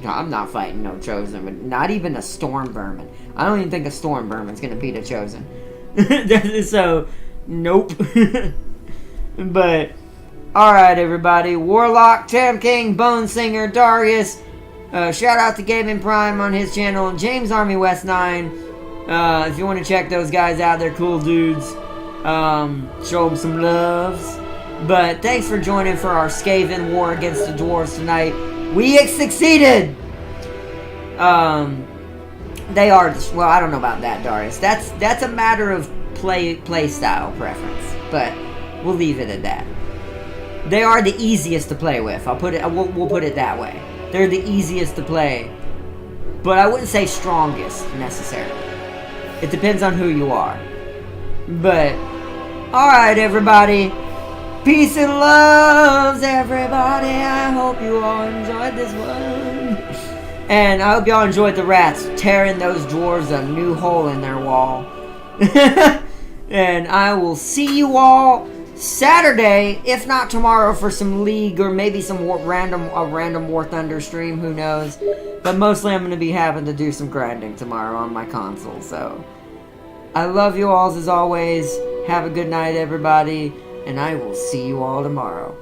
no, I'm not fighting no Chosen, but not even a Storm Vermin. I don't even think a Storm Vermin's gonna beat a Chosen. So, nope. But, alright everybody. Warlock, Tam King, Bone Singer, Darius. Shout out to Gaming Prime on his channel. James Army West 9. If you want to check those guys out, they're cool dudes. Show them some loves. But, thanks for joining for our Skaven war against the Dwarves tonight. We succeeded! They are, well, I don't know about that, Darius. That's a matter of play style preference, but we'll leave it at that. They are the easiest to play with. We'll put it that way. They're the easiest to play, but I wouldn't say strongest necessarily. It depends on who you are. But all right, everybody. Peace and loves, everybody. I hope you all enjoyed this one. And I hope y'all enjoyed the rats tearing those dwarves a new hole in their wall. And I will see you all Saturday, if not tomorrow, for some League or maybe some random War Thunder stream. Who knows? But mostly I'm going to be having to do some grinding tomorrow on my console. So I love you all as always. Have a good night, everybody. And I will see you all tomorrow.